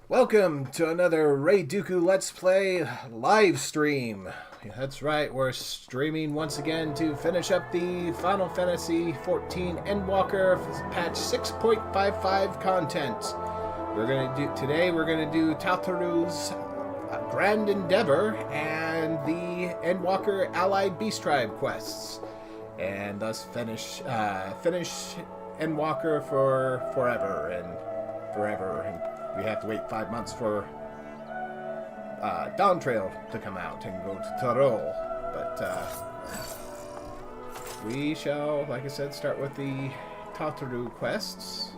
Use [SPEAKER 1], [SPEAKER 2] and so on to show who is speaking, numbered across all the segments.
[SPEAKER 1] Welcome to another RaideDuku Let's Play live stream. That's right, we're streaming once again to finish up the Final Fantasy XIV Endwalker Patch 6.55 content. Today we're gonna do Tataru's Grand Endeavor and the Endwalker Allied Beast Tribe quests, and thus finish Endwalker for forever and forever. And we have to wait 5 months for Dawn Trail to come out and go to Tataru. But we shall, like I said, start with the Tataru quests.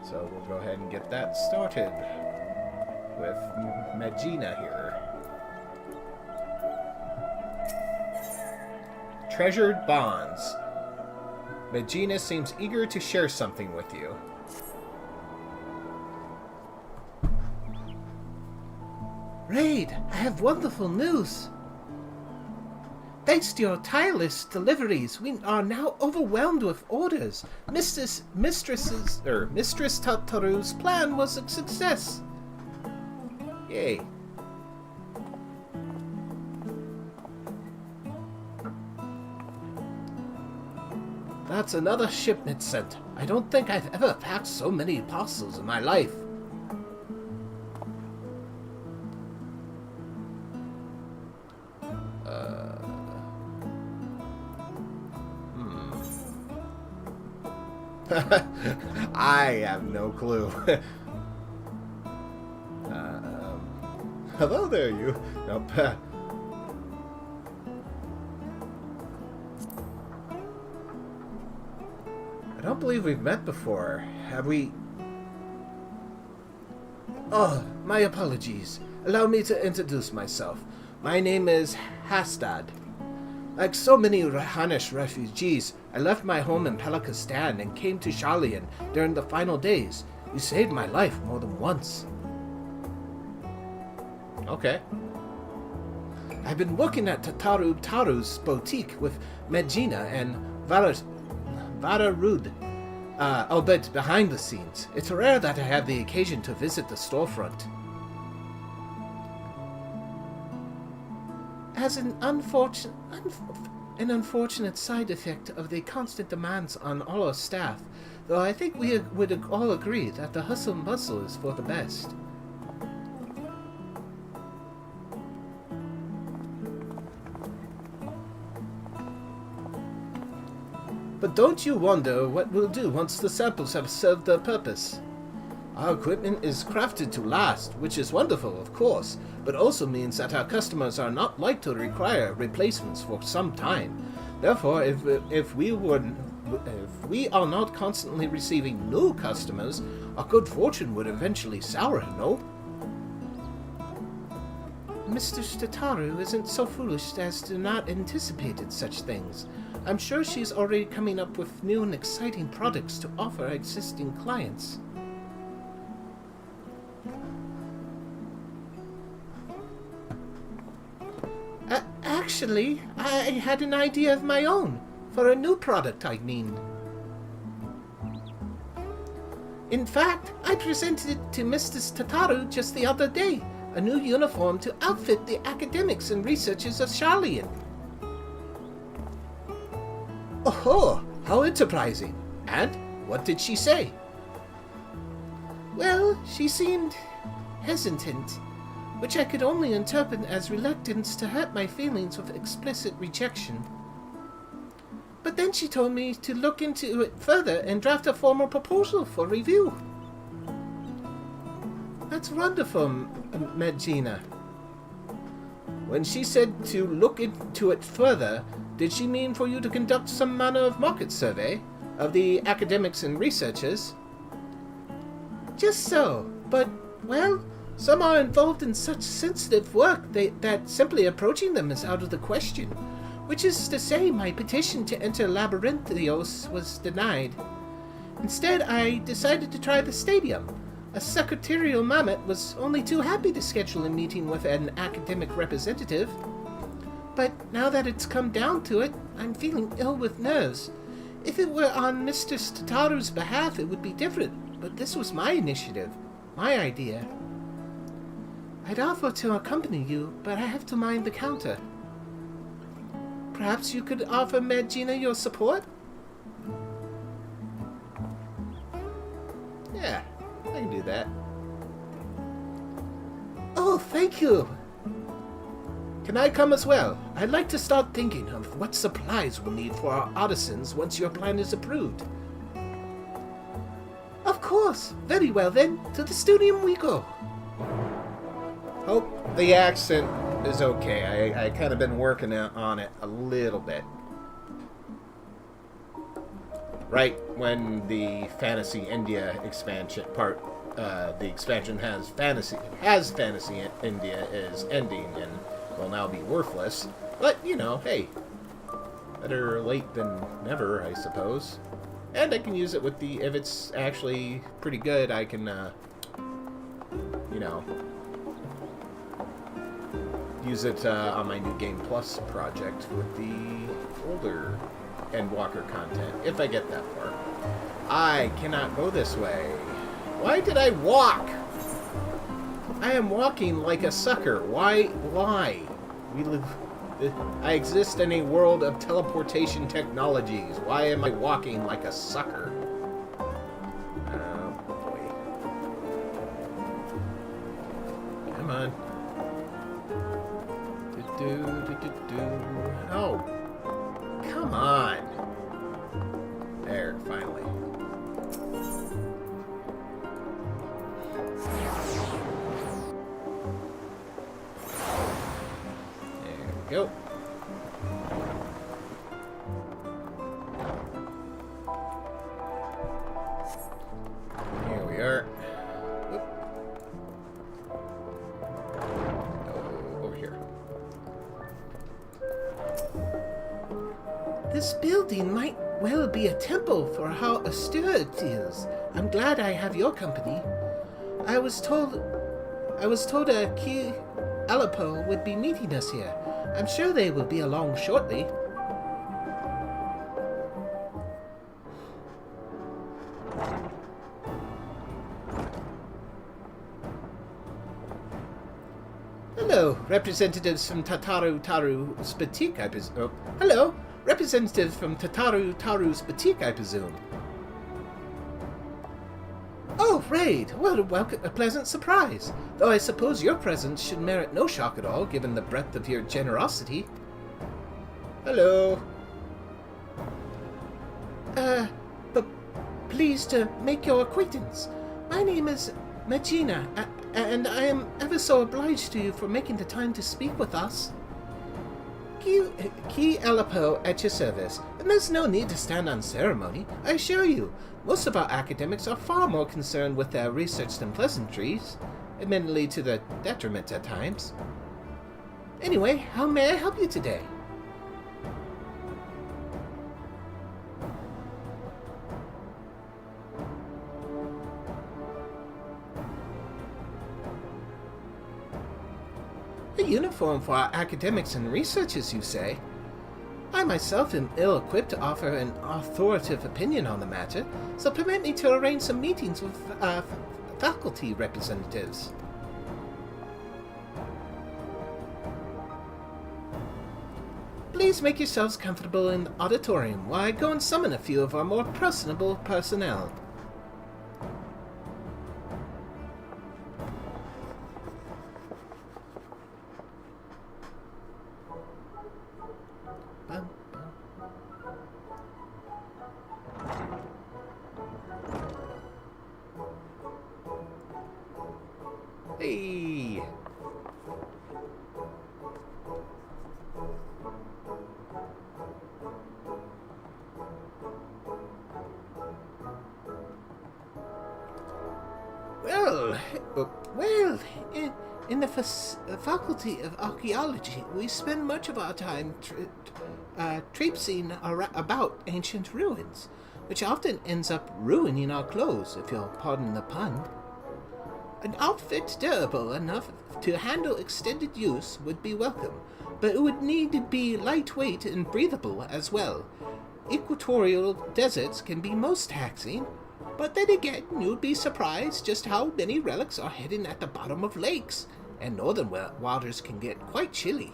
[SPEAKER 1] So we'll go ahead and get that started with Medina here. Treasured Bonds. Medina seems eager to share something with you.
[SPEAKER 2] Raid, I have wonderful news. Thanks to your tireless deliveries, we are now overwhelmed with orders. Mistress Tataru's plan was a success.
[SPEAKER 1] Yay.
[SPEAKER 2] That's another shipment sent. I don't think I've ever packed so many parcels in my life.
[SPEAKER 1] I have no clue. Hello there, you. Nope. I don't believe we've met before. Have we?
[SPEAKER 2] Oh, my apologies. Allow me to introduce myself. My name is Hastad. Like so many Rahanish refugees, I left my home in Pelakistan and came to Sharlayan during the final days. You saved my life more than once.
[SPEAKER 1] Okay.
[SPEAKER 2] I've been working at Taru's boutique with Medina and Vararud, albeit behind the scenes. It's rare that I have the occasion to visit the storefront. As an unfortunate side effect of the constant demands on all our staff, though I think we would all agree that the hustle and bustle is for the best. But don't you wonder what we'll do once the samples have served their purpose? Our equipment is crafted to last, which is wonderful, of course, but also means that our customers are not likely to require replacements for some time. Therefore, if we are not constantly receiving new customers, our good fortune would eventually sour, no? Mr. Tataru isn't so foolish as to not anticipate such things. I'm sure she's already coming up with new and exciting products to offer existing clients. Actually, I had an idea of my own. For a new product, I mean. In fact, I presented it to Mr. Tataru just the other day. A new uniform to outfit the academics and researchers of Sharlayan. Oh, how enterprising. And what did she say? Well, she seemed hesitant, which I could only interpret as reluctance to hurt my feelings with explicit rejection. But then she told me to look into it further and draft a formal proposal for review. That's wonderful, Medina. When she said to look into it further, did she mean for you to conduct some manner of market survey of the academics and researchers? Just so, but, well, some are involved in such sensitive work that simply approaching them is out of the question, which is to say my petition to enter Labyrinthios was denied. Instead, I decided to try the stadium. A secretarial mammoth was only too happy to schedule a meeting with an academic representative. But now that it's come down to it, I'm feeling ill with nerves. If it were on Mr. Tataru's behalf, it would be different, but this was my initiative, my idea. I'd offer to accompany you, but I have to mind the counter. Perhaps you could offer Medina your support?
[SPEAKER 1] Yeah, I can do that.
[SPEAKER 2] Oh, thank you!
[SPEAKER 1] Can I come as well?
[SPEAKER 2] I'd like to start thinking of what supplies we'll need for our artisans once your plan is approved. Of course! Very well then, to the studium we go.
[SPEAKER 1] Hope the accent is okay. I kind of been working on it a little bit. Right when the Fantasy India expansion part, the expansion has Fantasy India is ending and will now be worthless. But, you know, hey, better late than never, I suppose. And I can use it with the, if it's actually pretty good, I can, you know, use it on my New Game Plus project with the older Endwalker content, if I get that far. I cannot go this way. Why did I walk? I am walking like a sucker. Why? We live... I exist in a world of teleportation technologies. Why am I walking like a sucker? Oh, boy. Come on. Oh. Come on. There, finally. There we go. Here we are. Oop. Oh, over here.
[SPEAKER 2] This building might well be a temple for how austere it is. I'm glad I have your company. I was told a Ki Alapo would be meeting us here. I'm sure they will be along shortly. Hello, representatives from Taru's boutique, I presume. Oh, hello, representatives from Taru's boutique, I presume. Oh, Raid! What a pleasant surprise. Though I suppose your presence should merit no shock at all, given the breadth of your generosity.
[SPEAKER 1] Hello.
[SPEAKER 2] But pleased to make your acquaintance. My name is Medina, and I am ever so obliged to you for making the time to speak with us. Ki Alapo at your service, and there's no need to stand on ceremony, I assure you. Most of our academics are far more concerned with their research than pleasantries, admittedly to their detriment at times. Anyway, how may I help you today? A uniform for our academics and researchers, you say? I myself am ill-equipped to offer an authoritative opinion on the matter, so permit me to arrange some meetings with faculty representatives. Please make yourselves comfortable in the auditorium while I go and summon a few of our more personable personnel. Hey! Well, in the Faculty of Archaeology, we spend much of our time traipsing about ancient ruins, which often ends up ruining our clothes, if you'll pardon the pun. An outfit durable enough to handle extended use would be welcome, but it would need to be lightweight and breathable as well. Equatorial deserts can be most taxing, but then again, you'd be surprised just how many relics are hidden at the bottom of lakes. and northern waters can get quite chilly.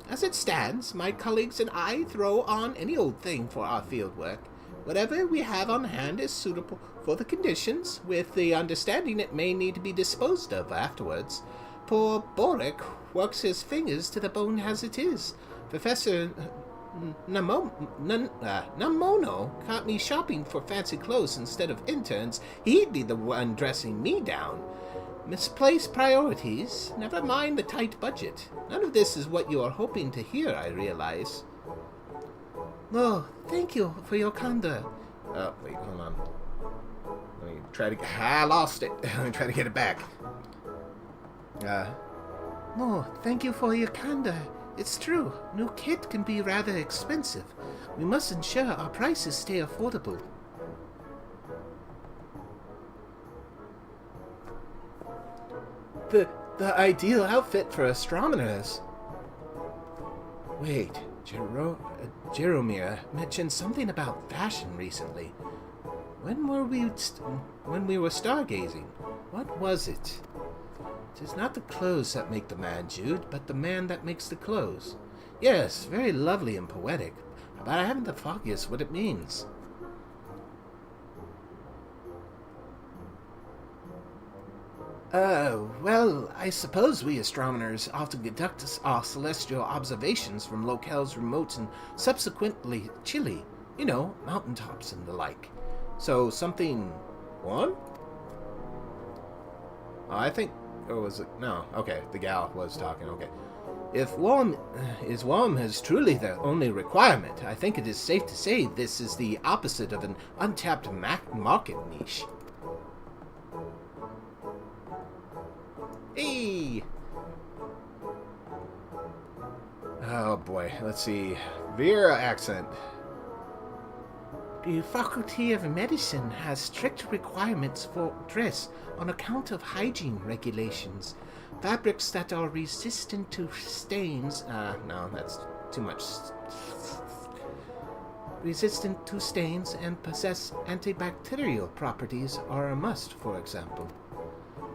[SPEAKER 2] As it stands, my colleagues and I throw on any old thing for our field work. Whatever we have on hand is suitable for the conditions, with the understanding it may need to be disposed of afterwards. Poor Boric works his fingers to the bone as it is. Professor Namono caught me shopping for fancy clothes instead of interns. He'd be the one dressing me down. Misplaced priorities, never mind the tight budget. None of this is what you are hoping to hear, I realize. Oh, thank you for your candor.
[SPEAKER 1] Oh, wait, hold on. Let me try to... I lost it. Let me try to get it back.
[SPEAKER 2] No, thank you for your candor. It's true, new kit can be rather expensive. We must ensure our prices stay affordable.
[SPEAKER 1] The ideal outfit for astronomers. Wait, Jeromir mentioned something about fashion recently. When were we stargazing? What was it? It is not the clothes that make the man, Jude, but the man that makes the clothes. Yes, very lovely and poetic, but I haven't the foggiest what it means. Well, I suppose we astronomers often conduct our celestial observations from locales remote and subsequently chilly. You know, mountaintops and the like. So something warm? I think, or was it? No, okay, the gal was talking, okay. If warm is truly the only requirement, I think it is safe to say this is the opposite of an untapped market niche. Hey! Oh boy, let's see. Vera accent.
[SPEAKER 2] The Faculty of Medicine has strict requirements for dress on account of hygiene regulations. Fabrics that are resistant to stains... no, that's too much. Resistant to stains and possess antibacterial properties are a must, for example.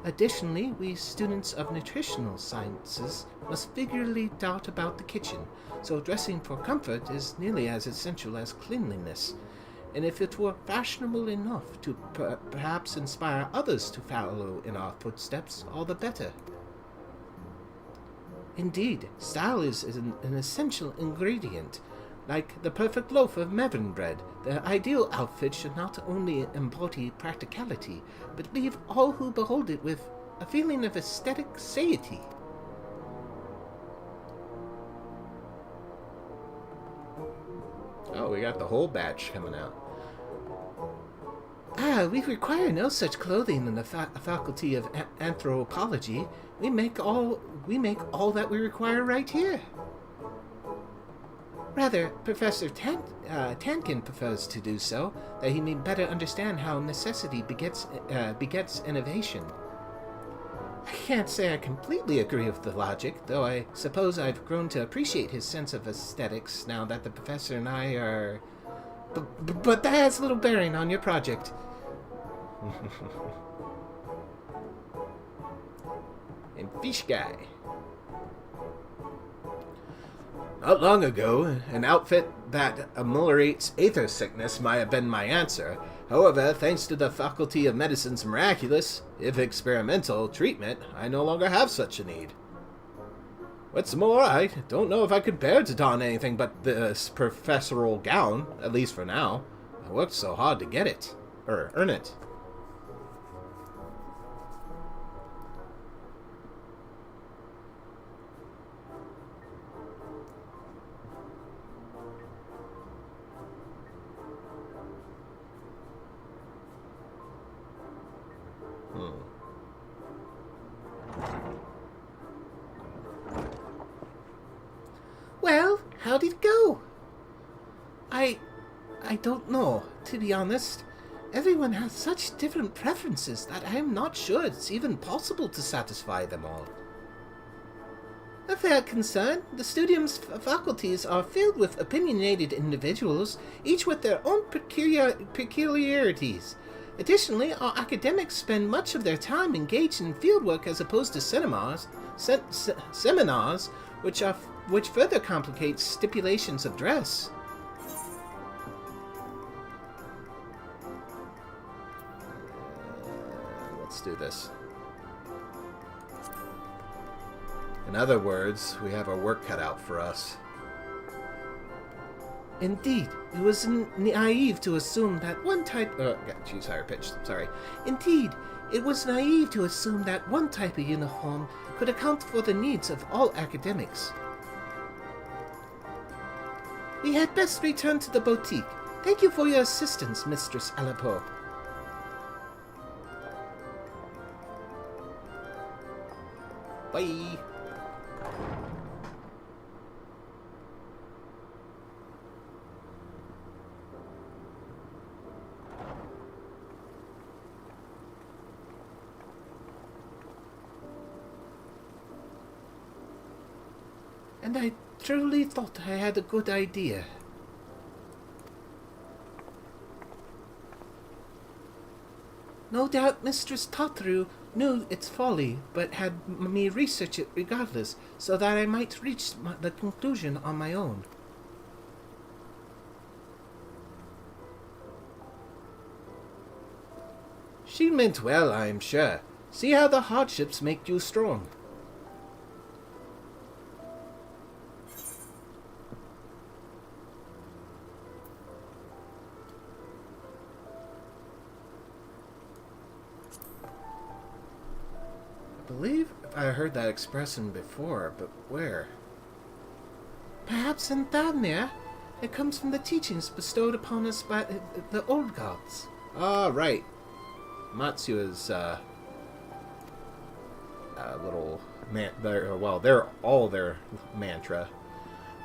[SPEAKER 2] Additionally, we students of nutritional sciences must vigorously dart about the kitchen, so dressing for comfort is nearly as essential as cleanliness. And if it were fashionable enough to perhaps inspire others to follow in our footsteps, all the better. Indeed, style is an essential ingredient. Like the perfect loaf of Mevin bread, the ideal outfit should not only embody practicality, but leave all who behold it with a feeling of aesthetic satiety.
[SPEAKER 1] Oh, we got the whole batch coming out.
[SPEAKER 2] We require no such clothing in the Faculty of Anthropology. We make all that we require right here. Rather, Professor Tankin prefers to do so, that he may better understand how necessity begets innovation. I can't say I completely agree with the logic, though I suppose I've grown to appreciate his sense of aesthetics now that the professor and I are... But that has little bearing on your project.
[SPEAKER 1] And Fish Guy. Not long ago, an outfit that ameliorates aether sickness might have been my answer. However, thanks to the Faculty of Medicine's miraculous, if experimental, treatment, I no longer have such a need. What's more, I don't know if I could bear to don anything but this professorial gown, at least for now. I worked so hard to get it, or earn it.
[SPEAKER 2] Well, how did it go? I don't know, to be honest. Everyone has such different preferences that I am not sure it's even possible to satisfy them all. A fair concern. The studium's faculties are filled with opinionated individuals, each with their own peculiarities. Additionally, our academics spend much of their time engaged in fieldwork as opposed to seminars, which further complicates stipulations of dress. Let's do this. In other words, we have our work cut out for us. Indeed, it was naive to assume that one type... she's higher pitched, sorry. Indeed, it was naive to assume that one type of uniform could account for the needs of all academics. We had best return to the boutique. Thank you for your assistance, Mistress Alapo. Bye. And I truly thought I had a good idea. No doubt Mistress Tataru knew its folly, but had me research it regardless, so that I might reach the conclusion on my own. She meant well, I am sure. See how the hardships make you strong. I believe I heard that expression before, but where? Perhaps in Thavnir. It comes from the teachings bestowed upon us by the old gods. Ah, right. Matsu's little they're all their mantra.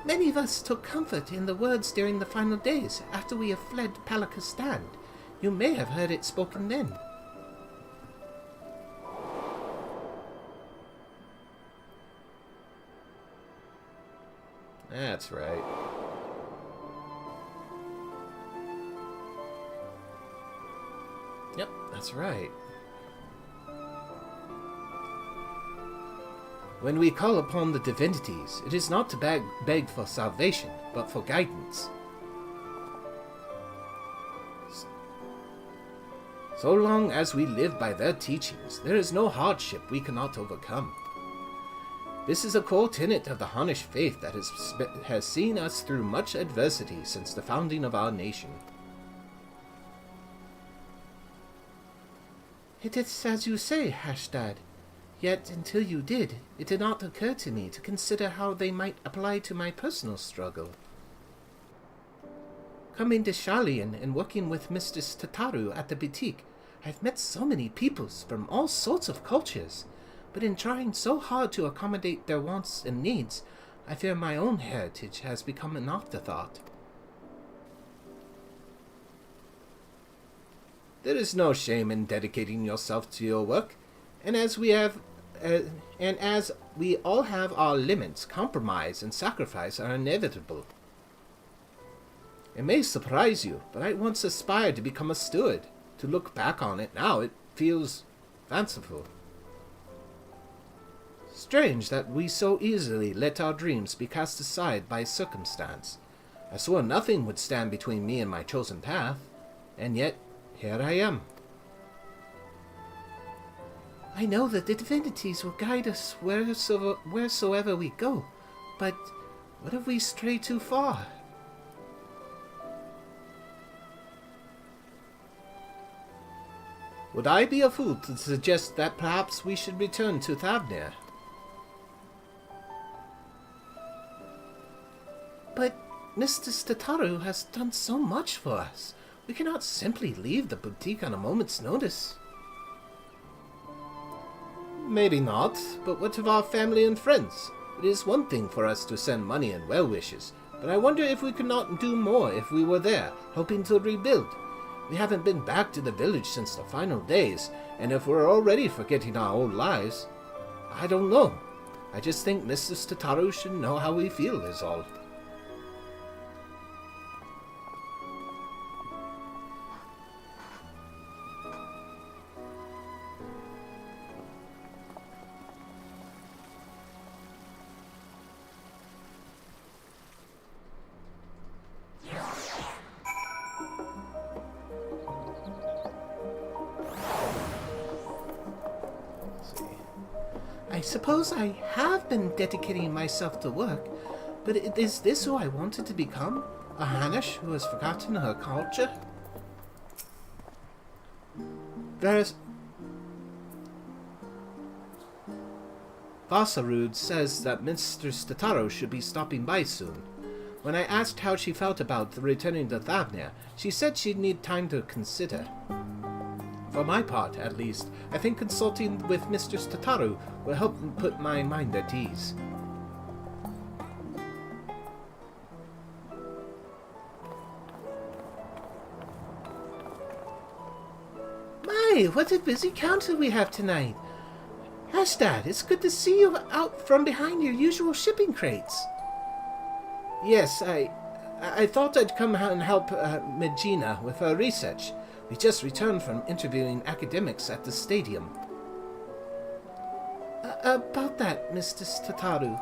[SPEAKER 2] Many of us took comfort in the words during the final days after we have fled Palaka's stand. You may have heard it spoken then. That's right. Yep, that's right. When we call upon the divinities, it is not to beg for salvation, but for guidance. So long as we live by their teachings, there is no hardship we cannot overcome. This is a core tenet of the Hannish faith that has seen us through much adversity since the founding of our nation. It is as you say, Hashtag. Yet, until you did, it did not occur to me to consider how they might apply to my personal struggle. Coming to Sharlayan and working with Mistress Tataru at the boutique, I've met so many peoples from all sorts of cultures. But in trying so hard to accommodate their wants and needs, I fear my own heritage has become an afterthought. There is no shame in dedicating yourself to your work, and as we all have our limits, compromise and sacrifice are inevitable. It may surprise you, but I once aspired to become a steward. To look back on it now, it feels fanciful. Strange that we so easily let our dreams be cast aside by circumstance. I swore nothing would stand between me and my chosen path, and yet here I am. I know that the divinities will guide us wheresoever we go, but what if we stray too far? Would I be a fool to suggest that perhaps we should return to Thavnir? But Mistress Tataru has done so much for us. We cannot simply leave the boutique on a moment's notice. Maybe not, but what of our family and friends? It is one thing for us to send money and well wishes, but I wonder if we could not do more if we were there, hoping to rebuild. We haven't been back to the village since the final days, and if we're already forgetting our old lives, I don't know. I just think Mistress Tataru should know how we feel is all. suppose I have been dedicating myself to work, but is this who I wanted to become? A Hanish who has forgotten her culture? Vasarud says that Mistress Tataru should be stopping by soon. When I asked how she felt about returning to Thavnia, she said she'd need time to consider. For my part, at least, I think consulting with Mistress Tataru will help put my mind at ease. My, what a busy counter we have tonight! Hashtag, it's good to see you out from behind your usual shipping crates. Yes, I thought I'd come and help Medjina with her research. We just returned from interviewing academics at the stadium. About that, Mr. Tataru.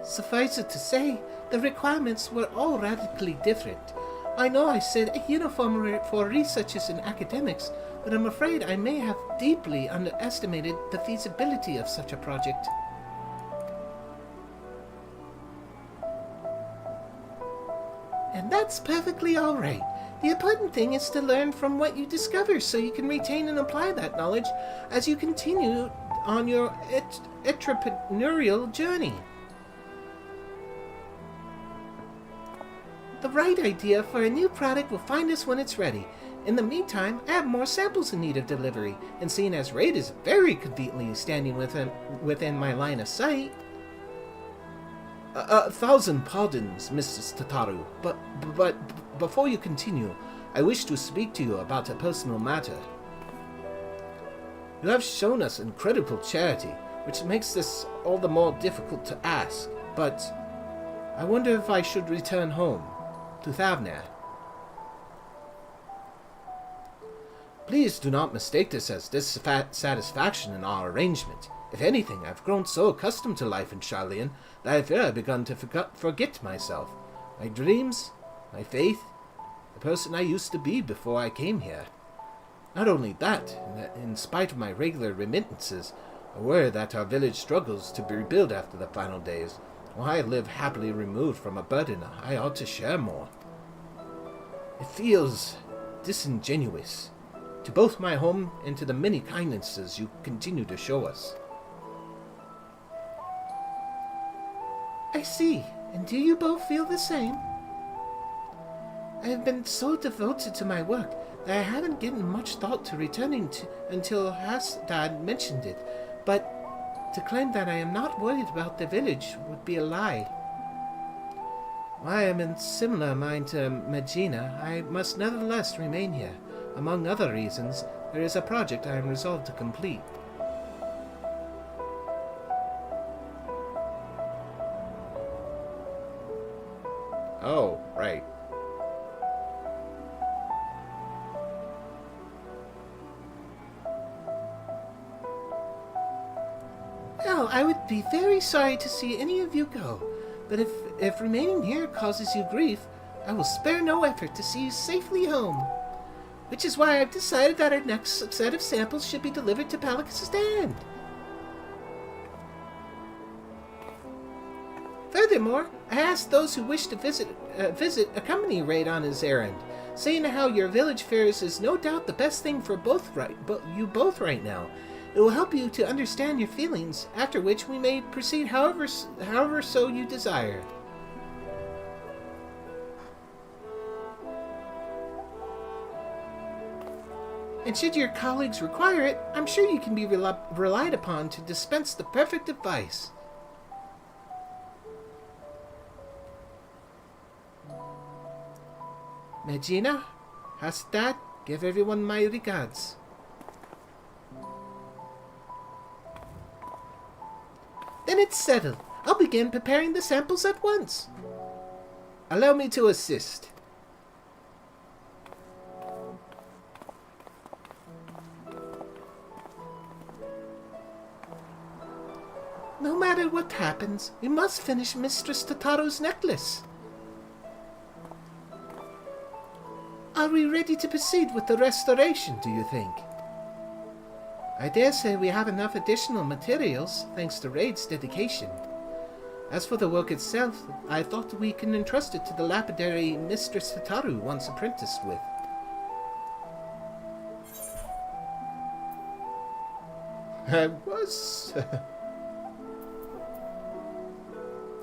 [SPEAKER 2] Suffice it to say, the requirements were all radically different. I know I said a uniform for researchers and academics, but I'm afraid I may have deeply underestimated the feasibility of such a project. And that's perfectly all right. The important thing is to learn from what you discover so you can retain and apply that knowledge as you continue on your entrepreneurial journey. The right idea for a new product will find us when it's ready. In the meantime, I have more samples in need of delivery, and seeing as Raid is very conveniently standing within my line of sight... 1,000 pardons, Mrs. Tataru, but before you continue, I wish to speak to you about a personal matter. You have shown us incredible charity, which makes this all the more difficult to ask, but I wonder if I should return home, to Thavnia. Please do not mistake this as dissatisfaction in our arrangement. If anything, I've grown so accustomed to life in Charlian that I fear I've begun to forget myself, my dreams, my faith, the person I used to be before I came here. Not only that, in spite of my regular remittances, aware that our village struggles to rebuild after the final days, while I live happily removed from a burden I ought to share more. It feels disingenuous to both my home and to the many kindnesses you continue to show us. I see. And do you both feel the same? I have been so devoted to my work that I haven't given much thought to returning until Hasdad mentioned it, but to claim that I am not worried about the village would be a lie. While I am in similar mind to Medjina, I must nevertheless remain here. Among other reasons, there is a project I am resolved to complete. Oh, right. Well, I would be very sorry to see any of you go, but if remaining here causes you grief, I will spare no effort to see you safely home. Which is why I've decided that our next set of samples should be delivered to Palicus' stand. Furthermore, I asked those who wish to visit accompany Raid on his errand. Seeing how your village fares is no doubt the best thing for you both right now. It will help you to understand your feelings, after which we may proceed however so you desire. And should your colleagues require it, I'm sure you can be relied upon to dispense the perfect advice. Medjina, Hasdad, give everyone my regards. Then it's settled. I'll begin preparing the samples at once. Allow me to assist. No matter what happens, we must finish Mistress Tataru's necklace. we ready to proceed with the restoration, do you think? I dare say we have enough additional materials, thanks to Raid's dedication. As for the work itself, I thought we can entrust it to the lapidary Mistress Tataru once apprenticed with.
[SPEAKER 1] I was...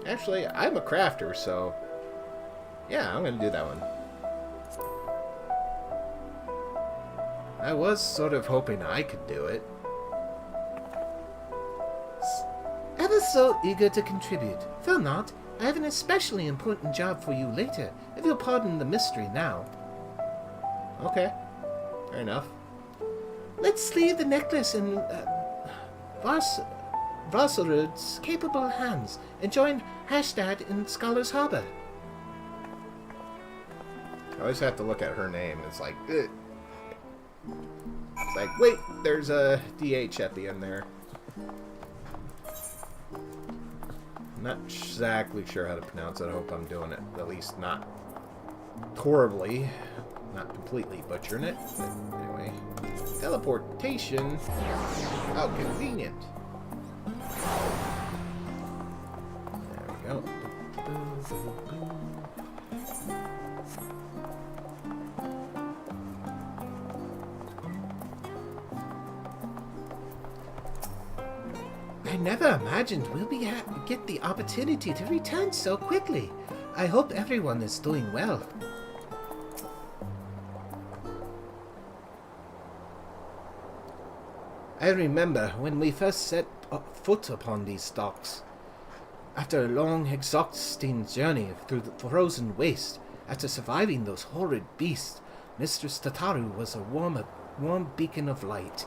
[SPEAKER 1] Actually, I'm a crafter, so... Yeah, I'm gonna do that one. I was sort of hoping I could do it.
[SPEAKER 2] Ever so eager to contribute. Fear not, I have an especially important job for you later, if you'll pardon the mystery now.
[SPEAKER 1] Okay, fair enough.
[SPEAKER 2] Let's leave the necklace in Varsarud's capable hands and join Hashtag in Scholar's Harbor.
[SPEAKER 1] I always have to look at her name. It's like, ugh. It's like, wait, there's a DH at the end there. I'm not exactly sure how to pronounce it. I hope I'm doing it at least not horribly, not completely butchering it. But anyway, teleportation. How convenient. There we go.
[SPEAKER 2] I never imagined we'll get the opportunity to return so quickly. I hope everyone is doing well. I remember when we first set foot upon these docks. After a long, exhausting journey through the frozen waste, after surviving those horrid beasts, Mistress Tataru was a warm beacon of light.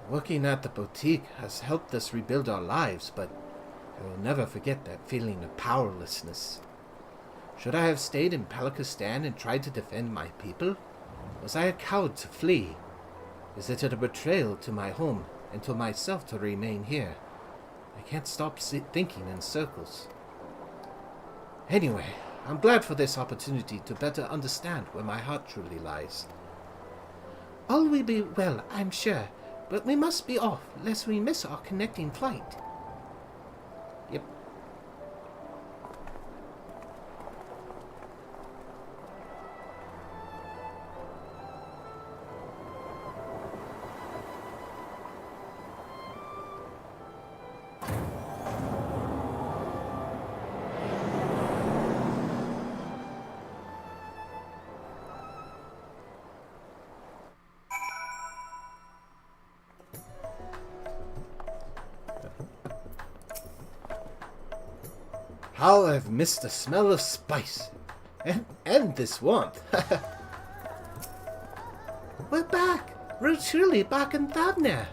[SPEAKER 2] Working at the boutique has helped us rebuild our lives, but I will never forget that feeling of powerlessness. Should I have stayed in Palakistan and tried to defend my people? Was I a coward to flee? Is it a betrayal to my home and to myself to remain here? I can't stop thinking in circles. Anyway, I'm glad for this opportunity to better understand where my heart truly lies. All will be well, I'm sure, but we must be off, lest we miss our connecting flight.
[SPEAKER 1] Yep.
[SPEAKER 2] How I've missed the smell of spice. And this warmth. We're back. We're truly back in Thavner.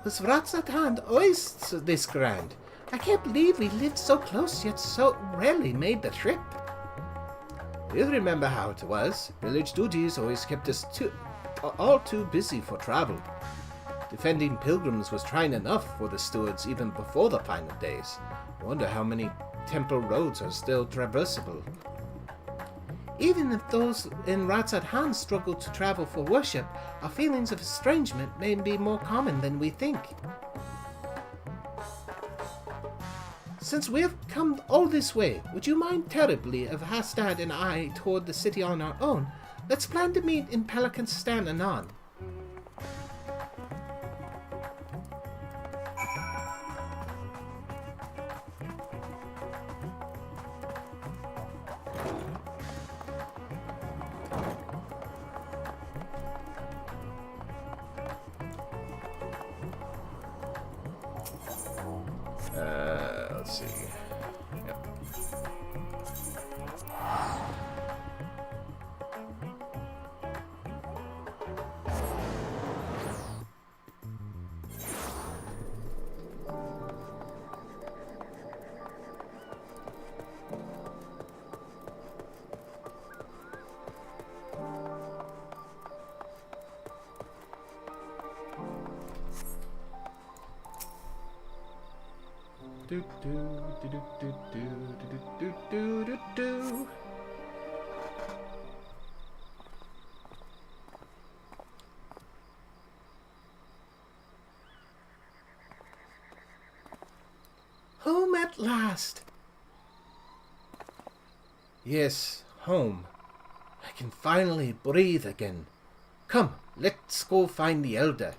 [SPEAKER 2] Was Rats at hand always this grand? I can't believe we lived so close yet so rarely made the trip.
[SPEAKER 1] You remember how it was. Village duties always kept us all too busy for travel. Defending pilgrims was trying enough for the stewards even before the final days. I wonder how many temple roads are still traversable.
[SPEAKER 2] Even if those in Rats at hand struggle to travel for worship, our feelings of estrangement may be more common than we think. Since we have come all this way, would you mind terribly if Hastad and I toured the city on our own? Let's plan to meet in Palakistan anon.
[SPEAKER 1] Let's see. Yep. Do do do do do do do do do do.
[SPEAKER 2] At last! Yes, home. I can finally breathe again. Come, let's go find the elder.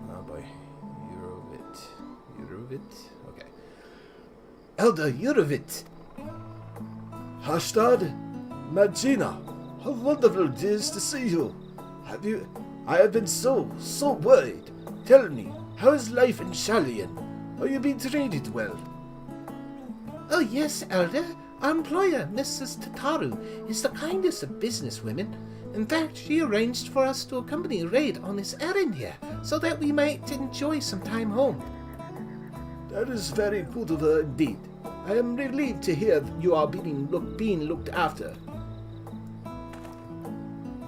[SPEAKER 1] Oh boy. Eurovit. Okay. Elder Eurovit!
[SPEAKER 3] Hashtag, Magina, how wonderful it is to see you. I have been so worried. Tell me, how is life in Shalian? Are you being treated well?
[SPEAKER 2] Oh yes, Elder. Our employer, Mrs. Tataru, is the kindest of businesswomen. In fact, she arranged for us to accompany Raid on his errand here, so that we might enjoy some time home.
[SPEAKER 3] That is very good of her indeed. I am relieved to hear that you are being looked after.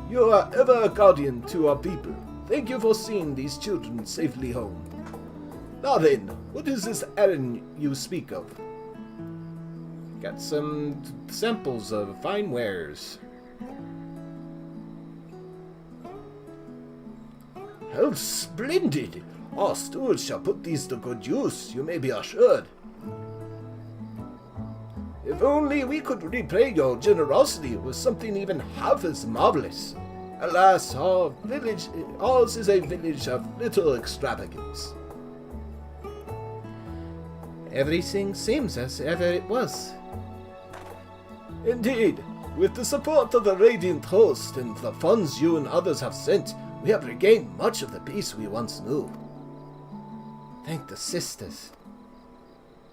[SPEAKER 3] You are ever a guardian to our people. Thank you for seeing these children safely home. Now then, what is this errand you speak of?
[SPEAKER 1] Got some samples of fine wares.
[SPEAKER 3] How splendid! Our stewards shall put these to good use, you may be assured. If only we could repay your generosity with something even half as marvelous. Alas, ours is a village of little extravagance.
[SPEAKER 2] Everything seems as ever it was.
[SPEAKER 3] Indeed, with the support of the Radiant Host and the funds you and others have sent, we have regained much of the peace we once knew.
[SPEAKER 2] Thank the sisters.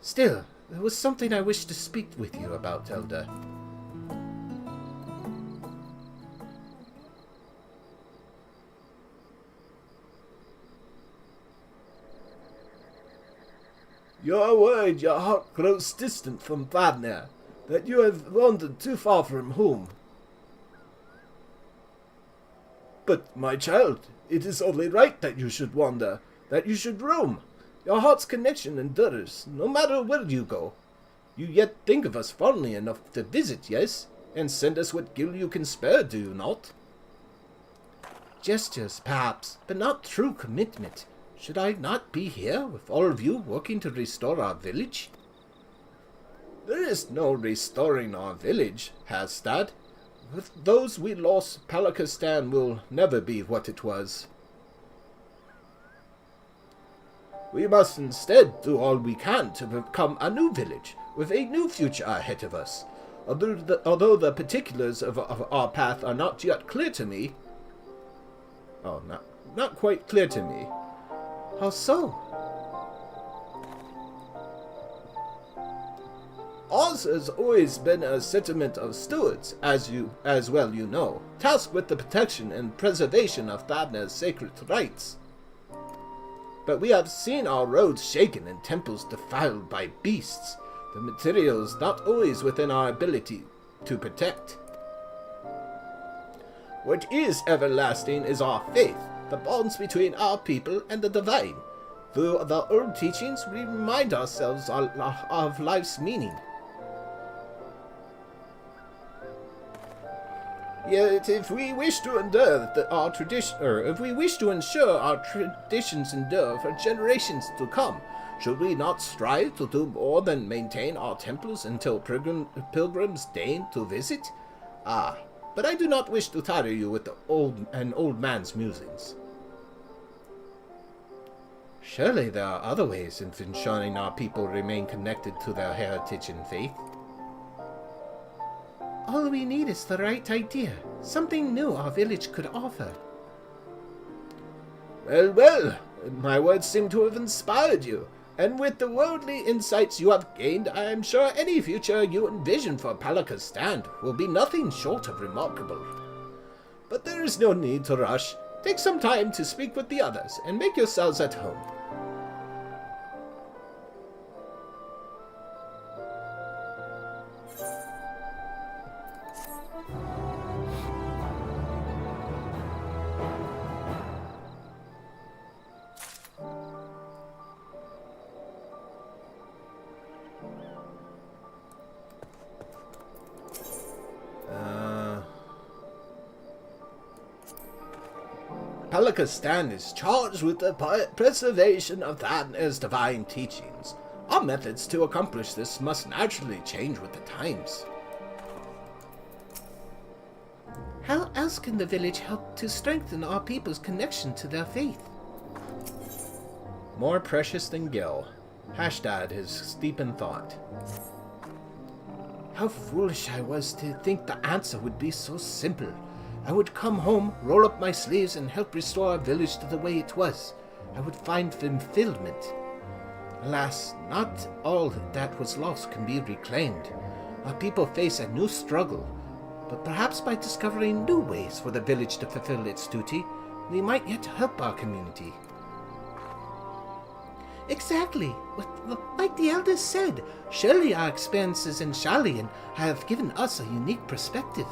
[SPEAKER 2] Still, there was something I wished to speak with you about, Elder.
[SPEAKER 3] You are worried your heart grows distant from Vadner, that you have wandered too far from home. But, my child, it is only right that you should wander, that you should roam. Your heart's connection endures, no matter where you go. You yet think of us fondly enough to visit, yes? And send us what gil you can spare, do you not?
[SPEAKER 2] Gestures, perhaps, but not true commitment. Should I not be here with all of you working to restore our village?
[SPEAKER 3] There is no restoring our village, Hasdad. With those we lost, Palakistan will never be what it was. We must instead do all we can to become a new village, with a new future ahead of us. Although the particulars of our path are not yet clear to me. Oh, not quite clear to me.
[SPEAKER 2] How so?
[SPEAKER 3] Ours has always been a settlement of stewards, as well you know, tasked with the protection and preservation of Thadna's sacred rites. But we have seen our roads shaken and temples defiled by beasts, the materials not always within our ability to protect. What is everlasting is our faith, the bonds between our people and the divine. Through the old teachings, we remind ourselves of life's meaning. Yet, if we wish to ensure our traditions endure for generations to come, should we not strive to do more than maintain our temples until pilgrims deign to visit? Ah, but I do not wish to tire you with an old man's musings.
[SPEAKER 2] Surely there are other ways of ensuring our people remain connected to their heritage and faith. All we need is the right idea, something new our village could offer.
[SPEAKER 3] Well, my words seem to have inspired you, and with the worldly insights you have gained, I am sure any future you envision for Palakistan will be nothing short of remarkable. But there is no need to rush. Take some time to speak with the others, and make yourselves at home. Palakistan is charged with the preservation of Thatner's divine teachings. Our methods to accomplish this must naturally change with the times.
[SPEAKER 2] How else can the village help to strengthen our people's connection to their faith?
[SPEAKER 1] More precious than Gil. Hashtag is steep in thought.
[SPEAKER 3] How foolish I was to think the answer would be so simple. I would come home, roll up my sleeves, and help restore our village to the way it was. I would find fulfillment. Alas, not all that was lost can be reclaimed. Our people face a new struggle, but perhaps by discovering new ways for the village to fulfill its duty, we might yet help our community.
[SPEAKER 2] Exactly. Like the elders said, surely our experiences in Sharlayan have given us a unique perspective.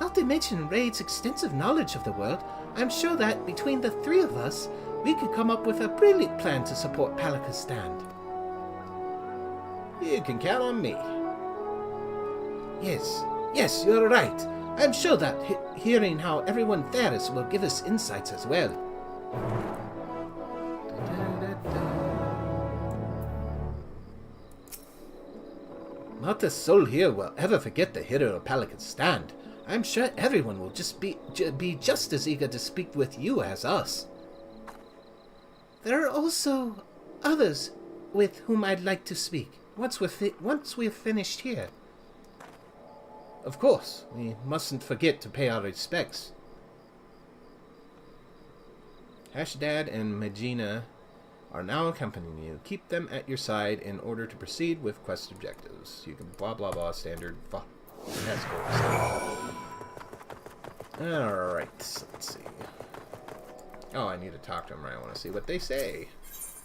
[SPEAKER 2] Not to mention Raid's extensive knowledge of the world, I'm sure that between the three of us, we could come up with a brilliant plan to support Palakistan.
[SPEAKER 1] You can count on me.
[SPEAKER 2] Yes, you're right. I'm sure that hearing how everyone fares will give us insights as well.
[SPEAKER 3] Not a soul here will ever forget the hero of Palakistan. I'm sure everyone will be just as eager to speak with you as us.
[SPEAKER 2] There are also others with whom I'd like to speak, once we've finished here.
[SPEAKER 3] Of course, we mustn't forget to pay our respects.
[SPEAKER 1] Hashdad and Medina are now accompanying you. Keep them at your side in order to proceed with quest objectives. You can blah blah blah standard. That's cool. Alright, let's see. Oh, I need to talk to them, right? I want to see what they say.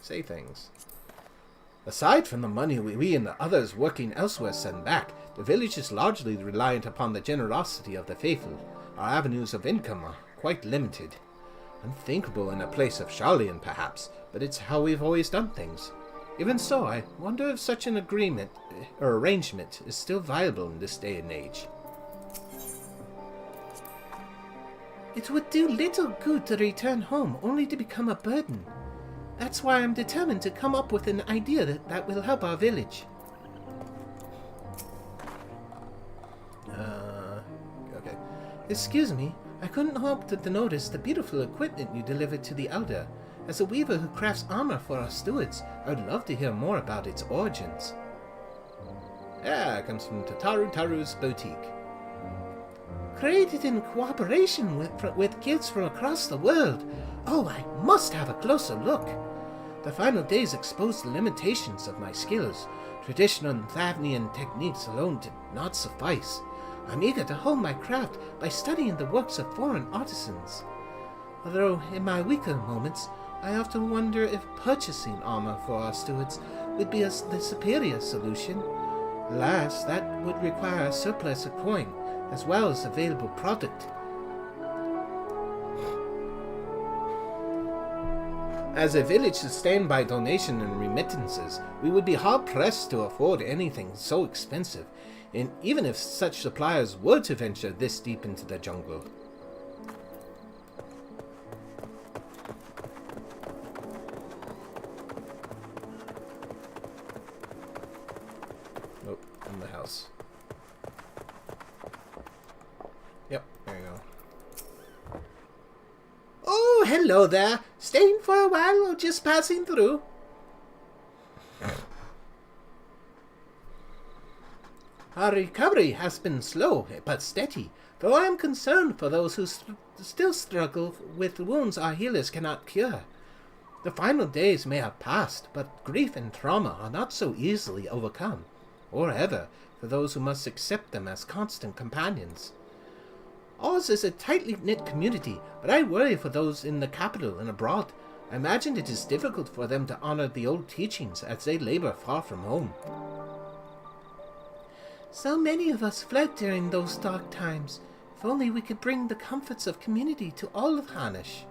[SPEAKER 1] Say things.
[SPEAKER 3] Aside from the money we and the others working elsewhere send back, the village is largely reliant upon the generosity of the faithful. Our avenues of income are quite limited. Unthinkable in a place of Sharlayan, perhaps, but it's how we've always done things. Even so, I wonder if such an agreement or arrangement is still viable in this day and age.
[SPEAKER 2] It would do little good to return home only to become a burden. That's why I'm determined to come up with an idea that will help our village.
[SPEAKER 3] Okay.
[SPEAKER 2] Excuse me, I couldn't help to notice the beautiful equipment you delivered to the Elder. As a weaver who crafts armor for our stewards, I would love to hear more about its origins.
[SPEAKER 1] Yeah, it comes from Taru's boutique.
[SPEAKER 2] Created in cooperation with kids from across the world. Oh, I must have a closer look. The final days exposed the limitations of my skills. Traditional Thavnian techniques alone did not suffice. I'm eager to hone my craft by studying the works of foreign artisans. Although, in my weaker moments, I often wonder if purchasing armor for our stewards would be the superior solution. Alas, that would require a surplus of coin, as well as available product.
[SPEAKER 3] As a village sustained by donation and remittances, we would be hard-pressed to afford anything so expensive, and even if such suppliers were to venture this deep into the jungle.
[SPEAKER 1] Oh, in the house. Yep, there you go.
[SPEAKER 2] Oh, hello there. Staying for a while or just passing through? Our recovery has been slow but steady, though I am concerned for those who still struggle with wounds our healers cannot cure. The final days may have passed, but grief and trauma are not so easily overcome, or ever for those who must accept them as constant companions. Ours is a tightly knit community, but I worry for those in the capital and abroad. I imagine it is difficult for them to honor the old teachings as they labor far from home. So many of us fled during those dark times. If only we could bring the comforts of community to all of Hanish.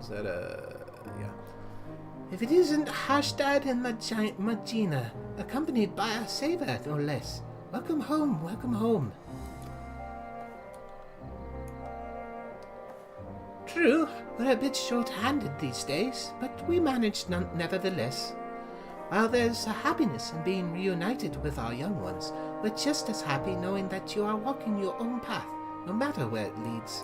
[SPEAKER 1] Is that a... yeah.
[SPEAKER 2] If it isn't Hashtag and Magina, accompanied by a saver, no less. Welcome home, welcome home. True, we're a bit short-handed these days, but we manage nevertheless. While there's a happiness in being reunited with our young ones, we're just as happy knowing that you are walking your own path, no matter where it leads.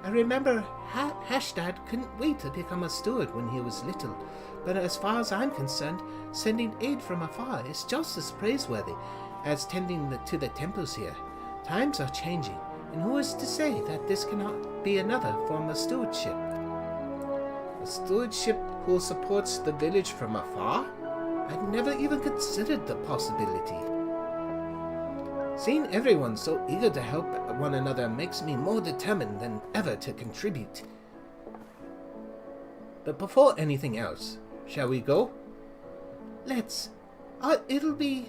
[SPEAKER 2] I remember Hashtag couldn't wait to become a steward when he was little, but as far as I'm concerned, sending aid from afar is just as praiseworthy as tending to the temples here. Times are changing, and who is to say that this cannot be another form of stewardship? A stewardship who supports the village from afar? I'd never even considered the possibility. Seeing everyone so eager to help one another makes me more determined than ever to contribute. But before anything else, shall we go? Let's. It'll be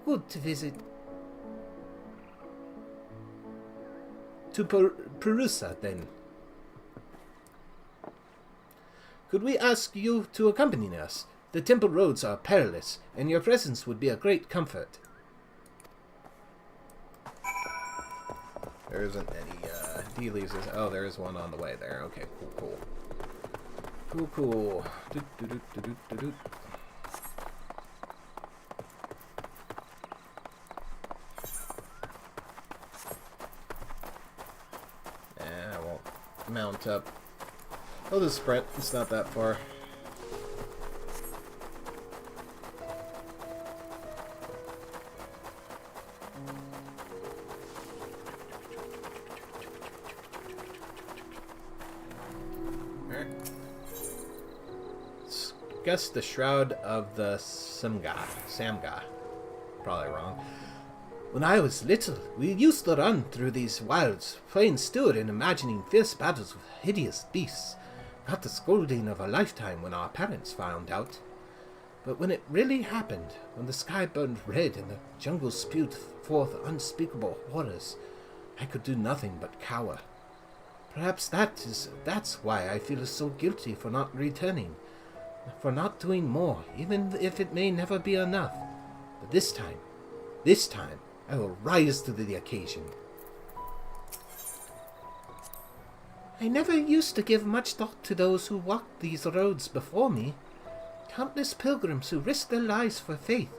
[SPEAKER 2] good to visit. To Perusa, then. Could we ask you to accompany us? The temple roads are perilous, and your presence would be a great comfort.
[SPEAKER 1] There isn't any dealies. Oh, there is one on the way there. Okay, cool. Cool. Do. I won't mount up. I'll just sprint. It's not that far. Guess the Shroud of the Samga. Probably wrong.
[SPEAKER 2] When I was little, we used to run through these wilds, playing steward and imagining fierce battles with hideous beasts. Got the scolding of a lifetime when our parents found out. But when it really happened, when the sky burned red and the jungle spewed forth unspeakable horrors, I could do nothing but cower. Perhaps that's why I feel so guilty for not returning. For not doing more, even if it may never be enough. But this time, I will rise to the occasion. I never used to give much thought to those who walked these roads before me. Countless pilgrims who risked their lives for faith,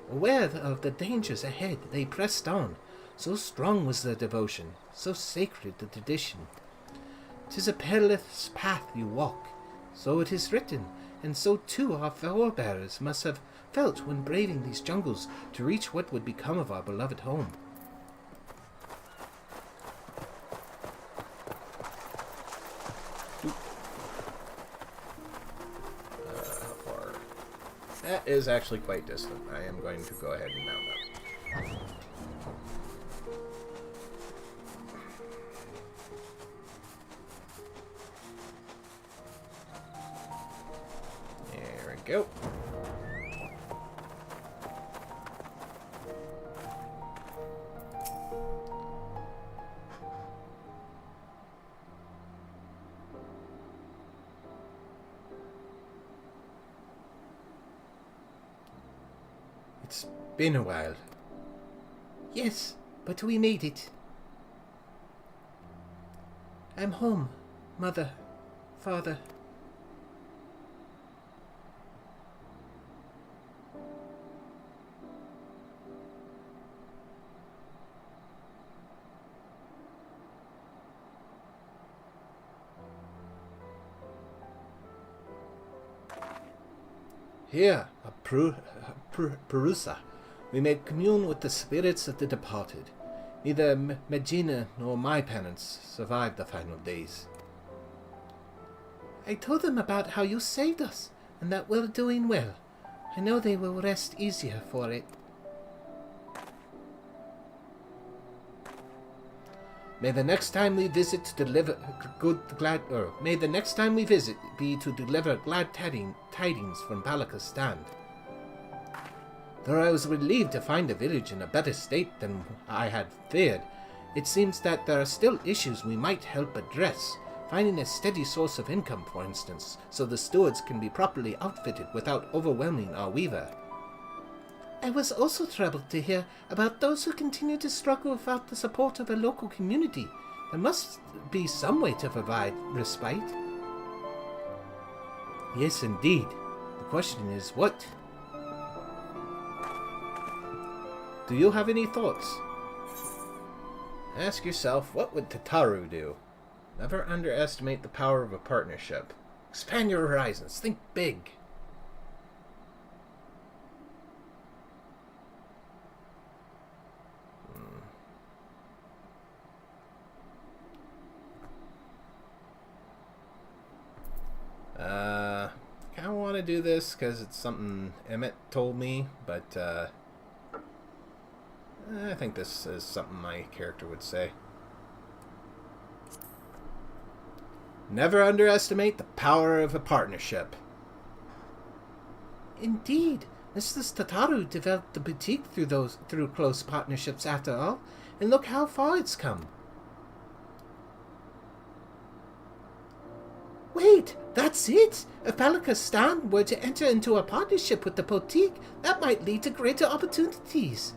[SPEAKER 2] aware of the dangers ahead, they pressed on. So strong was their devotion, so sacred the tradition. 'Tis a perilous path you walk, so it is written, and so too our forebears must have felt when braving these jungles to reach what would become of our beloved home.
[SPEAKER 1] How far? That is actually quite distant. I am going to go ahead and mount up. There we go.
[SPEAKER 2] It's been a while. Yes, but we made it. I'm home, Mother, Father. Here, at Perusa, we may commune with the spirits of the departed. Neither Medina nor my parents survived the final days. I told them about how you saved us, and that we're doing well. I know they will rest easier for it. May the next time we visit to deliver may the next time we visit be to deliver glad tidings from Balaka's stand. Though I was relieved to find the village in a better state than I had feared, it seems that there are still issues we might help address. Finding a steady source of income, for instance, so the stewards can be properly outfitted without overwhelming our weaver. I was also troubled to hear about those who continue to struggle without the support of a local community. There must be some way to provide respite. Yes, indeed. The question is what? Do you have any thoughts?
[SPEAKER 1] Ask yourself, what would Tataru do? Never underestimate the power of a partnership. Expand your horizons. Think big. Kind of want to do this because it's something Emmett told me, but I think this is something my character would say. Never underestimate the power of a partnership.
[SPEAKER 2] Indeed, Mrs. Tataru developed the boutique through close partnerships after all, and look how far it's come. Wait, that's it! If Palakistan were to enter into a partnership with the boutique, that might lead to greater opportunities.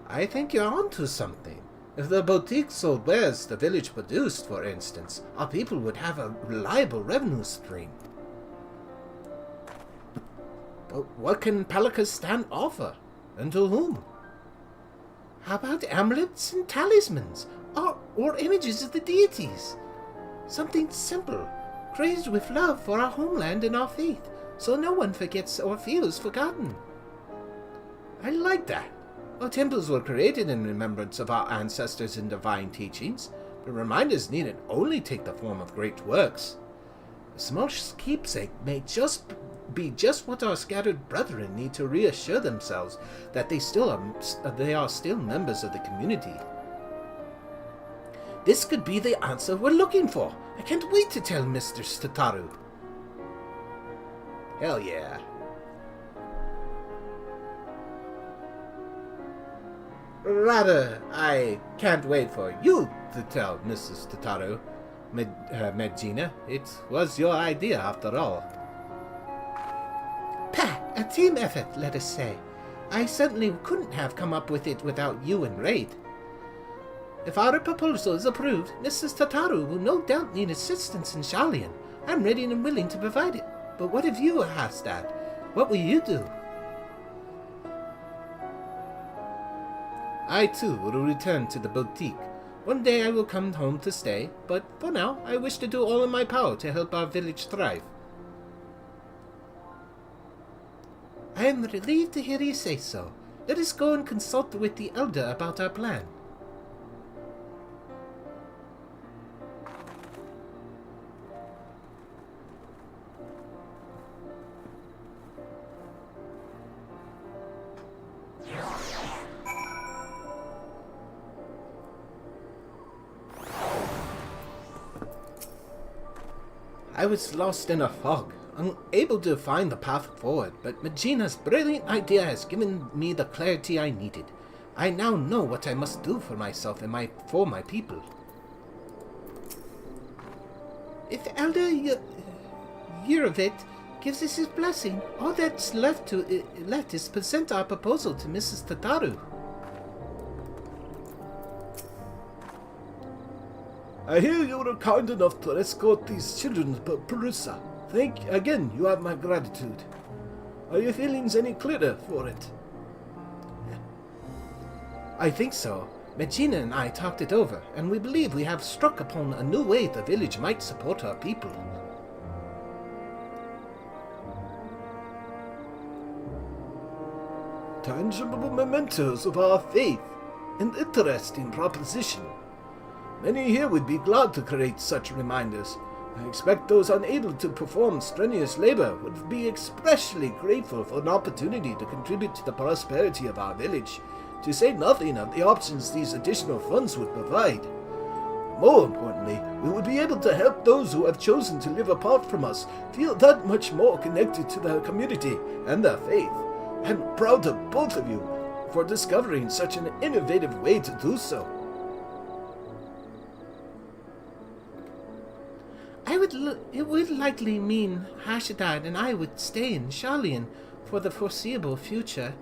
[SPEAKER 1] I think you're onto something. If the boutique sold wares the village produced, for instance, our people would have a reliable revenue stream. But what can Palakistan offer? And to whom?
[SPEAKER 2] How about amulets and talismans? Or images of the deities? Something simple, crazed with love for our homeland and our faith, so no one forgets or feels forgotten.
[SPEAKER 1] I like that. Our temples were created in remembrance of our ancestors and divine teachings, but reminders needn't only take the form of great works. A small keepsake may be just what our scattered brethren need to reassure themselves that they are still members of the community.
[SPEAKER 2] This could be the answer we're looking for. I can't wait to tell Mr. Tataru.
[SPEAKER 1] Hell yeah. Rather, I can't wait for you to tell Mrs. Tataru, Medjina. It was your idea, after all.
[SPEAKER 2] Pah! A team effort, let us say. I certainly couldn't have come up with it without you and Raid. If our proposal is approved, Mrs. Tataru will no doubt need assistance in Shalian. I'm ready and willing to provide it. But what if you asked that? What will you do?
[SPEAKER 1] I too will return to the boutique. One day I will come home to stay, but for now I wish to do all in my power to help our village thrive.
[SPEAKER 2] I am relieved to hear you say so. Let us go and consult with the elder about our plan.
[SPEAKER 1] I was lost in a fog, unable to find the path forward, but Medjina's brilliant idea has given me the clarity I needed. I now know what I must do for myself and for my people.
[SPEAKER 2] If Elder Yurovit gives us his blessing, all that's left is present our proposal to Mrs. Tataru.
[SPEAKER 3] I hear you were kind enough to escort these children to Perusa. Again, you have my gratitude. Are your feelings any clearer for it?
[SPEAKER 1] I think so. Medjina and I talked it over, and we believe we have struck upon a new way the village might support our people.
[SPEAKER 3] Tangible mementos of our faith. An interesting proposition. Many here would be glad to create such reminders. I expect those unable to perform strenuous labor would be especially grateful for an opportunity to contribute to the prosperity of our village, to say nothing of the options these additional funds would provide. More importantly, we would be able to help those who have chosen to live apart from us feel that much more connected to their community and their faith. I'm proud of both of you for discovering such an innovative way to do so.
[SPEAKER 2] It would likely mean Hashadad and I would stay in Sharlayan for the foreseeable future.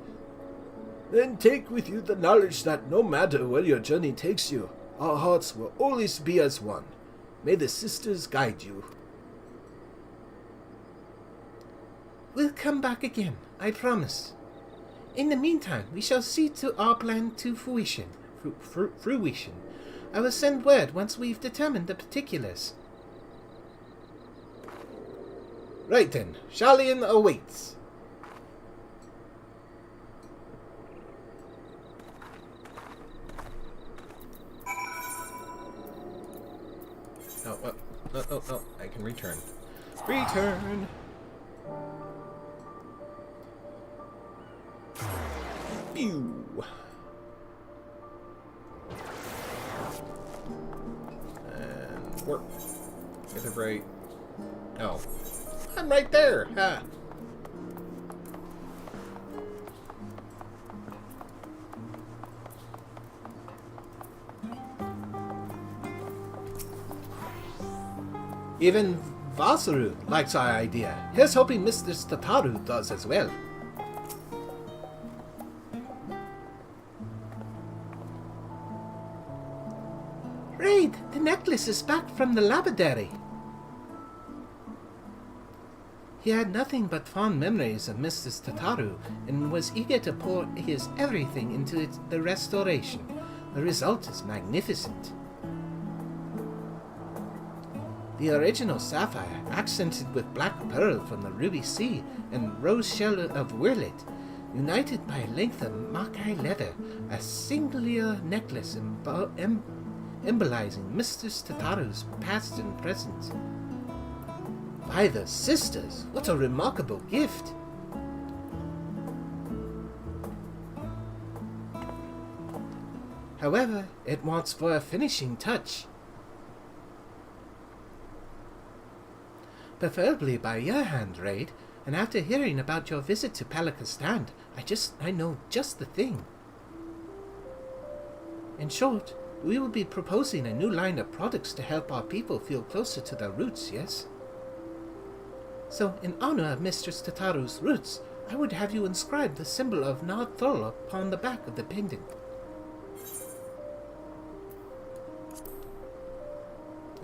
[SPEAKER 3] Then take with you the knowledge that no matter where your journey takes you, our hearts will always be as one. May the sisters guide you.
[SPEAKER 2] We'll come back again, I promise. In the meantime, we shall see to our plan to fruition. Fruition. I will send word once we've determined the particulars.
[SPEAKER 1] Right then, Sharlayan awaits. Oh, I can return. Return! Pew! And work. Get it right. Oh. I'm right there! Ha! Even Vasaru likes our idea. Here's hoping Mr. Tataru does as well.
[SPEAKER 2] Raid, the necklace is back from the lapidary. He had nothing but fond memories of Mr. Tataru and was eager to pour his everything into the restoration. The result is magnificent. The original sapphire, accented with black pearl from the ruby sea and rose shell of Wirlet, united by a length of makai leather, a singular necklace embolizing Mr. Tataru's past and present. By the sisters, what a remarkable gift! However, it wants for a finishing touch. Preferably by your hand, Raid, and after hearing about your visit to Palakistan, I know just the thing. In short, we will be proposing a new line of products to help our people feel closer to their roots, yes? So, in honor of Mistress Tataru's roots, I would have you inscribe the symbol of Nod Thol upon the back of the pendant.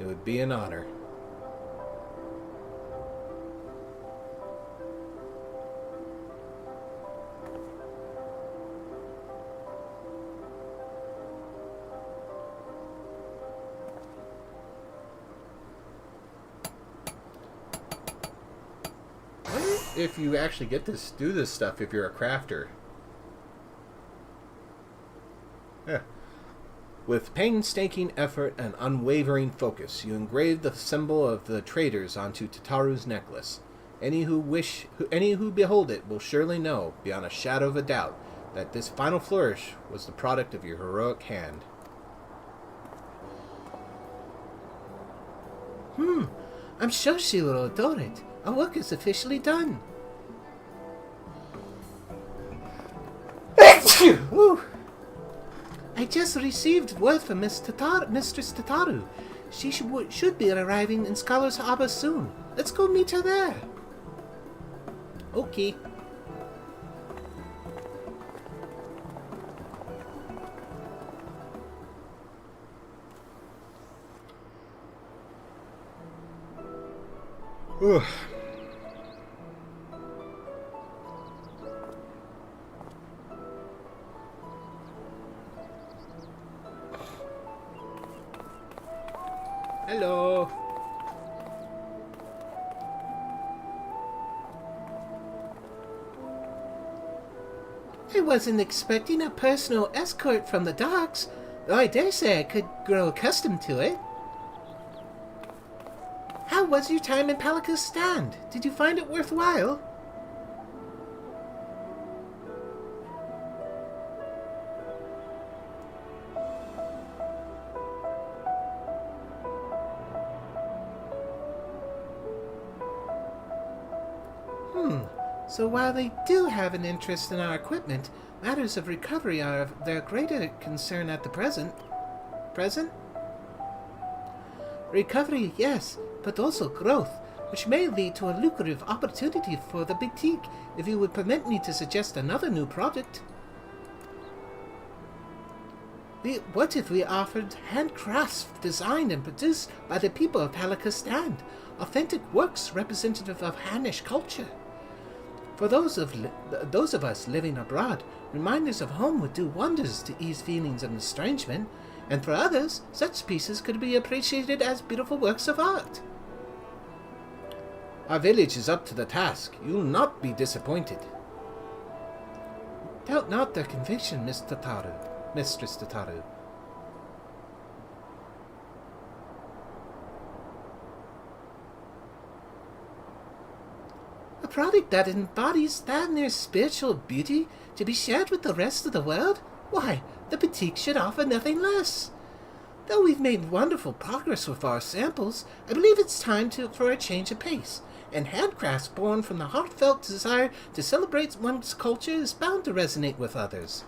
[SPEAKER 1] It would be an honor. If you actually get to do this stuff if you're a crafter. Yeah. With painstaking effort and unwavering focus, you engrave the symbol of the traders onto Tataru's necklace. Any who behold it will surely know, beyond a shadow of a doubt, that this final flourish was the product of your heroic hand.
[SPEAKER 2] I'm sure she will adore it. Our work is officially done.
[SPEAKER 1] Woo.
[SPEAKER 2] I just received word from Mistress Tataru. She should be arriving in Scholar's Harbor soon. Let's go meet her there. Okay.
[SPEAKER 1] Hello.
[SPEAKER 2] I wasn't expecting a personal escort from the docks, though I dare say I could grow accustomed to it. How was your time in Palakistan? Did you find it worthwhile? So while they do have an interest in our equipment, matters of recovery are of their greater concern at the present. Present? Recovery, yes, but also growth, which may lead to a lucrative opportunity for the boutique if you would permit me to suggest another new product. What if we offered handcrafts designed and produced by the people of Palakistan, authentic works representative of Hanish culture? For those of us living abroad, reminders of home would do wonders to ease feelings of estrangement, and for others, such pieces could be appreciated as beautiful works of art.
[SPEAKER 1] Our village is up to the task. You'll not be disappointed.
[SPEAKER 2] Doubt not their conviction, Mistress Tataru. A product that embodies Thavnir's spiritual beauty to be shared with the rest of the world? Why, the boutique should offer nothing less. Though we've made wonderful progress with our samples, I believe it's time for a change of pace, and handcrafts born from the heartfelt desire to celebrate one's culture is bound to resonate with others.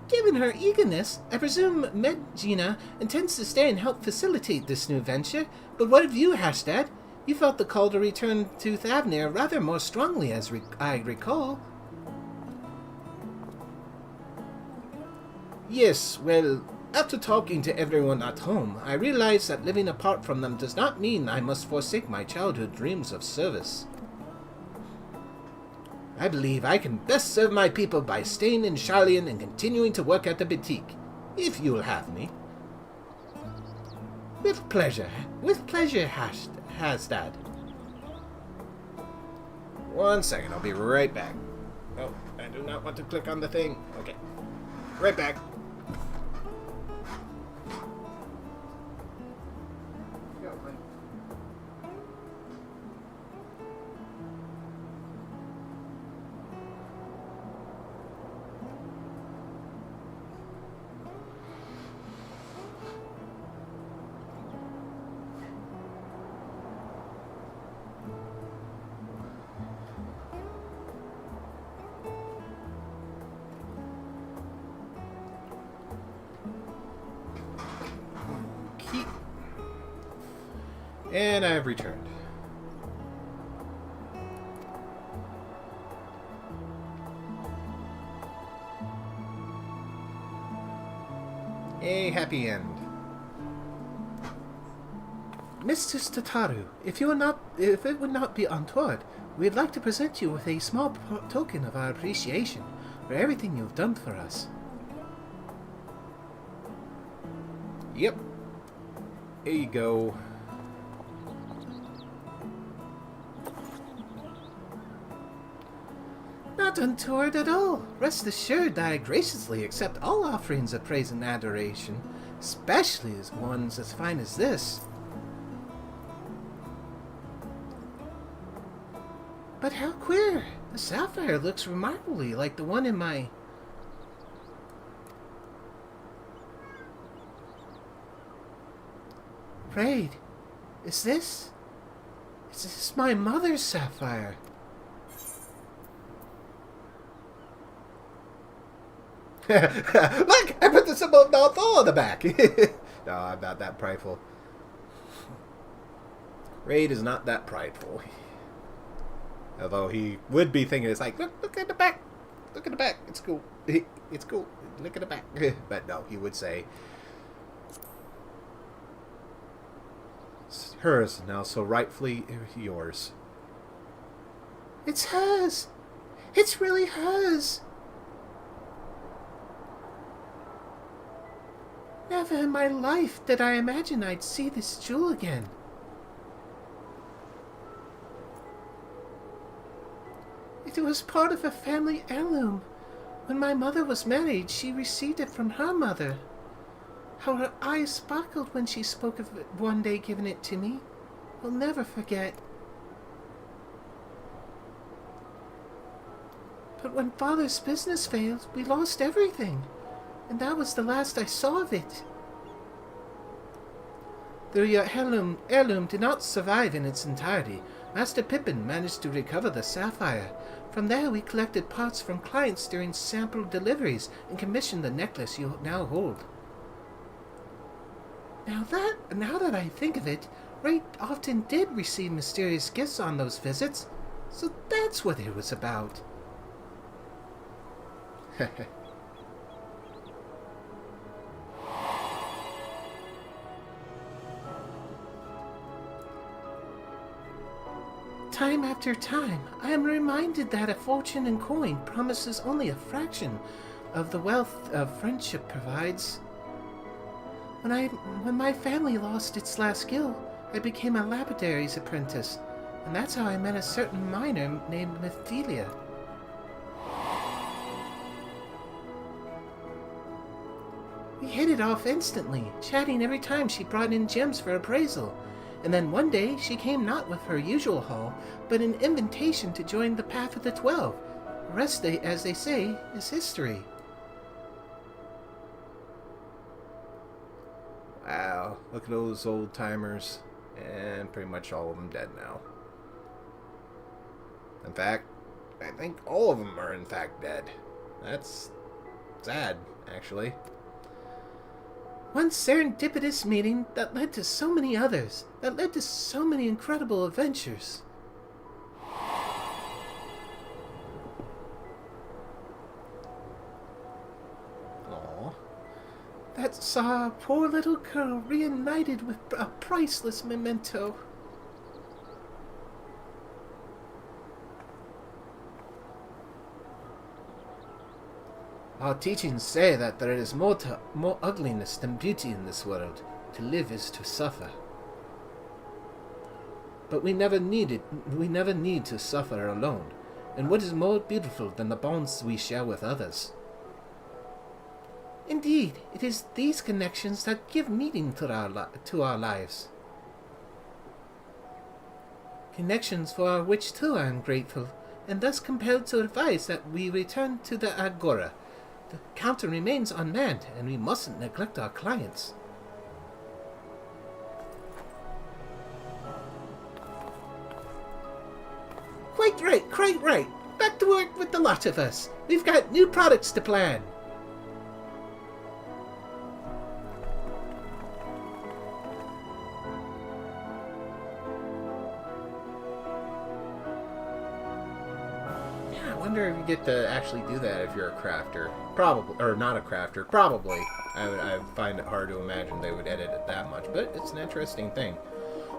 [SPEAKER 2] Given her eagerness, I presume Medjina intends to stay and help facilitate this new venture, but what of you, Hashtag? You felt the call to return to Thavnir rather more strongly, as I recall.
[SPEAKER 1] Yes, well, after talking to everyone at home, I realized that living apart from them does not mean I must forsake my childhood dreams of service. I believe I can best serve my people by staying in Sharlayan and continuing to work at the boutique, if you'll have me.
[SPEAKER 2] With pleasure, Hasdad.
[SPEAKER 1] 1 second, I'll be right back. Oh, I do not want to click on the thing. Okay, right back. And I have returned. A happy end.
[SPEAKER 2] Mistress Tataru, if it would not be untoward, we'd like to present you with a small token of our appreciation for everything you've done for us.
[SPEAKER 1] Yep. Here you go.
[SPEAKER 2] Not untoward at all. Rest assured that I graciously accept all offerings of praise and adoration, especially as ones as fine as this. But how queer! The sapphire looks remarkably like the one in my... Raid, is this my mother's sapphire?
[SPEAKER 1] Look! I put the symbol of Nathal on the back! No, I'm not that prideful. Raid is not that prideful. Although he would be thinking, it's like, look at the back! Look at the back! It's cool. It's cool. Look at the back. But no, he would say, it's hers now, so rightfully yours.
[SPEAKER 2] It's hers! It's really hers! Never in my life did I imagine I'd see this jewel again. It was part of a family heirloom. When my mother was married, she received it from her mother. How her eyes sparkled when she spoke of it one day giving it to me. I'll never forget. But when Father's business failed, we lost everything. And that was the last I saw of it. The heirloom did not survive in its entirety. Master Pippin managed to recover the sapphire. From there, we collected parts from clients during sample deliveries and commissioned the necklace you now hold. Now that I think of it, Raid often did receive mysterious gifts on those visits, so that's what it was about. Time after time, I am reminded that a fortune in coin promises only a fraction of the wealth of friendship provides. When my family lost its last guild, I became a lapidary's apprentice, and that's how I met a certain miner named Mephilia. We hit it off instantly, chatting every time she brought in gems for appraisal. And then one day, she came not with her usual haul, but an invitation to join the Path of the 12. The rest, as they say, is history.
[SPEAKER 1] Wow, look at those old timers, and pretty much all of them dead now. In fact, I think all of them are in fact dead. That's sad, actually.
[SPEAKER 2] One serendipitous meeting that led to so many others, that led to so many incredible adventures.
[SPEAKER 1] Aww.
[SPEAKER 2] That saw a poor little girl reunited with a priceless memento. Our teachings say that there is more ugliness than beauty in this world. To live is to suffer. But we never need to suffer alone. And what is more beautiful than the bonds we share with others? Indeed, it is these connections that give meaning to our lives. Connections for which too I am grateful, and thus compelled to advise that we return to the Agora. The counter remains unmanned, and we mustn't neglect our clients. Quite right. Back to work with the lot of us. We've got new products to plan.
[SPEAKER 1] I wonder if you get to actually do that if you're a crafter. Probably, or not a crafter. Probably. I find it hard to imagine they would edit it that much, but it's an interesting thing.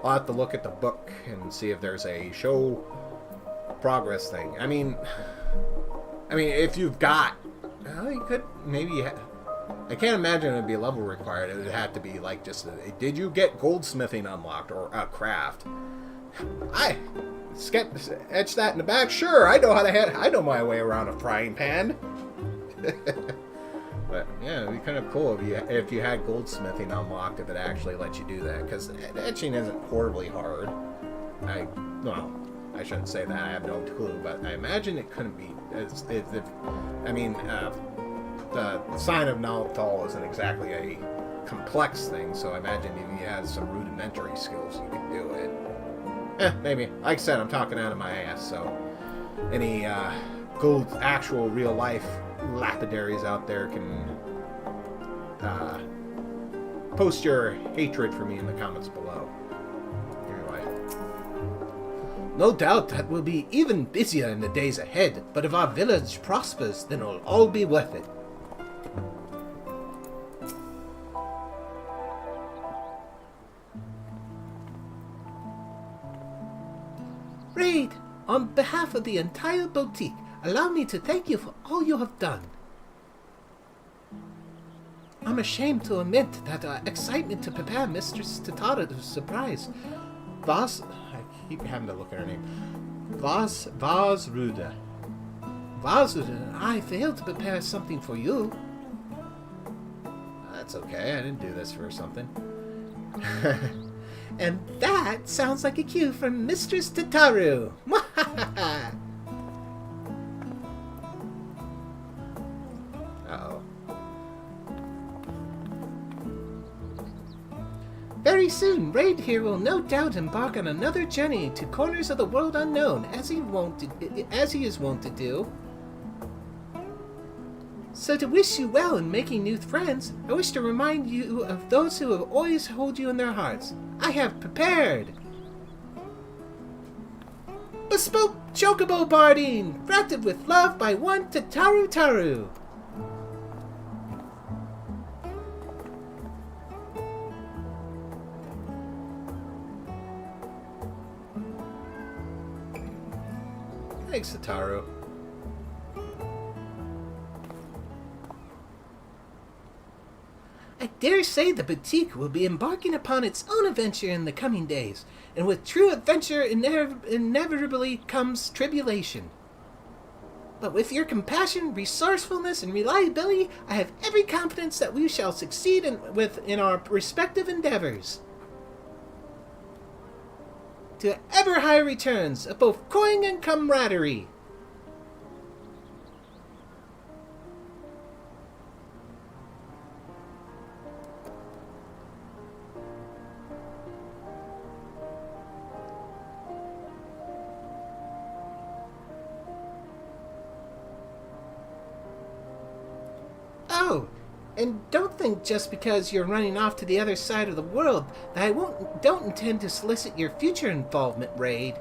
[SPEAKER 1] I'll have to look at the book and see if there's a show progress thing. I mean, if you've got, well, you could maybe. I can't imagine it'd be a level required. It would have to be like just, did you get goldsmithing unlocked or a craft? Etch that in the back. Sure, I know my way around a frying pan. But yeah, it'd be kind of cool if you had goldsmithing unlocked, if it actually lets you do that, because etching isn't horribly hard. I shouldn't say that. I have no clue, but I imagine it couldn't be. The sign of Nalthal isn't exactly a complex thing, so I imagine if you had some rudimentary skills, you could do it. Maybe. Like I said, I'm talking out of my ass, so any actual real life lapidaries out there can post your hatred for me in the comments below. Anyway. No doubt that we'll be even busier in the days ahead, but if our village prospers, then it'll all be worth it. Raid, on behalf of the entire boutique, allow me to thank you for all you have done. I'm ashamed to admit that our excitement to prepare Mistress Tataru's surprise, I keep having to look at her name, Vazruda and I failed to prepare something for you. That's okay, I didn't do this for something. And that sounds like a cue from Mistress Tataru. Uh-oh.
[SPEAKER 2] Very soon, Raid here will no doubt embark on another journey to corners of the world unknown, as he is wont to do. So to wish you well in making new friends, I wish to remind you of those who have always hold you in their hearts. I have prepared bespoke chocobo barding, crafted with love by one Tataru.
[SPEAKER 1] Thanks, Tataru.
[SPEAKER 2] I dare say the boutique will be embarking upon its own adventure in the coming days, and with true adventure inevitably comes tribulation. But with your compassion, resourcefulness, and reliability, I have every confidence that we shall succeed in our respective endeavors. To ever higher returns of both coin and camaraderie. Oh, and don't think just because you're running off to the other side of the world that I don't intend to solicit your future involvement, Raid.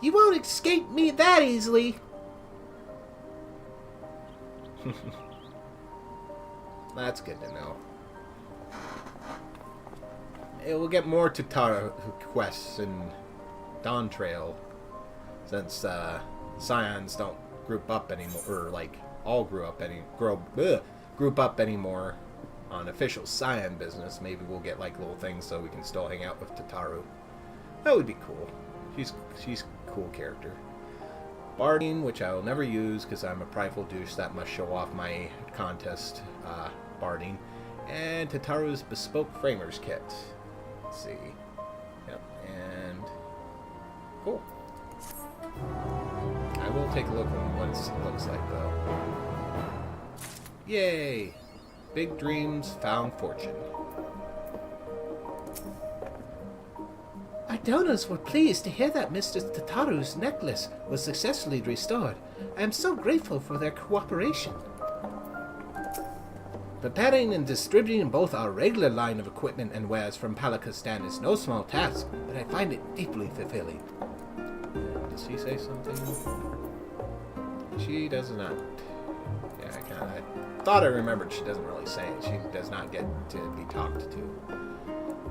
[SPEAKER 2] You won't escape me that easily.
[SPEAKER 1] That's good to know. We'll get more Tataru quests in Dawn Trail, since Scions don't group up anymore, or like all group up anymore on official Scion business. Maybe we'll get like little things so we can still hang out with Tataru. That would be cool. She's a cool character. Barding, which I will never use because I'm a prideful douche that must show off my contest barding, and Tataru's bespoke framers kit. Let's see. Yep, and cool. I will take a look at what it looks like, though. Yay! Big dreams, found fortune.
[SPEAKER 2] Our donors were pleased to hear that Mr. Tataru's necklace was successfully restored. I am so grateful for their cooperation. Preparing and distributing both our regular line of equipment and wares from Palakistan is no small task, but I find it deeply fulfilling.
[SPEAKER 1] Does she say something? She does not. Yeah, I thought I remembered she doesn't really say it. She does not get to be talked to.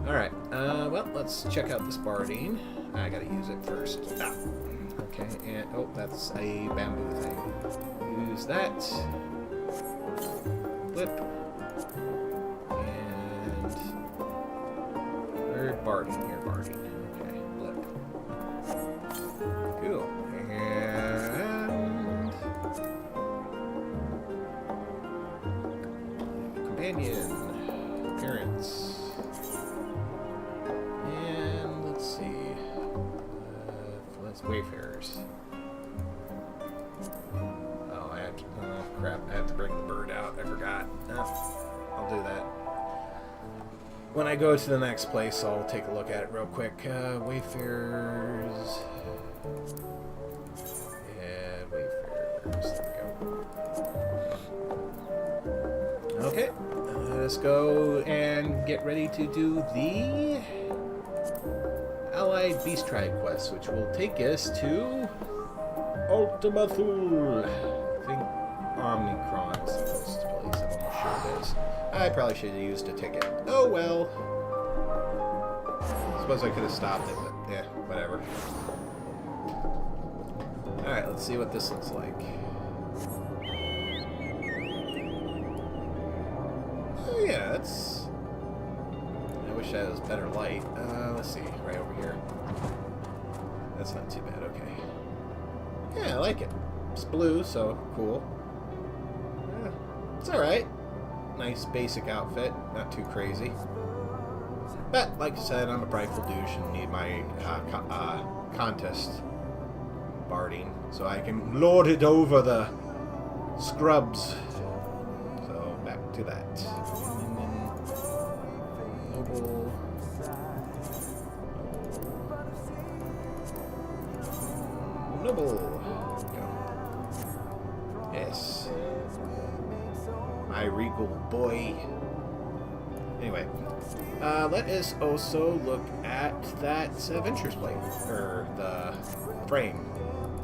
[SPEAKER 1] Alright, well, let's check out this bardine. I gotta use it first. Ah. Okay, and, oh, that's a bamboo thing. Use that. Flip. And... Where'd bardine? Here, bardine. Okay, flip. Cool. And... Companion. Appearance. And let's see. Let's Wayfarers. Oh, crap. I have to bring the bird out. I forgot. I'll do that. When I go to the next place, I'll take a look at it real quick. Wayfarers. Yeah, Wayfarers. There we go. Okay. Let's go and get ready to do the Allied Beast Tribe quest, which will take us to Ultima Thule. I think Omnicron is supposed to place. I'm almost sure it is. I probably should have used a ticket. Oh well. I suppose I could have stopped it, but yeah, whatever. Alright, let's see what this looks like. Oh yeah, that's... I wish that was better light. Let's see, right over here. That's not too bad, okay. Yeah, I like it. It's blue, so cool. Yeah, it's alright. Nice basic outfit, not too crazy. But, like I said, I'm a prideful douche and need my contest barding, so I can lord it over the scrubs. So back to that. Noble. Noble. Go. Yes. My regal boy. Anyway, let us also look at that Venture's plate, or the frame,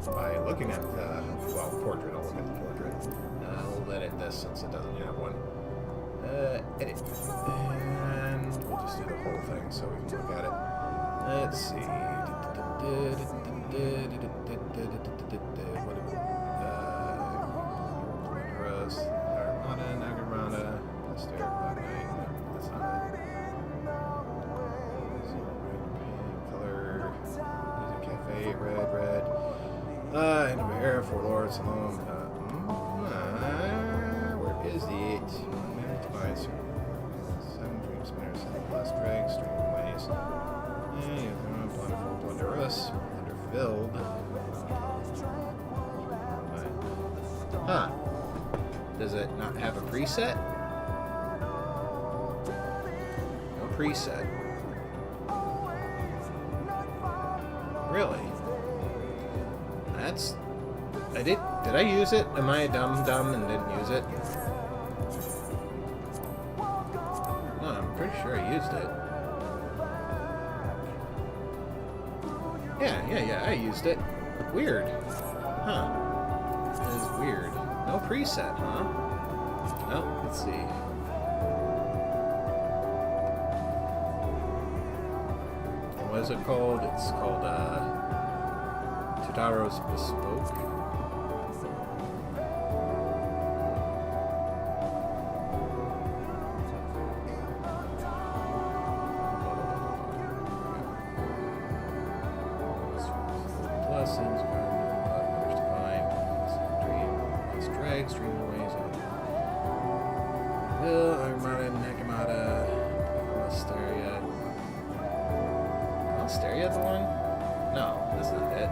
[SPEAKER 1] by looking at the, well, portrait. I'll look at the portrait. I'll edit this since it doesn't have one. Edit. And we'll just do the whole thing so we can look at it. Let's see. Endwalker, Four Lords, alone. Where is it? Seven Dream Spinners, Seven Blast Dregs, Streaming Ways. Blunderful, Blunderous, Blunderfilled. Huh. Does it not have a preset? No preset. Really? That's... Did I use it? Am I a dumb and didn't use it? No, I'm pretty sure I used it. Yeah, I used it. Weird. Huh. That is weird. No preset, huh? Oh, let's see. What is it called? It's called, Tataru's Bespoke. Blessings, Numbers Divine, Dream, Let's Drag, Stream Ways, Will, Armada, Nakamata, Alisteria. Alisteria the one? No, that's not it.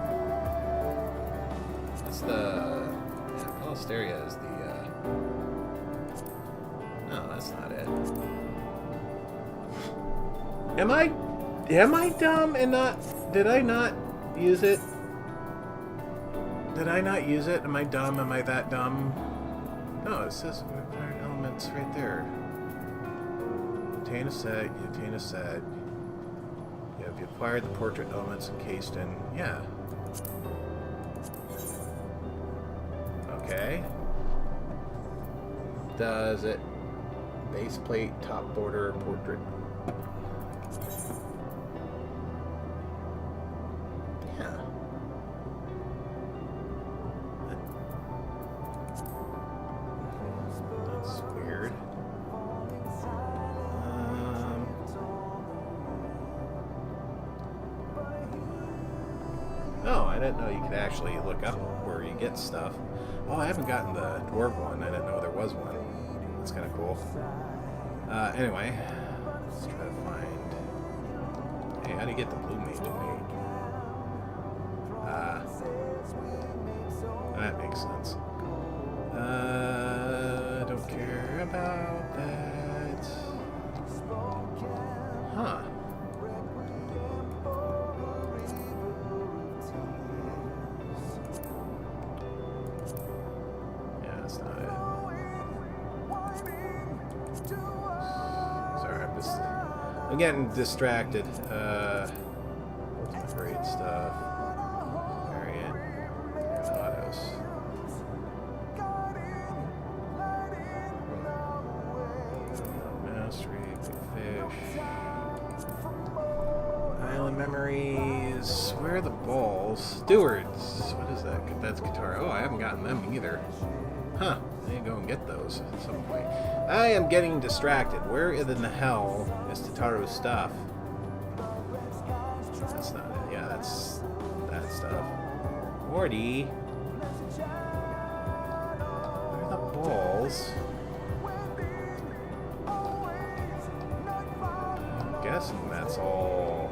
[SPEAKER 1] That's the... Yeah, Alisteria is the, No, that's not it. Am I dumb and not... Did I not use it? Did I not use it? Am I dumb? Am I that dumb? No, it says elements right there. Obtain a set, you obtain a set. You have acquired the portrait elements encased in... Yeah. Okay. Does it... Base plate, top border, portrait. Yeah. That's weird. Oh, I didn't know you could actually look up where you get stuff. Oh, I haven't gotten the dwarf one. I didn't know there was one. That's kind of cool. Anyway, let's try to find... Hey, how do you get the blue mage in me? That makes sense. Don't care about that. Huh. Yeah, that's not it. Sorry, I'm getting distracted. What's my great stuff? Variant. Autos. Mastery, Big Fish. Island Memories. Where are the balls? Stewards. What is that? That's guitar. Oh, I haven't gotten them either. Huh. I need to go and get those at some point. I am getting distracted. Where in the hell is Tataru's stuff? That's not it. Yeah, that's that stuff. Morty. Where are the balls? I'm guessing that's all.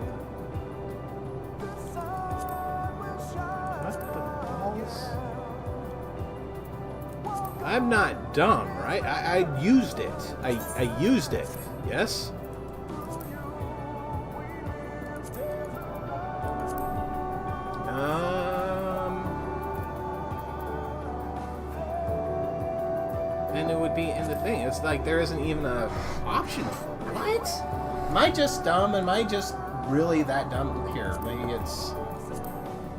[SPEAKER 1] What the balls? I'm not dumb, right? I used it. I used it. Yes? And it would be in the thing. It's like there isn't even a option. What? Am I just dumb? Am I just really that dumb? Here, maybe it's...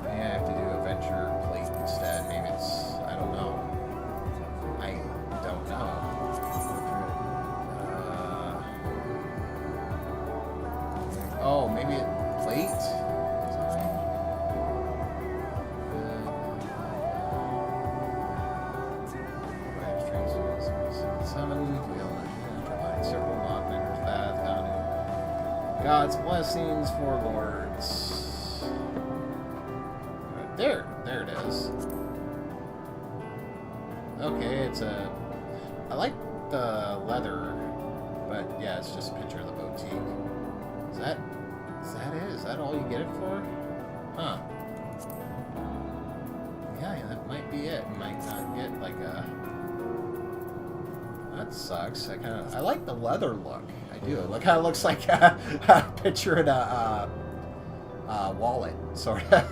[SPEAKER 1] Maybe I have to do a venture plate instead. Maybe it's... I don't know. I don't know. Oh, maybe it... Plate? God's blessings for lords. There it is. Okay, it's a... I like the leather, but yeah, it's just a picture of the boutique. Is that it? Is that all you get it for? Huh. Yeah, that might be it. Might not get like a... That sucks. I like the leather look. I do. It kind of looks like a picture in a wallet, sort of.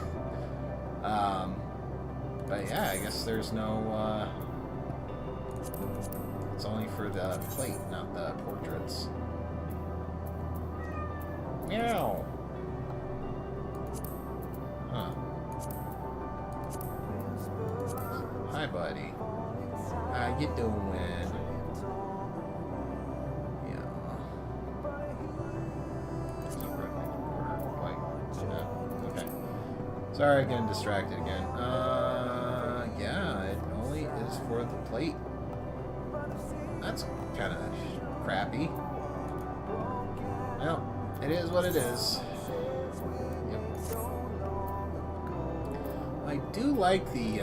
[SPEAKER 1] But yeah, I guess there's no... it's only for the plate, not the portraits. Meow. Huh. Hi, buddy. How you doing? Sorry, getting distracted again. Yeah, it only is for the plate. That's kind of crappy. Well, it is what it is. Yep. I do like the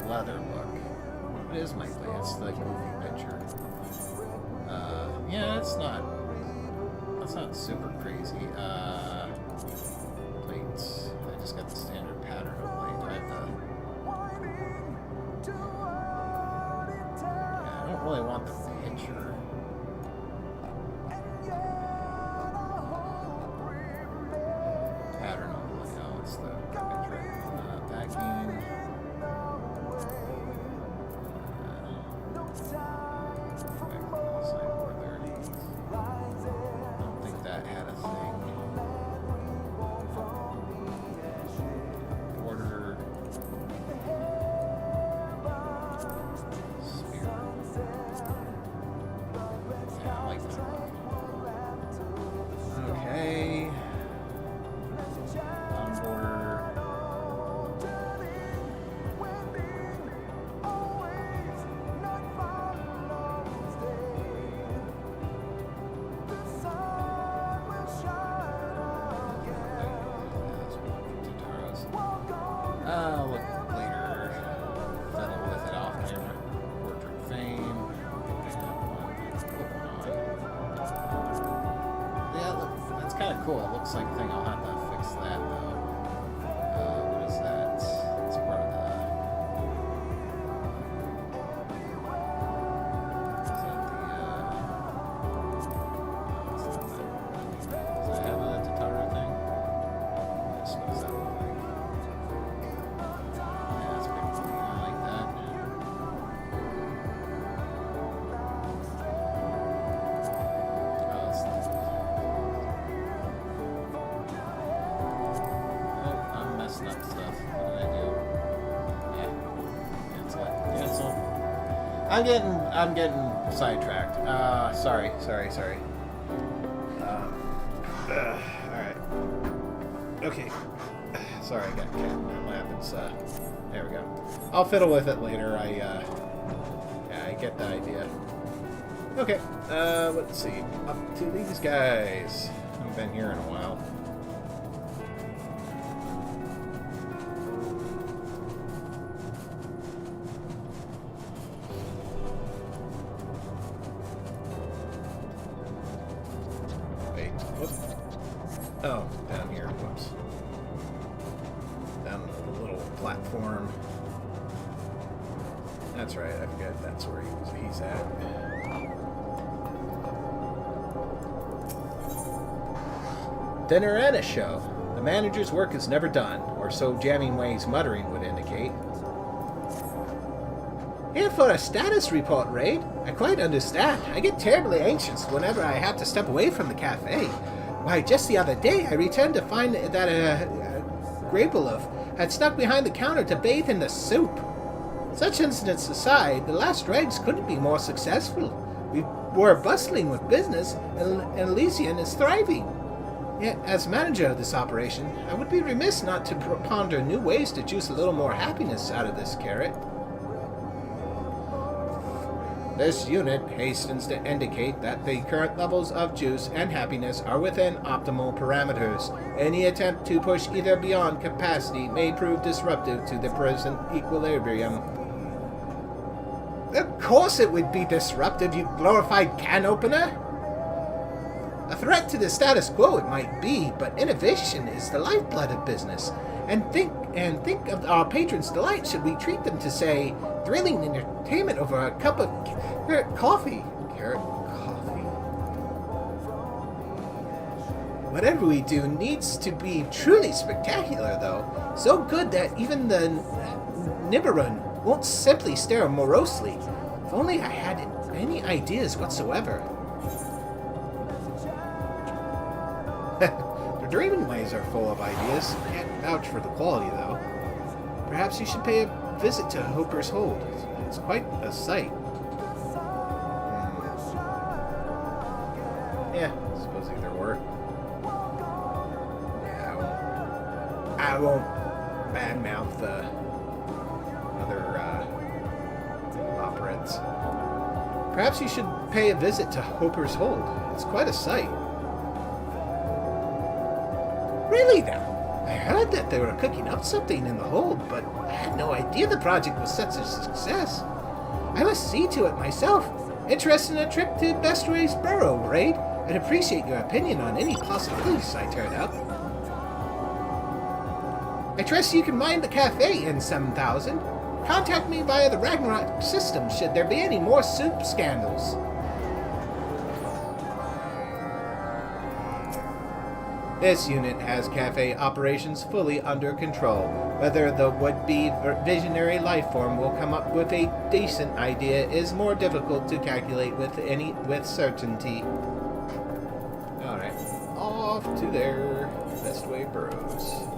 [SPEAKER 1] leather look. What is my plate? It's the goofy picture. Yeah, that's not super crazy. Plates. I just got the standard pattern of plate. Do I have to... Yeah, I don't really want the picture. Pattern only. No, it's the picture. Packing. I don't think that had a thing. Look later. Fiddle with it off camera. Portrait fame. Yeah, look, that's kind of cool. It looks like a thing. I'll have to fix that though. What is that? It's part of the... Is that the... Does it have a Tataru thing? Yes, what does that look like? I'm getting sidetracked. Sorry. Alright. Okay. Sorry, I got cat lap. It's, there we go. I'll fiddle with it later. Yeah, I get the idea. Okay, let's see. Up to these guys. I haven't been here in a while. Oh, down here. Whoops. Down the little platform. That's right, I forget that's where he's at. Dinner and a show. The manager's work is never done, or so Jamming Way's muttering would indicate.
[SPEAKER 2] Here for a status report, Raid. I quite understand. I get terribly anxious whenever I have to step away from the cafe. Why, just the other day I returned to find that Grapelov had snuck behind the counter to bathe in the soup. Such incidents aside, the last raids couldn't be more successful. We were bustling with business, and Elysian is thriving. Yet, as manager of this operation, I would be remiss not to ponder new ways to juice a little more happiness out of this carrot.
[SPEAKER 1] This unit hastens to indicate that the current levels of juice and happiness are within optimal parameters. Any attempt to push either beyond capacity may prove disruptive to the present equilibrium.
[SPEAKER 2] Of course it would be disruptive, you glorified can opener! A threat to the status quo it might be, but innovation is the lifeblood of business. And think of our patrons' delight should we treat them to, say, thrilling entertainment over a cup of carrot coffee.
[SPEAKER 1] Carrot coffee.
[SPEAKER 2] Whatever we do needs to be truly spectacular, though. So good that even the Nibiran won't simply stare morosely. If only I had any ideas whatsoever.
[SPEAKER 1] The Dreaming Ways are full of ideas. Can't vouch for the quality, though. Perhaps you should pay a visit to Hooper's Hold. It's quite a sight. Yeah, I suppose there were. Yeah, I won't badmouth the other operettes. Perhaps you should pay a visit to Hooper's Hold. It's quite a sight.
[SPEAKER 2] Really now? I heard that they were cooking up something in the hold, but I had no idea the project was such a success. I must see to it myself. Interested in a trip to Bestway's Burrow, Raid? I'd appreciate your opinion on any possibilities I turn up. I trust you can mind the cafe, N7000. Contact me via the Ragnarok system should there be any more soup scandals.
[SPEAKER 1] This unit has cafe operations fully under control. Whether the would-be visionary lifeform will come up with a decent idea is more difficult to calculate with certainty. Alright, off to their Bestway Burrows.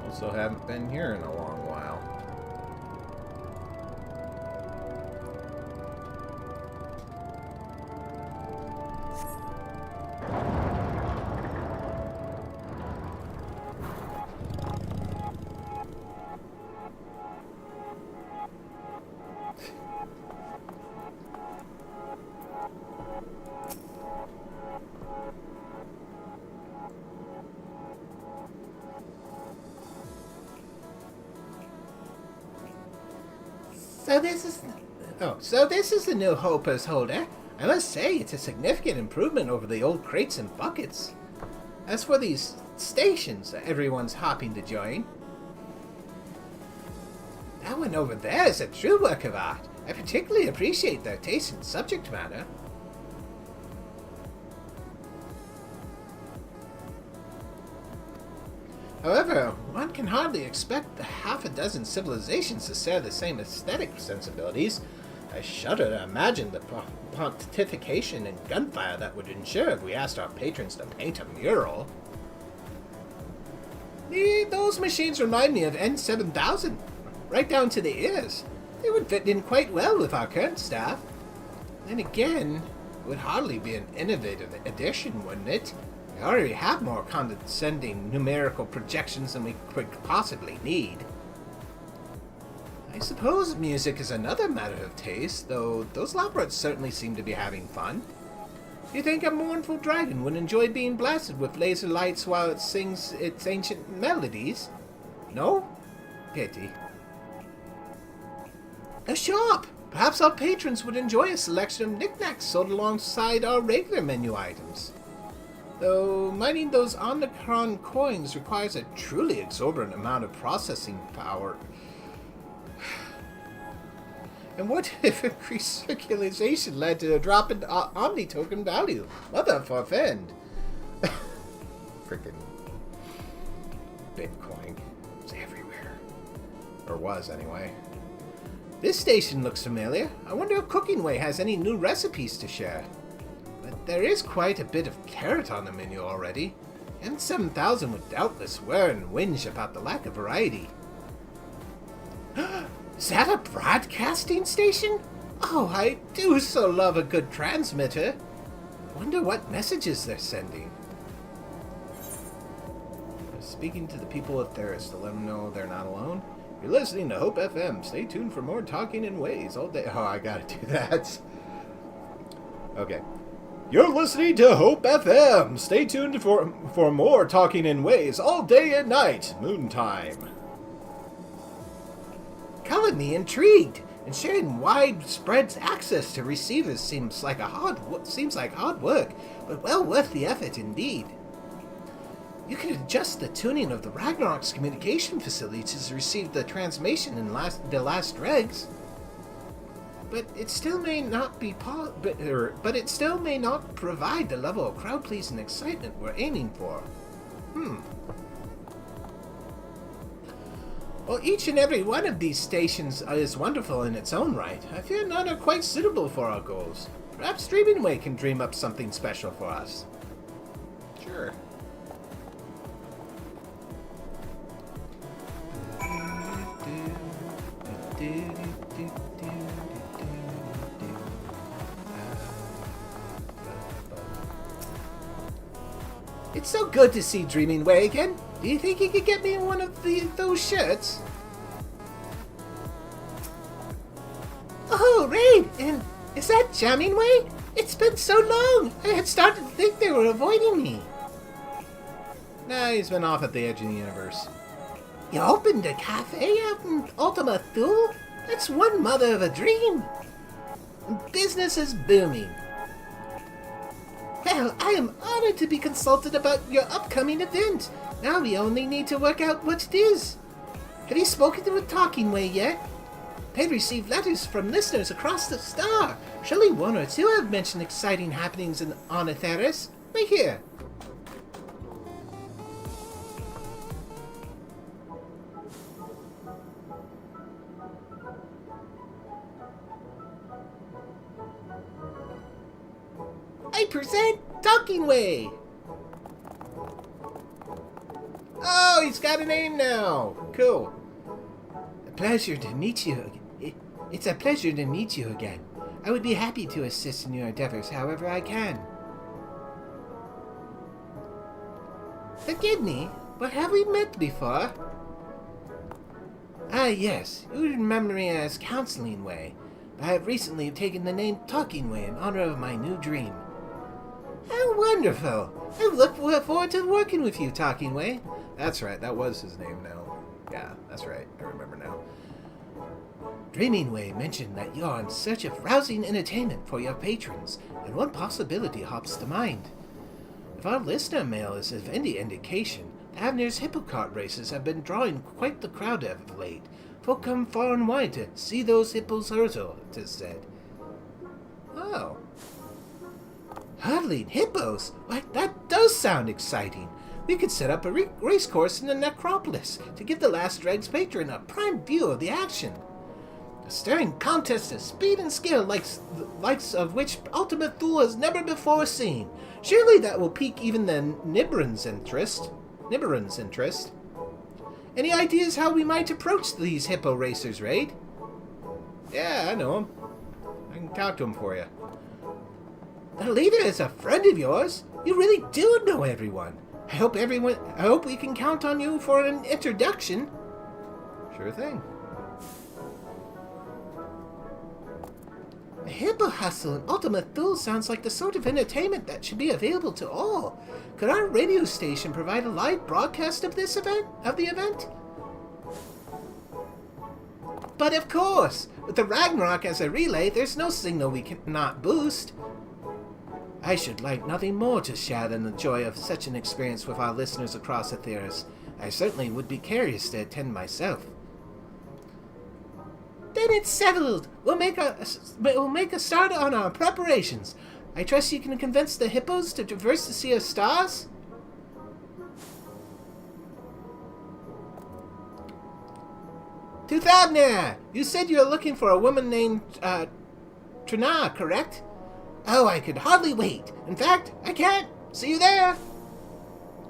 [SPEAKER 1] Also haven't been here in a long while.
[SPEAKER 2] So this is the new Hopper's Holder. I must say, it's a significant improvement over the old crates and buckets. As for these stations that everyone's hopping to join, that one over there is a true work of art. I particularly appreciate their taste in subject matter. However, one can hardly expect the half a dozen civilizations to share the same aesthetic sensibilities. I shudder to imagine the pontification and gunfire that would ensure if we asked our patrons to paint a mural. Those machines remind me of N7000, right down to the ears. They would fit in quite well with our current staff. Then again, it would hardly be an innovative addition, wouldn't it? We already have more condescending numerical projections than we could possibly need. I suppose music is another matter of taste, though those labyrinths certainly seem to be having fun. Do you think a mournful dragon would enjoy being blasted with laser lights while it sings its ancient melodies? No? Pity. A shop! Perhaps our patrons would enjoy a selection of knickknacks sold alongside our regular menu items. Though mining those Omnicron coins requires a truly exorbitant amount of processing power. And what if increased circulation led to a drop in Omni token value? Mother forfend. Freaking Bitcoin. It's everywhere. Or was, anyway. This station looks familiar. I wonder if Cooking Way has any new recipes to share. But there is quite a bit of carrot on the menu already. M7000 would doubtless swear and whinge about the lack of variety. Is that a broadcasting station? Oh, I do so love a good transmitter. Wonder what messages they're sending. Speaking to the people of Theris to let them know they're not alone. You're listening to Hope FM. Stay tuned for more talking in ways all day. Oh, I gotta do that. Okay. You're listening to Hope FM. Stay tuned for more talking in ways all day and night. Moontime. Colony intrigued, and sharing widespread access to receivers seems like hard work, but well worth the effort indeed. You can adjust the tuning of the Ragnarok's communication facility to receive the transmission in the last dregs. But it still may not provide the level of crowd-pleasing excitement we're aiming for. Well, each and every one of these stations is wonderful in its own right. I fear none are quite suitable for our goals. Perhaps Dreaming Way can dream up something special for us. Sure. It's so good to see Dreaming Way again. Do you think you could get me one of those shirts? Oh, Raid! And is that Jamming Way? It's been so long! I had started to think they were avoiding me. Nah, he's been off at the edge of the universe. You opened a cafe out in Ultima Thule? That's one mother of a dream. Business is booming. Well, I am honored to be consulted about your upcoming event. Now we only need to work out what it is. Have you spoken to a Talking Way yet? I've received letters from listeners across the star. Surely one or two have mentioned exciting happenings on Atheris. Right here. I present Talking Way. Oh, he's got a name now. Cool. A pleasure to meet you. It's a pleasure to meet you again. I would be happy to assist in your endeavors however I can. Forgive me, but have we met before? Ah, yes. You remember me as Counseling Way. I have recently taken the name Talking Way in honor of my new dream. How wonderful! I look forward to working with you, Talking Way. That's right, that was his name now. Yeah, that's right, I remember now. Dreaming Way mentioned that you're in search of rousing entertainment for your patrons, and one possibility hops to mind. If our listener mail is of any indication, Avner's hippocart races have been drawing quite the crowd of late. Folk come far and wide to see those hippos hurtle, it is said. Oh. Hurdling hippos? Why, that does sound exciting. We could set up a race course in the necropolis to give the Last Dregs patron a prime view of the action. A stirring contest of speed and skill likes of which Ultima Thule has never before seen. Surely that will pique even the Nibiran's interest. Any ideas how we might approach these hippo racers, Raid? Yeah, I know him. I can talk to him for you. The leader is a friend of yours. You really do know everyone. I hope we can count on you for an introduction. Sure thing. A hippo hustle in Ultima Thule sounds like the sort of entertainment that should be available to all. Could our radio station provide a live broadcast of the event? But of course! With the Ragnarok as a relay, there's no signal we cannot boost. I should like nothing more to share than the joy of such an experience with our listeners across Aetheris. I certainly would be curious to attend myself. Then it's settled! We'll make a start on our preparations. I trust you can convince the hippos to traverse the Sea of Stars? Tuthavner! You said you're looking for a woman named, Trina, correct? Oh, I could hardly wait. In fact, I can't. See you there.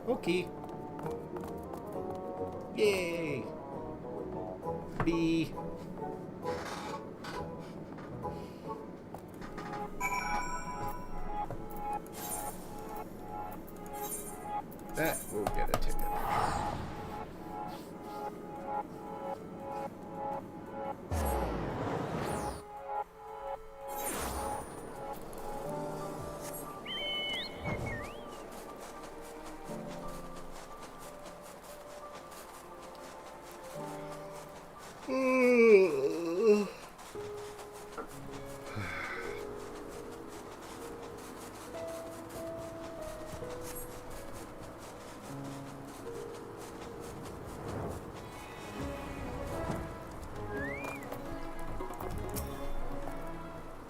[SPEAKER 2] Okay. Yay. B. That will get a ticket.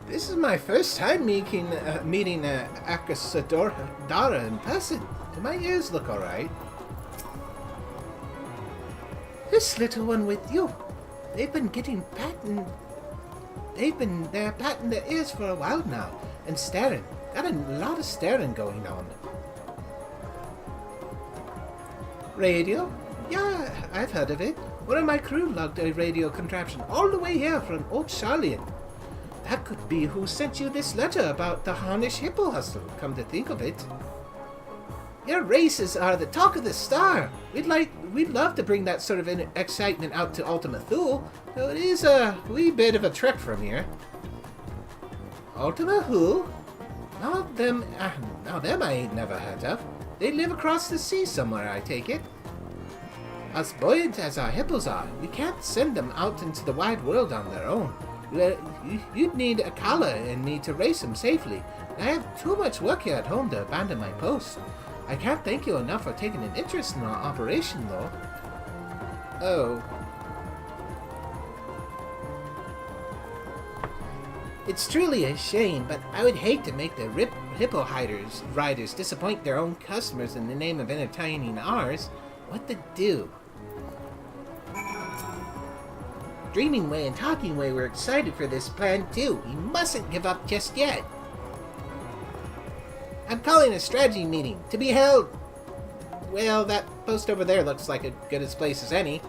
[SPEAKER 2] This is my first time meeting Akasadora in person. Do my ears look alright? This little one with you. They've been patting their ears for a while now, and staring. Got a lot of staring going on. Radio? Yeah, I've heard of it. One of my crew lugged a radio contraption all the way here from Old Charlian. That could be who sent you this letter about the Harnish Hippo hustle, come to think of it. Your races are the talk of the star. We'd love to bring that sort of excitement out to Ultima Thule, though it is a wee bit of a trek from here. Ultima Thule? Now them I ain't never heard of. They live across the sea somewhere, I take it. As buoyant as our hippos are, we can't send them out into the wide world on their own. You'd need Akala and me to race them safely. I have too much work here at home to abandon my post. I can't thank you enough for taking an interest in our operation, though. Oh. It's truly a shame, but I would hate to make the hippo riders disappoint their own customers in the name of entertaining ours. What to do? Dreaming Way and Talking Way were excited for this plan too. We mustn't give up just yet. I'm calling a strategy meeting to be held. Well, that post over there looks like as good a place as any.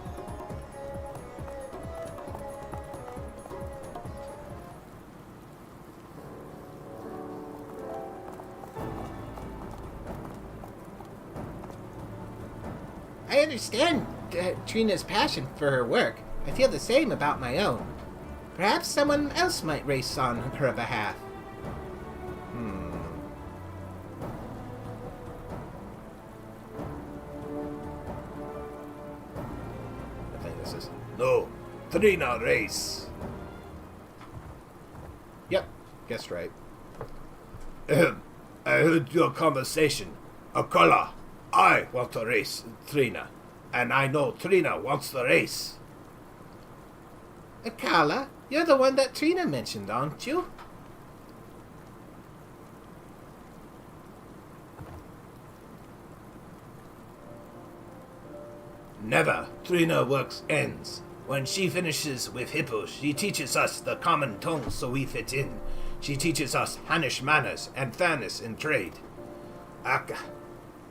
[SPEAKER 2] I understand Trina's passion for her work. I feel the same about my own. Perhaps someone else might race on her behalf. I think this is...
[SPEAKER 3] No, Trina race.
[SPEAKER 2] Yep, guessed right.
[SPEAKER 3] I heard your conversation. Akala, I want to race Trina, and I know Trina wants to race.
[SPEAKER 2] Akala, you're the one that Trina mentioned, aren't you?
[SPEAKER 3] Never. Trina works ends. When she finishes with hippos, she teaches us the common tongue so we fit in. She teaches us Hannish manners and fairness in trade. Aka,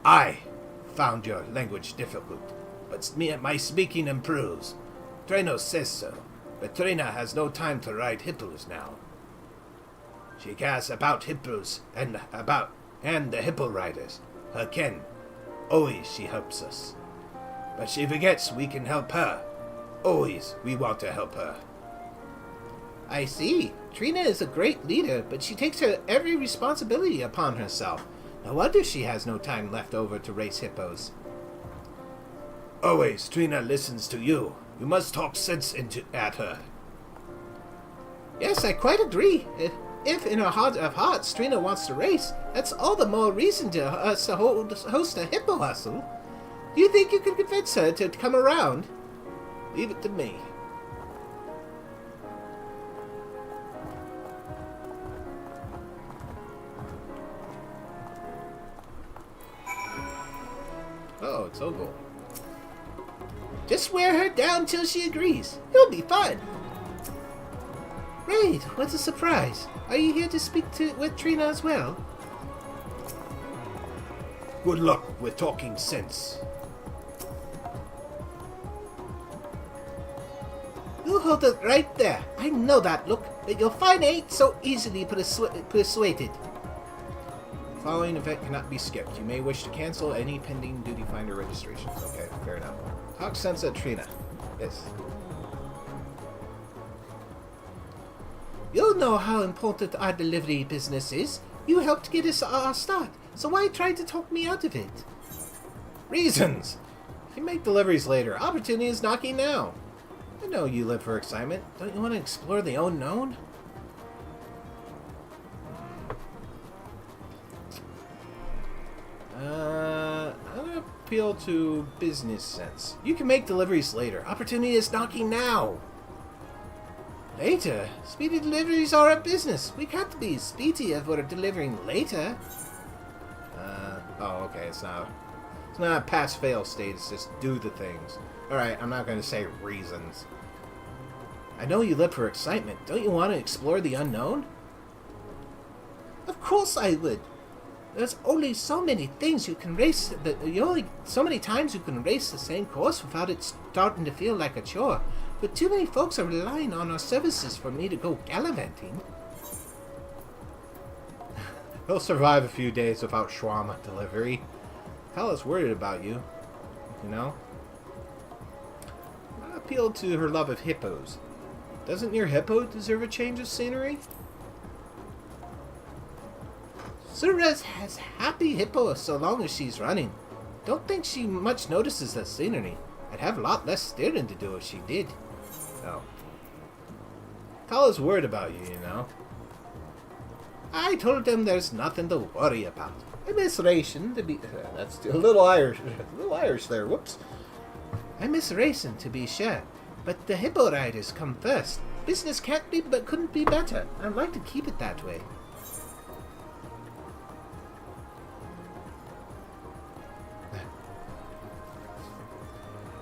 [SPEAKER 3] I found your language difficult, but my speaking improves. Trino says so. But Trina has no time to ride hippos now. She cares about hippos and the hippo riders, her kin. Always she helps us. But she forgets we can help her. Always we want to help her.
[SPEAKER 2] I see. Trina is a great leader, but she takes every responsibility upon herself. No wonder she has no time left over to race hippos.
[SPEAKER 3] Always Trina listens to you.
[SPEAKER 1] You must talk sense at her.
[SPEAKER 2] Yes, I quite agree. If in her heart of hearts Trina wants to race, that's all the more reason to us to host a hippo hustle. Do you think you can convince her to come around?
[SPEAKER 1] Leave it to me. Oh, it's Ogle.
[SPEAKER 2] Just wear her down till she agrees. It'll be fun. Raid, what's a surprise? Are you here to speak with Trina as well?
[SPEAKER 1] Good luck with talking sense.
[SPEAKER 2] You hold it right there. I know that look, but you'll find I ain't so easily persuaded.
[SPEAKER 1] Following event cannot be skipped. You may wish to cancel any pending duty finder registrations. Okay, fair enough. Talk sense at Trina. Yes.
[SPEAKER 2] You know how important our delivery business is. You helped get us our start, so why try to talk me out of it?
[SPEAKER 1] Reasons! You can make deliveries later. Opportunity is knocking now. I know you live for excitement. Don't you want to explore the unknown? I'm gonna appeal to business sense. You can make deliveries later. Opportunity is knocking now.
[SPEAKER 2] Later? Speedy deliveries are a business. We can't be speedy if we're delivering later.
[SPEAKER 1] Oh, okay. It's not a pass-fail state. It's just do the things. Alright, I'm not going to say reasons. I know you live for excitement. Don't you want to explore the unknown?
[SPEAKER 2] Of course I would. There's only so many things you can race. So many times you can race the same course without it starting to feel like a chore. But too many folks are relying on our services for me to go gallivanting.
[SPEAKER 1] He'll survive a few days without shawarma delivery. Hell is worried about you. You know? I appealed to her love of hippos. Doesn't your hippo deserve a change of scenery?
[SPEAKER 2] Suraz has happy hippo so long as she's running. Don't think she much notices the scenery. I'd have a lot less steering to do if she did.
[SPEAKER 1] Oh. Kala's worried about you, you know.
[SPEAKER 2] I told them there's nothing to worry about. I miss racing to be...
[SPEAKER 1] That's a little Irish. A little Irish there. Whoops.
[SPEAKER 2] I miss racing to be sure. But the hippo riders come first. Business can't be but couldn't be better. I'd like to keep it that way.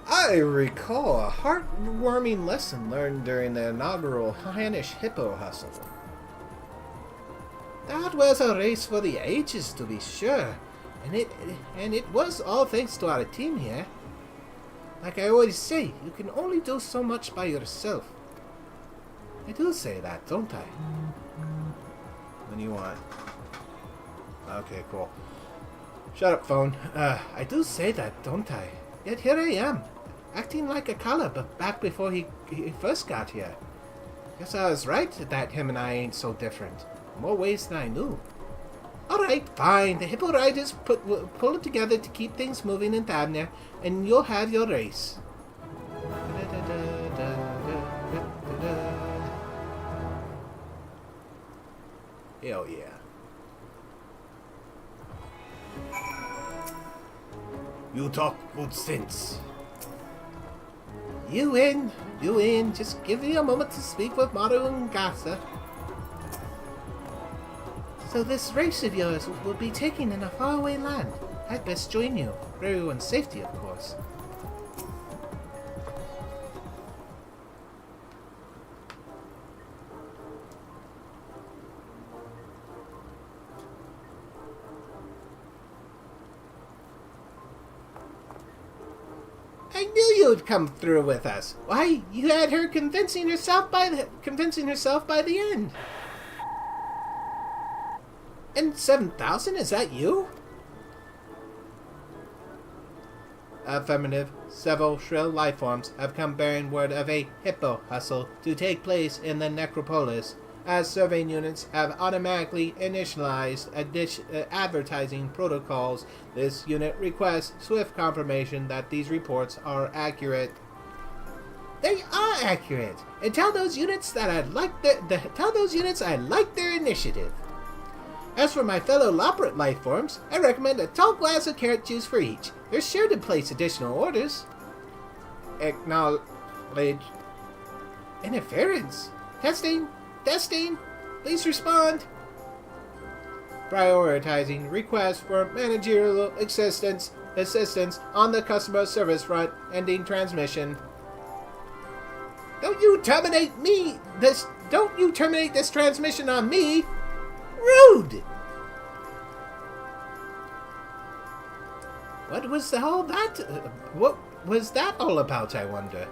[SPEAKER 1] I recall a heartwarming lesson learned during the inaugural Hannish Hippo Hustle.
[SPEAKER 2] That was a race for the ages, to be sure. And it was all thanks to our team here. Like I always say, you can only do so much by yourself. I do say that, don't I?
[SPEAKER 1] What do you want? Okay, cool. Shut up, phone.
[SPEAKER 2] I do say that, don't I? Yet here I am, acting like a color, but back before he first got here. Guess I was right that him and I ain't so different. More ways than I knew. Alright, fine. The hippo riders pull it together to keep things moving in Thabner, and you'll have your race.
[SPEAKER 1] Hell yeah. You talk good sense.
[SPEAKER 2] You in. You in. Just give me a moment to speak with Maru and Gasa. So this race of yours will be taken in a faraway land. I'd best join you. For everyone's safety, of course. I knew you'd come through with us. Why, you had her convincing herself by the end. And 7,000, is that you?
[SPEAKER 1] Affirmative. Several shrill life forms have come bearing word of a hippo hustle to take place in the necropolis. As surveying units have automatically initialized advertising protocols, this unit requests swift confirmation that these reports are accurate.
[SPEAKER 2] They are accurate. And tell those units that I like their initiative. As for my fellow Loperate life forms, I recommend a tall glass of carrot juice for each. They're sure to place additional orders.
[SPEAKER 3] Acknowledge.
[SPEAKER 2] Interference. Testing. Please respond.
[SPEAKER 3] Prioritizing requests for managerial assistance on the customer service front. Ending transmission.
[SPEAKER 2] Don't you terminate this transmission on me. Rude! What was that all about, I wonder?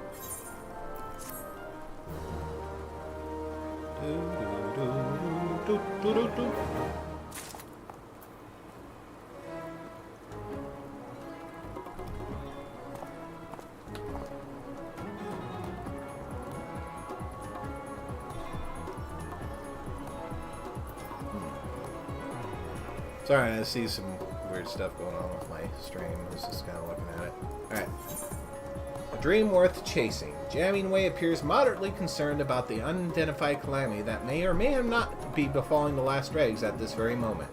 [SPEAKER 1] Sorry, I see some weird stuff going on with my stream. I was just kind of looking at it. Alright. A dream worth chasing. Jamming Way appears moderately concerned about the unidentified calamity that may or may not be befalling the last dregs at this very moment.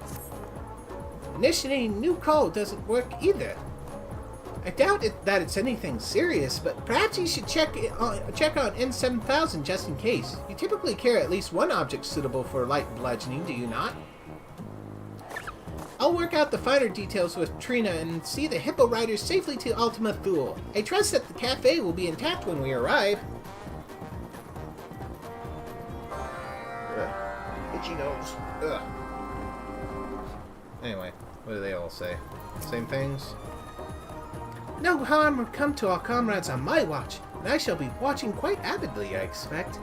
[SPEAKER 2] Initiating new call doesn't work either. I doubt that it's anything serious, but perhaps you should check on N7000 just in case. You typically carry at least one object suitable for light bludgeoning, do you not? I'll work out the finer details with Trina and see the Hippo Riders safely to Ultima Thule. I trust that the cafe will be intact when we arrive.
[SPEAKER 3] Itchy nose.
[SPEAKER 1] Ugh. Anyway, what do they all say? Same things?
[SPEAKER 2] No harm will come to our comrades on my watch, and I shall be watching quite avidly, I expect.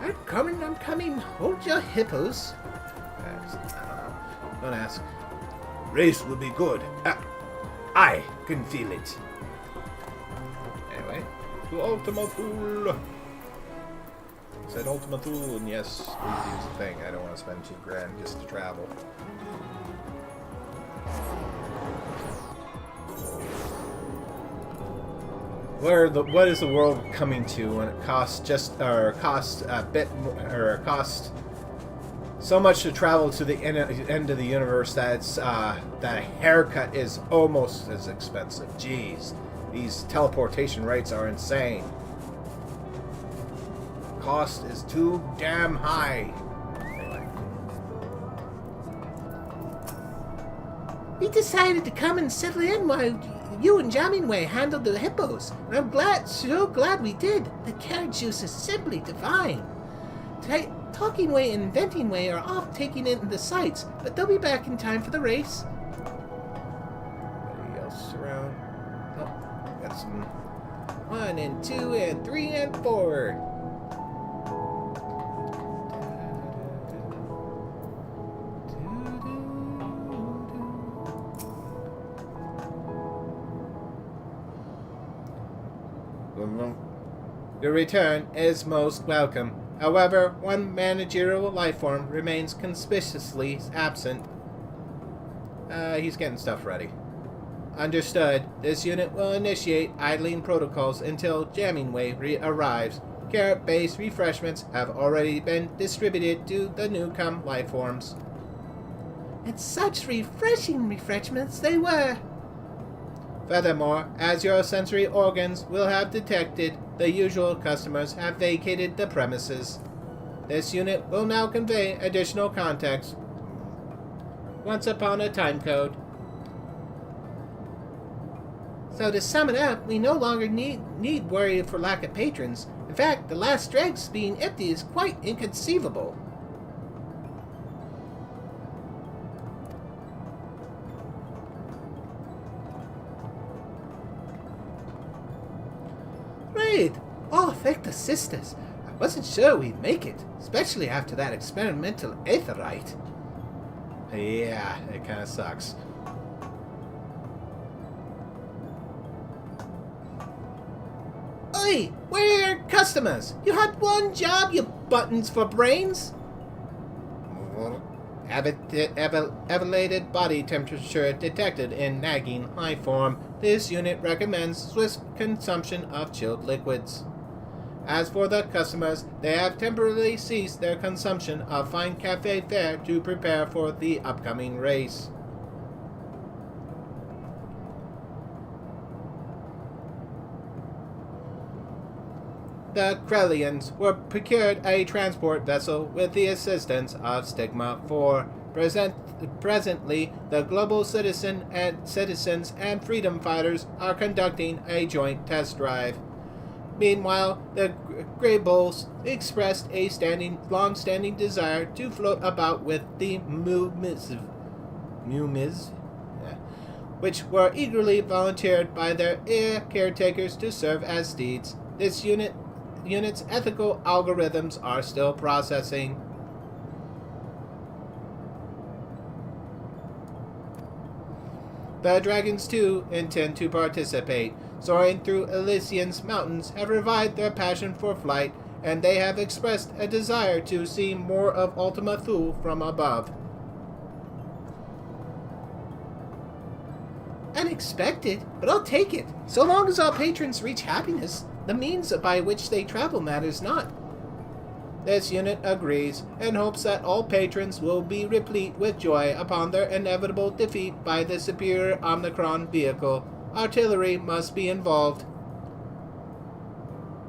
[SPEAKER 2] I'm coming. Hold your hippos.
[SPEAKER 1] Don't ask.
[SPEAKER 3] Race will be good. I can feel it.
[SPEAKER 1] Anyway, to Ultima Thule. I said Ultima Thule, and yes, please use the thing. I don't want to spend $2,000 just to travel. What is the world coming to when it costs so much to travel to the end of the universe that that a haircut is almost as expensive? Jeez, these teleportation rates are insane. Cost is too damn high. Anyway.
[SPEAKER 2] We decided to come and settle in while you and Jamming Way handled the hippos, and I'm so glad we did. The carrot juice is simply divine. Talking Way and Inventing Way are off taking in the sights, but they'll be back in time for the race.
[SPEAKER 1] Anybody else around? Oh, got some.
[SPEAKER 2] 1 and 2 and 3 and 4.
[SPEAKER 1] Your return is most welcome. However, one managerial lifeform remains conspicuously absent. He's getting stuff ready. Understood. This unit will initiate idling protocols until Jamming Way arrives. Carrot-based refreshments have already been distributed to the newcome lifeforms.
[SPEAKER 2] And such refreshing refreshments they were!
[SPEAKER 1] Furthermore, as your sensory organs will have detected, the usual customers have vacated the premises. This unit will now convey additional context once upon a time code.
[SPEAKER 2] So to sum it up, we no longer need worry for lack of patrons. In fact, the last dregs being empty is quite inconceivable. Raid! Oh, thank the sisters. I wasn't sure we'd make it, especially after that experimental aetherite.
[SPEAKER 1] Yeah, it kind of sucks.
[SPEAKER 2] Oi! Where are customers? You had one job, you buttons for brains!
[SPEAKER 1] Elevated body temperature detected in nagging high form.
[SPEAKER 2] this unit recommends swift consumption of chilled liquids. As for the customers, they have temporarily ceased their consumption of fine cafe fare to prepare for the upcoming race. The Krellians were procured a transport vessel with the assistance of Stigma 4. Presently, the global citizens and freedom fighters are conducting a joint test drive. Meanwhile, the Grey Bulls expressed a long-standing desire to float about with the Mumiz, which were eagerly volunteered by their air caretakers to serve as steeds. This unit's ethical algorithms are still processing. The Dragons, too, intend to participate. Soaring through Elysian's mountains have revived their passion for flight, and they have expressed a desire to see more of Ultima Thule from above. Unexpected, but I'll take it. So long as all patrons reach happiness, the means by which they travel matters not. This unit agrees, and hopes that all patrons will be replete with joy upon their inevitable defeat by the superior Omnicron vehicle. Artillery must be involved.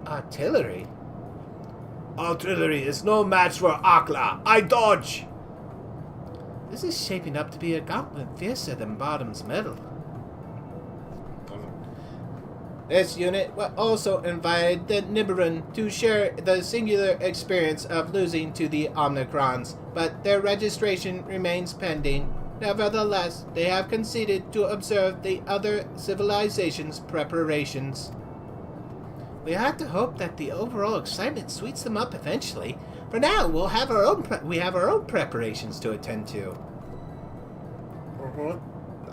[SPEAKER 2] Artillery?
[SPEAKER 3] Artillery is no match for Akla. I dodge!
[SPEAKER 2] This is shaping up to be a gauntlet fiercer than Bottom's medal. This unit also invited the Nibiran to share the singular experience of losing to the Omnicrons, but their registration remains pending. Nevertheless, they have conceded to observe the other civilizations' preparations. We have to hope that the overall excitement sweets them up eventually. For now, we have our own preparations to attend to.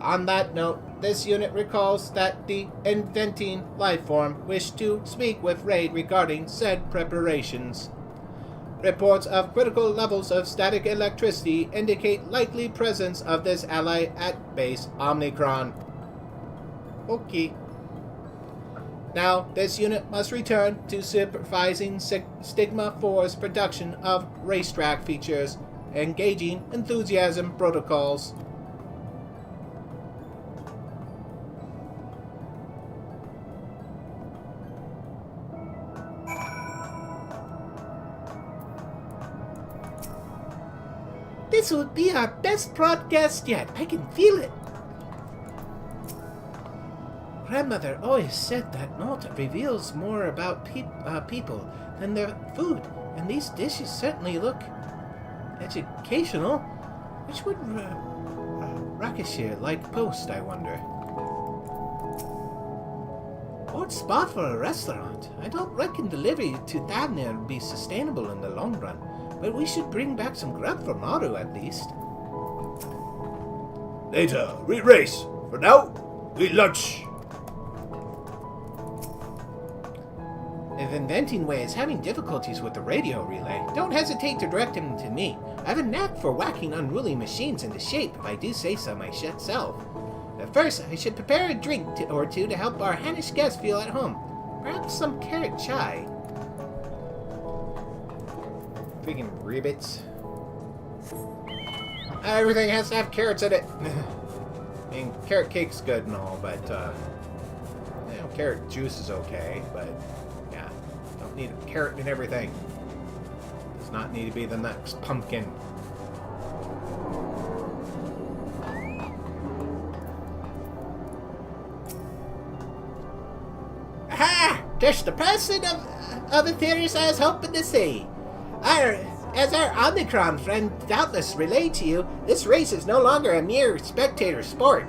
[SPEAKER 2] On that note, this unit recalls that the inventing lifeform wished to speak with Raid regarding said preparations. Reports of critical levels of static electricity indicate likely presence of this ally at base Omnicron. Okay. Now, this unit must return to supervising Stigma 4's production of racetrack features, engaging enthusiasm protocols. This would be our best broadcast yet. I can feel it. Grandmother always said that Malta reveals more about people than their food, and these dishes certainly look educational. Which would Rakashir like post, I wonder? Odd spot for a restaurant. I don't reckon delivery to Tadnir would be sustainable in the long run. But we should bring back some grub for Maru, at least.
[SPEAKER 3] Later, we race. For now, we lunch.
[SPEAKER 2] If Inventing Way is having difficulties with the radio relay, don't hesitate to direct him to me. I have a knack for whacking unruly machines into shape, if I do say so myself. But first, I should prepare a drink or two to help our Hannish guests feel at home. Perhaps some carrot chai. Freaking ribbits. Everything has to have carrots in it. I mean, carrot cake's good and all, but, carrot juice is okay, but, yeah, don't need a carrot in everything. Does not need to be the next pumpkin. Aha! Just the person of Aetherius I was hoping to see. As our Omnicron friend doubtless relayed to you, this race is no longer a mere spectator sport.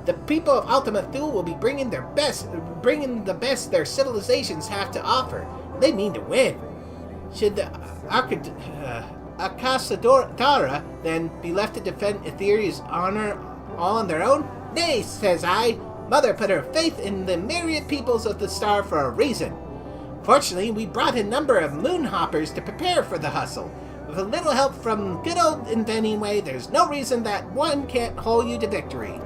[SPEAKER 2] The people of Ultima Thule will be bringing the best their civilizations have to offer. They mean to win. Should the Akasadora then be left to defend Aetherius' honor all on their own? Nay, says I. Mother put her faith in the myriad peoples of the star for a reason. Fortunately, we brought a number of moonhoppers to prepare for the hustle. With a little help from good old Inventing Way, there's no reason that one can't hold you to victory.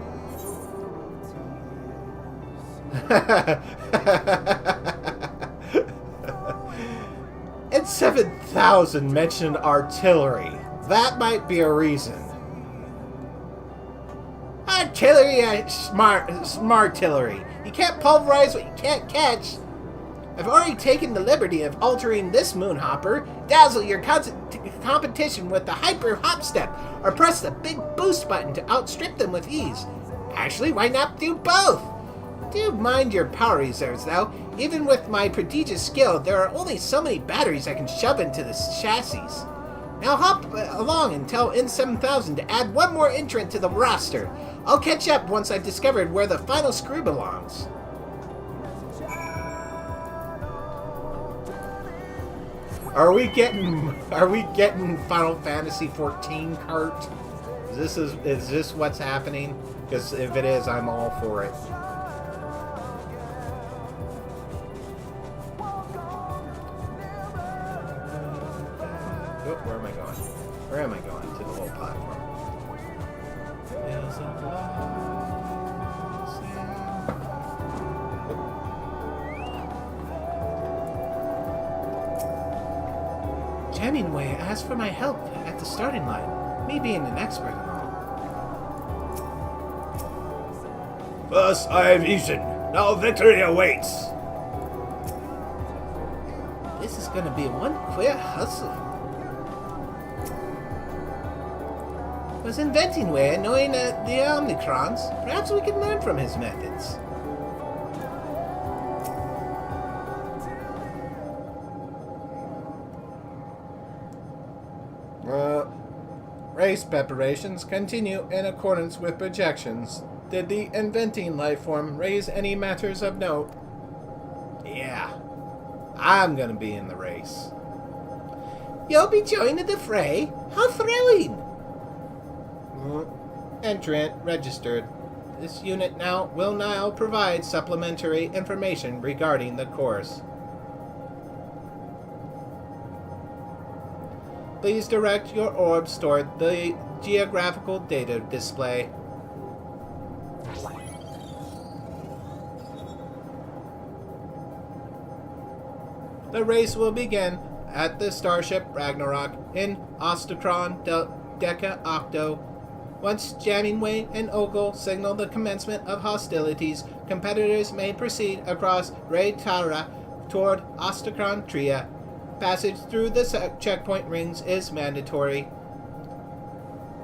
[SPEAKER 1] And 7,000 mentioned artillery. That might be a reason. Artillery, smartillery. You can't pulverize what you can't catch. I've already taken the liberty of altering this moonhopper, dazzle your competition with the hyper hop step, or press the big boost button to outstrip them with ease. Actually, why not do both? Do mind your power reserves, though. Even with my prodigious skill, there are only so many batteries I can shove into this chassis. Now hop along and tell N7000 to add one more entrant to the roster. I'll catch up once I've discovered where the final screw belongs. Are we getting Final Fantasy XIV cart? Is this what's happening? Because if it is, I'm all for it. Oh, where am I going? Where am I going? To the little platform. Hemingway asked for my help at the starting line, me being an expert and all.
[SPEAKER 3] First I have eaten, now victory awaits.
[SPEAKER 2] This is gonna be one queer hustle. Was inventing way knowing the Omnicrons. Perhaps we can learn from his methods.
[SPEAKER 1] Race preparations continue in accordance with projections. Did the inventing life form raise any matters of note? Yeah, I'm gonna be in the race.
[SPEAKER 2] You'll be joining the fray? How thrilling!
[SPEAKER 1] Entrant registered. This unit will now provide supplementary information regarding the course. Please direct your orbs toward the geographical data display. The race will begin at the starship Ragnarok in Ostacron Deca Octo. Once Janningway and Ogle signal the commencement of hostilities, competitors may proceed across RaideDuku toward Ostacron Tria. Passage through the checkpoint rings is mandatory.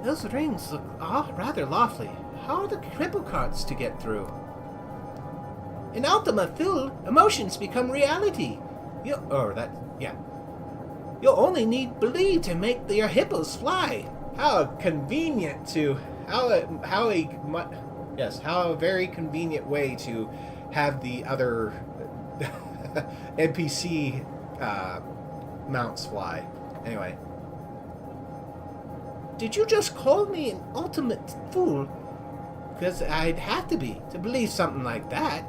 [SPEAKER 2] Those rings look rather lofty. How are the cripple carts to get through? In Ultima Thule, emotions become reality. You'll only need belief to make your hippos fly.
[SPEAKER 1] How convenient to how a very convenient way to have the other NPC mounts fly. Anyway.
[SPEAKER 2] Did you just call me an ultimate fool? Because I'd have to be to believe something like that.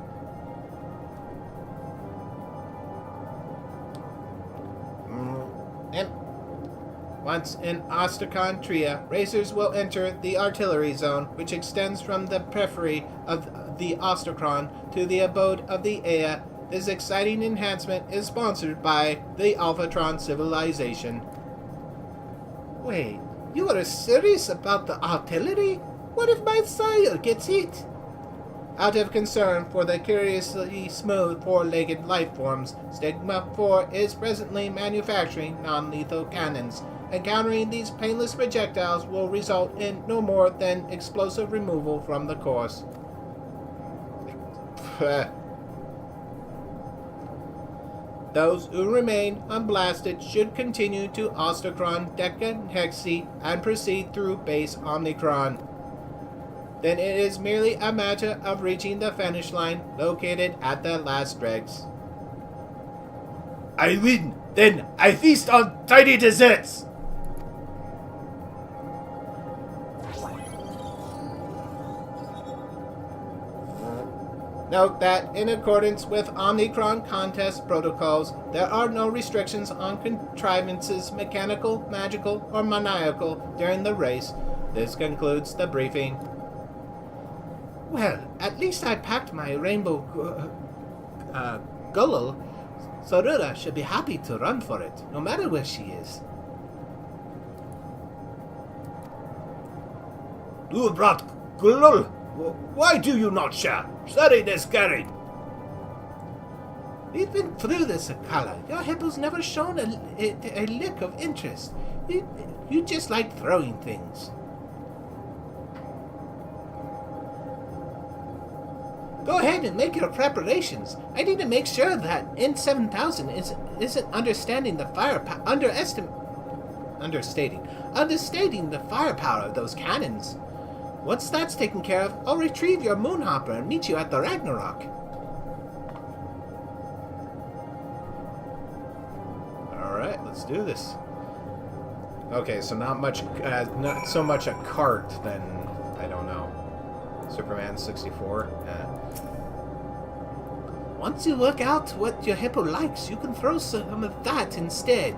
[SPEAKER 1] Once in Ostacron Tria, racers will enter the artillery zone, which extends from the periphery of the Ostacron to the abode of the Ea. This exciting enhancement is sponsored by the Alphatron civilization.
[SPEAKER 2] Wait, you are serious about the artillery? What if my sire gets hit?
[SPEAKER 1] Out of concern for the curiously smooth four-legged life forms, Stigma 4 is presently manufacturing non-lethal cannons. Encountering these painless projectiles will result in no more than explosive removal from the course. Those who remain unblasted should continue to Ostacron Deca Hexi and proceed through base Omnicron. Then it is merely a matter of reaching the finish line located at the last dregs.
[SPEAKER 3] I win! Then I feast on tiny desserts!
[SPEAKER 1] Note that, in accordance with Omnicron contest protocols, there are no restrictions on contrivances, mechanical, magical, or maniacal, during the race. This concludes the briefing.
[SPEAKER 2] Well, at least I packed my rainbow gullal. Sarura should be happy to run for it, no matter where she is.
[SPEAKER 3] You brought Gulul. Why do you not share? Study this, Gary.
[SPEAKER 2] We've been through this, Akala. Your hippo's never shown a lick of interest. You just like throwing things. Go ahead and make your preparations. I need to make sure that N7000 isn't understating the firepower of those cannons. Once that's taken care of, I'll retrieve your Moonhopper and meet you at the Ragnarok.
[SPEAKER 1] Alright, let's do this. Okay, so not so much a cart, then, I don't know. Superman 64?
[SPEAKER 2] Once you work out what your hippo likes, you can throw some of that instead.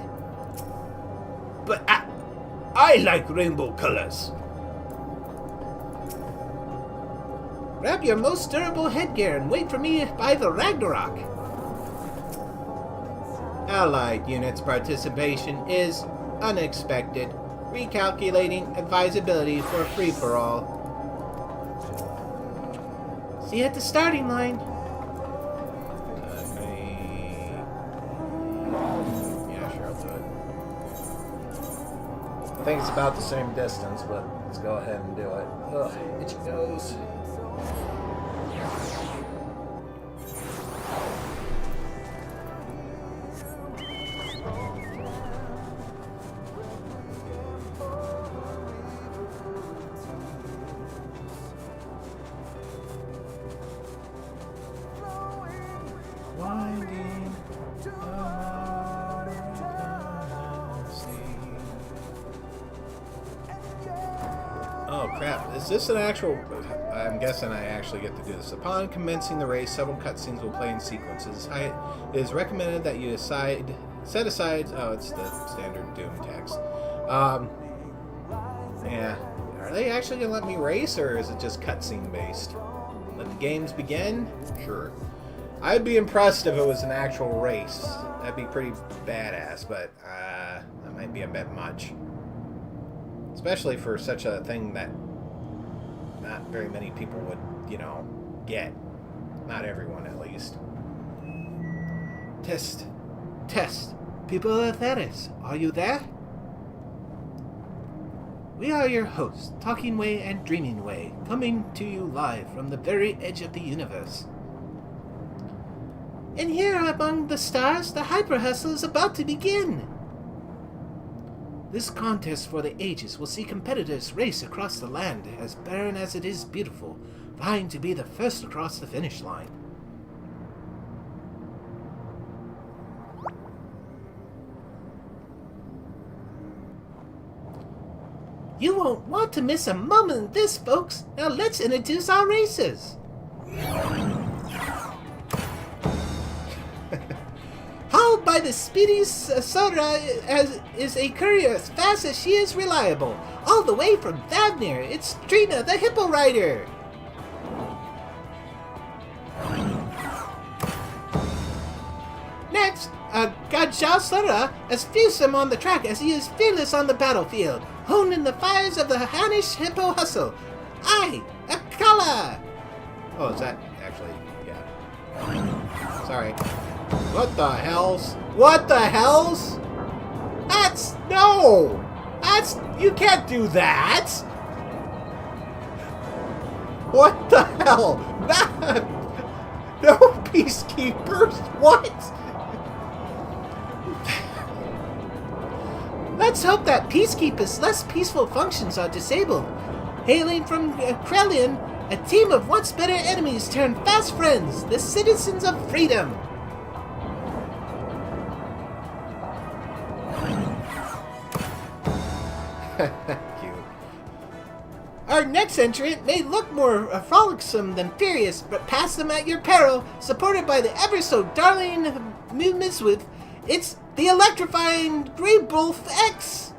[SPEAKER 3] But I like rainbow colors.
[SPEAKER 2] Grab your most durable headgear and wait for me by the Ragnarok.
[SPEAKER 1] Allied units participation is unexpected. Recalculating advisability for a free-for-all.
[SPEAKER 2] See you at the starting line.
[SPEAKER 1] Yeah, sure, I'll do it. I think it's about the same distance, but let's go ahead and do it. Ugh, itchy nose. Oh crap, is this an actual... I'm guessing I actually get to do this. Upon commencing the race, several cutscenes will play in sequences. It is recommended that you set aside... Oh, it's the standard Doom text. Yeah. Are they actually going to let me race, or is it just cutscene based? Let the games begin? Sure. I'd be impressed if it was an actual race. That'd be pretty badass, but that might be a bit much. Especially for such a thing that not very many people would, you know, get. Not everyone, at least.
[SPEAKER 2] Test. People of Theris, are you there? We are your hosts, Talking Way and Dreaming Way, coming to you live from the very edge of the universe. And here among the stars, the Hyper Hustle is about to begin. This contest for the ages will see competitors race across the land, as barren as it is beautiful, vying to be the first across the finish line. You won't want to miss a moment of this, folks. Now let's introduce our racers. Hauled by the speedy Sora is a courier as fast as she is reliable. All the way from Thavnir, it's Trina the Hippo Rider. Next, Gadjal Sora as fearsome on the track as he is fearless on the battlefield, honed in the fires of the Hanish Hippo Hustle. I, Akala!
[SPEAKER 1] Oh, is that actually... yeah. Sorry. What the hells? What the hells? You can't do that! What the hell? No peacekeepers? What?
[SPEAKER 2] Let's hope that Peacekeeper's less peaceful functions are disabled. Hailing from Krelian, a team of once bitter enemies turned fast friends, the citizens of freedom.
[SPEAKER 1] Cute.
[SPEAKER 2] Our next entrant may look more frolicsome than furious, but pass them at your peril, supported by the ever-so-darling Mizwith. It's the electrifying Grey Wolf X!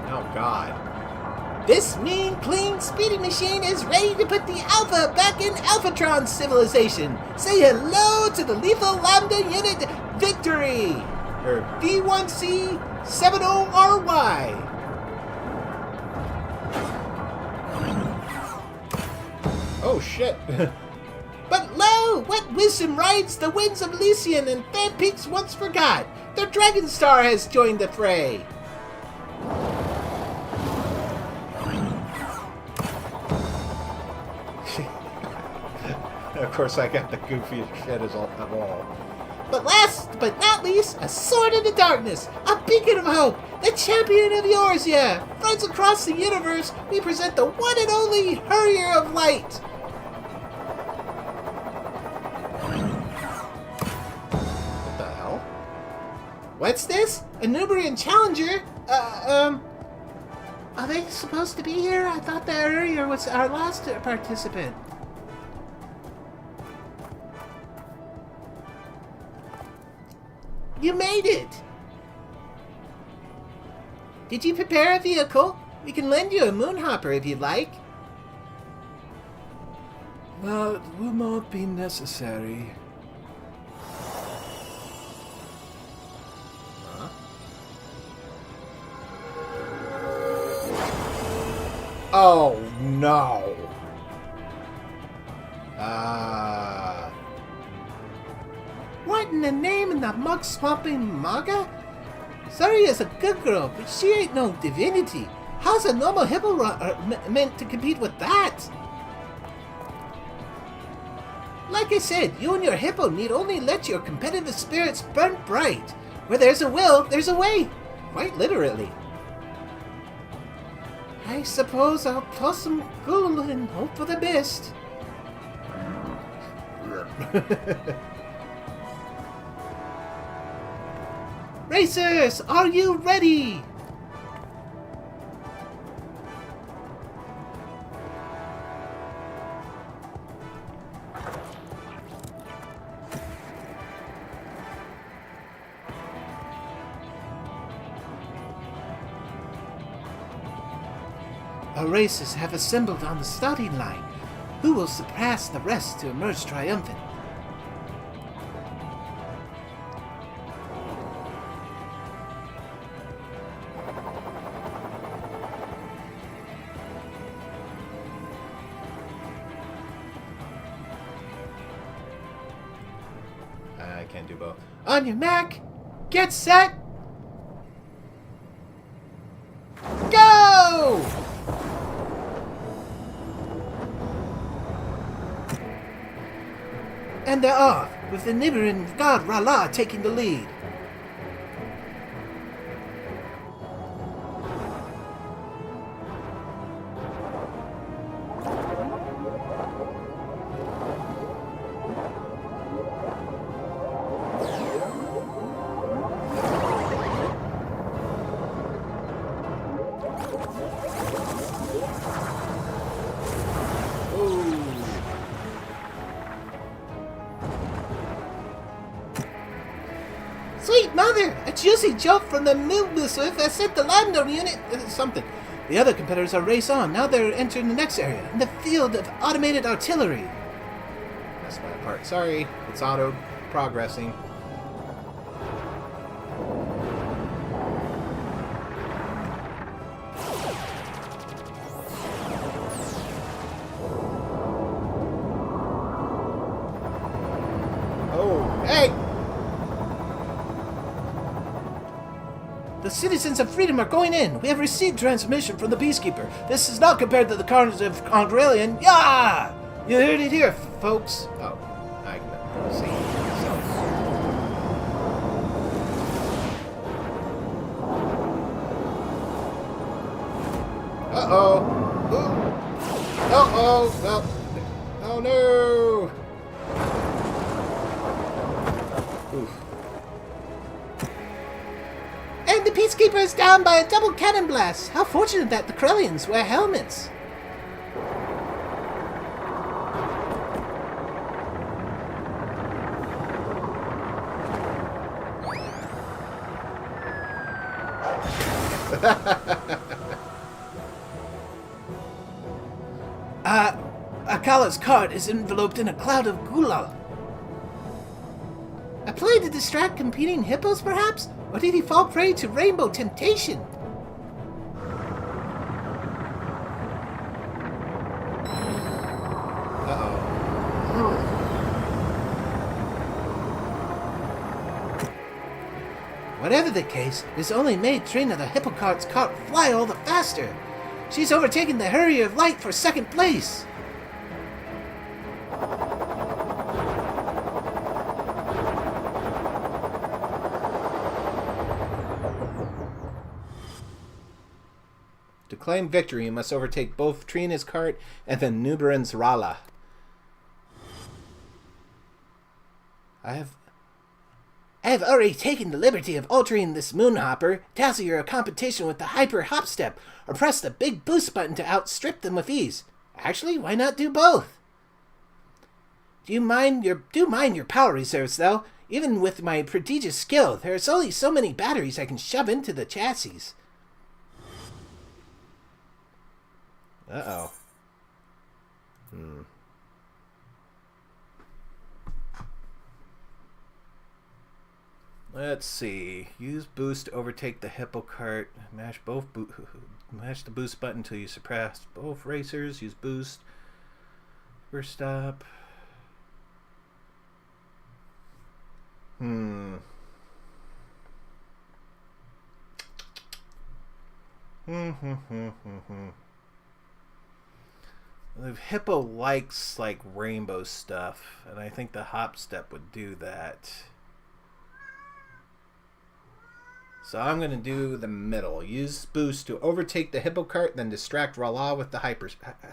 [SPEAKER 1] No, God.
[SPEAKER 2] This mean, clean, speedy machine is ready to put the Alpha back in Alphatron civilization. Say hello to the Lethal Lambda Unit Victory! Or V1C70RY.
[SPEAKER 1] Oh, shit.
[SPEAKER 2] But lo, what wisdom rides the winds of Elysian and fair peaks once forgot? Their Dragon Star has joined the fray.
[SPEAKER 1] Of course, I got the goofiest shit of all.
[SPEAKER 2] But last but not least, a sword in the darkness, a beacon of hope, the champion of Eorzea. Friends across the universe, we present the one and only Harrier of Light.
[SPEAKER 1] What the hell?
[SPEAKER 2] What's this? A Nubrian challenger? Are they supposed to be here? I thought the Harrier was our last participant. You made it! Did you prepare a vehicle? We can lend you a moonhopper if you'd like.
[SPEAKER 3] That will not be necessary.
[SPEAKER 1] Huh? Oh, no.
[SPEAKER 2] What in the name of the mug-swamping maga? Sorry is a good girl, but she ain't no divinity. How's a normal hippo meant to compete with that? Like I said, you and your hippo need only let your competitive spirits burn bright. Where there's a will, there's a way. Quite literally. I suppose I'll toss some ghoul and hope for the best. Racers, are you ready? Our racers have assembled on the starting line. Who will surpass the rest to emerge triumphant?
[SPEAKER 1] I can't do both.
[SPEAKER 2] On your mark, get set, go! And they're off, with the Nibiran god R'Lah taking the lead. Sweet mother! A juicy joke from the missile that sent the Lando unit... something. The other competitors are race on. Now they're entering the next area, in the field of automated artillery.
[SPEAKER 1] That's my part. Sorry, it's auto-progressing. Oh, hey!
[SPEAKER 2] The citizens of freedom are going in. We have received transmission from the Peacekeeper. This is not compared to the carnage of Congrelian. Yeah! You heard it here, folks.
[SPEAKER 1] Oh, I can see. Uh-oh. Ooh. Uh-oh. Well, oh, no. Oof.
[SPEAKER 2] And the Peacekeeper is down by a double cannon blast. How fortunate that the Corellians wear helmets. Rala's cart is enveloped in a cloud of gulal. A play to distract competing hippos, perhaps? Or did he fall prey to rainbow temptation? Whatever the case, this only made Trina the Hippocart's cart fly all the faster. She's overtaken the Harrier of Light for second place.
[SPEAKER 1] To claim victory, you must overtake both Trina's cart and the Nuberan's Rala.
[SPEAKER 2] I have already taken the liberty of altering this moonhopper to answer your competition with the hyper hop step, or press the big boost button to outstrip them with ease. Actually, why not do both? Do mind your power reserves, though. Even with my prodigious skill, there's only so many batteries I can shove into the chassis.
[SPEAKER 1] Uh-oh. Let's see. Use boost to overtake the hippo cart. Mash the boost button until you suppress both racers. Use boost. First stop. The hippo likes like rainbow stuff, and I think the hop step would do that. So I'm going to do the middle. Use boost to overtake the hippo cart, then distract Rala with the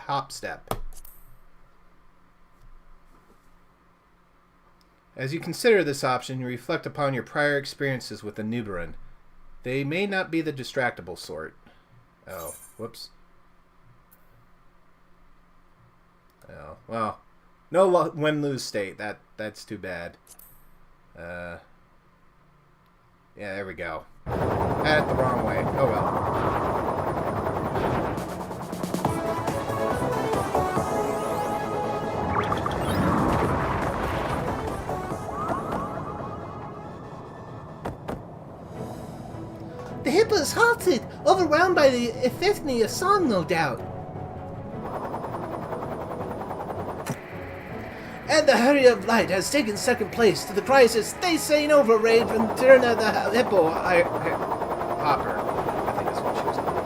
[SPEAKER 1] hop step. As you consider this option, you reflect upon your prior experiences with the Nuberan. They may not be the distractible sort. Oh, whoops. Oh, well, no win-lose state. That's too bad. Yeah, there we go. Had it the wrong way. Oh well.
[SPEAKER 2] The hippo's halted, overwhelmed by the epiphany of song, no doubt. And the Harrier of Light has taken second place to the crisis. Stay sane over, Raid, from Turna the Hippo
[SPEAKER 1] Hopper, I think is what she was called.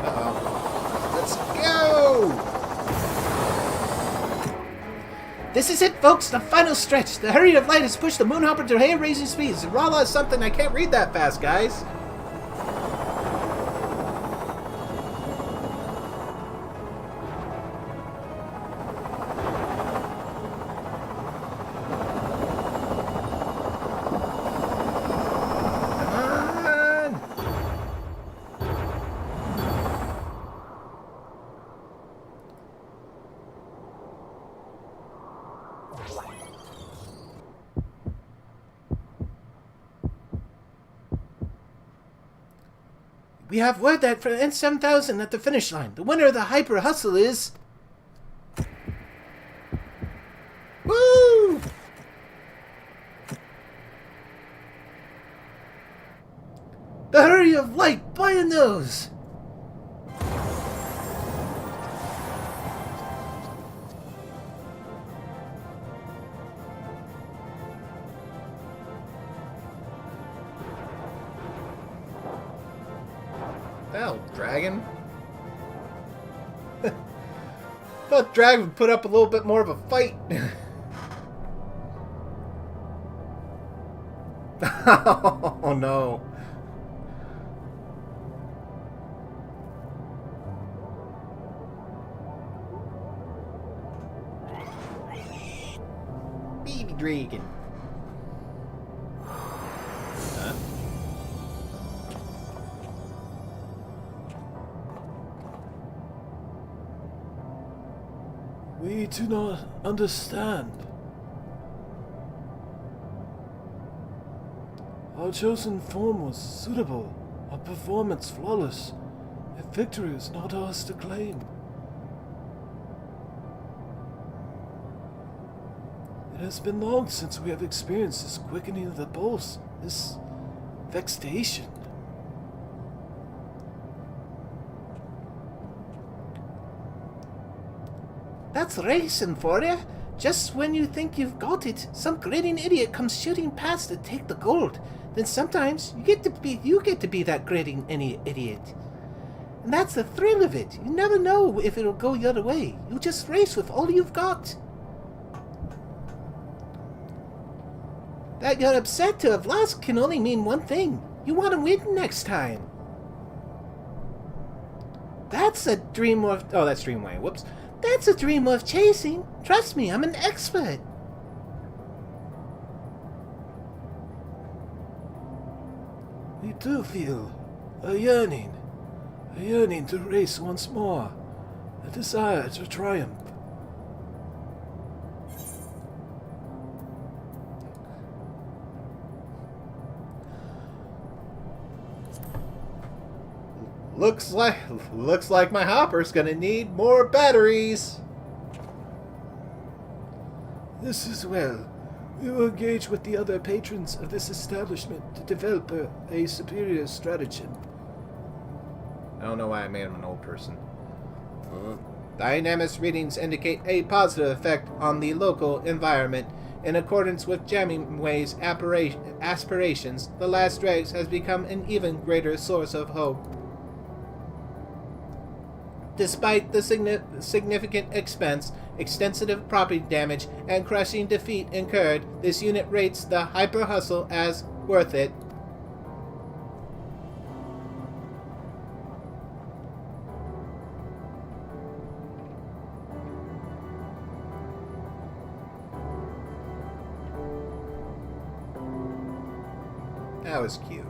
[SPEAKER 1] Uh-oh. Let's go!
[SPEAKER 2] This is it, folks, the final stretch. The Harrier of Light has pushed the Moonhopper to hair-raising speeds.
[SPEAKER 1] Rala is something I can't read that fast, guys.
[SPEAKER 2] We have word that for N7000 at the finish line, the winner of the Hyper Hustle is... Woo! The Harrier of Light by a nose!
[SPEAKER 1] Hell, Dragon. Thought Dragon would put up a little bit more of a fight. Oh no. Baby Dragon. Huh?
[SPEAKER 3] We do not understand. Our chosen form was suitable, our performance flawless, and victory is not ours to claim. It has been long since we have experienced this quickening of the pulse, this vexation.
[SPEAKER 2] That's racing for you. Just when you think you've got it, some grading idiot comes shooting past to take the gold. Then sometimes you get to be that grading idiot. And that's the thrill of it. You never know if it'll go the other way. You just race with all you've got. That you're upset to have lost can only mean one thing. You want to win next time. That's a dream worth... Oh, that's Dreamway. Whoops. That's a dream worth chasing. Trust me, I'm an expert.
[SPEAKER 3] We do feel a yearning to race once more, a desire to triumph.
[SPEAKER 1] Looks like my hopper's gonna need more batteries.
[SPEAKER 3] This is well. We will engage with the other patrons of this establishment to develop a superior stratagem.
[SPEAKER 1] I don't know why I made him an old person. Dynamis readings indicate a positive effect on the local environment. In accordance with Jamway's aspirations, the last dregs has become an even greater source of hope. Despite the significant expense, extensive property damage, and crushing defeat incurred, this unit rates the Hyper Hustle as worth it. That was cute.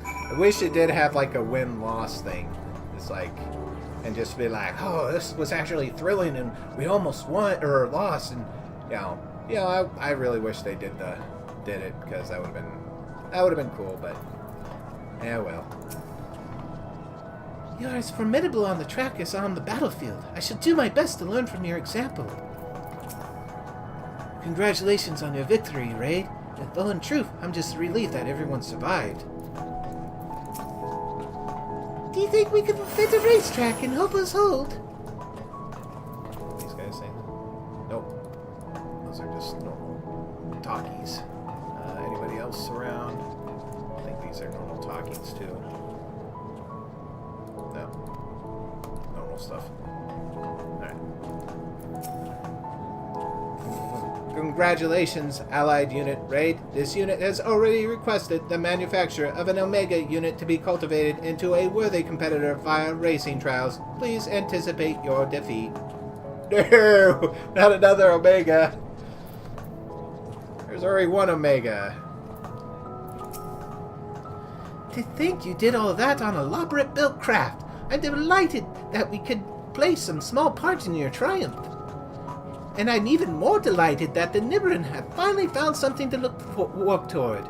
[SPEAKER 1] I wish it did have like a win-loss thing. It's like, and just be like, oh, this was actually thrilling, and we almost won or lost, and I really wish they did it, because that would have been cool. But yeah, well.
[SPEAKER 2] You're as formidable on the track as on the battlefield. I shall do my best to learn from your example. Congratulations on your victory, Raid. Though in truth, I'm just relieved that everyone survived. Do you think we could fit a racetrack and help us hold?
[SPEAKER 1] These guys saying that? Nope. Those are just normal talkies. Anybody else around? I think these are normal talkies too. No. Normal stuff. Alright. Congratulations, Allied Unit Raid. This unit has already requested the manufacture of an Omega unit to be cultivated into a worthy competitor via racing trials. Please anticipate your defeat. No! Not another Omega! There's already one Omega.
[SPEAKER 2] To think you did all of that on elaborate built craft. I'm delighted that we could play some small part in your triumph. And I'm even more delighted that the Nibiran have finally found something to work toward.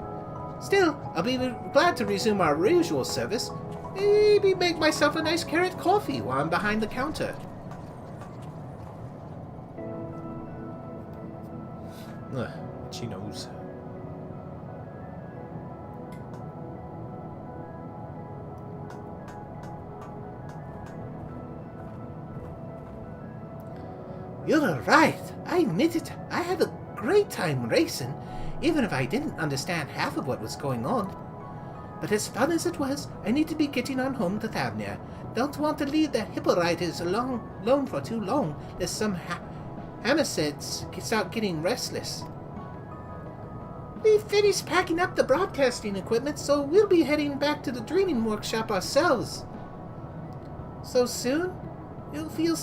[SPEAKER 2] Still, I'll be glad to resume our usual service. Maybe make myself a nice carrot coffee while I'm behind the counter.
[SPEAKER 1] She knows.
[SPEAKER 2] You're right. I admit it. I had a great time racing, even if I didn't understand half of what was going on. But as fun as it was, I need to be getting on home to Thavnia. Don't want to leave the hippo riders alone for too long, lest some Hamasids start getting restless. We finished packing up the broadcasting equipment, so we'll be heading back to the dreaming workshop ourselves. So soon? It'll feel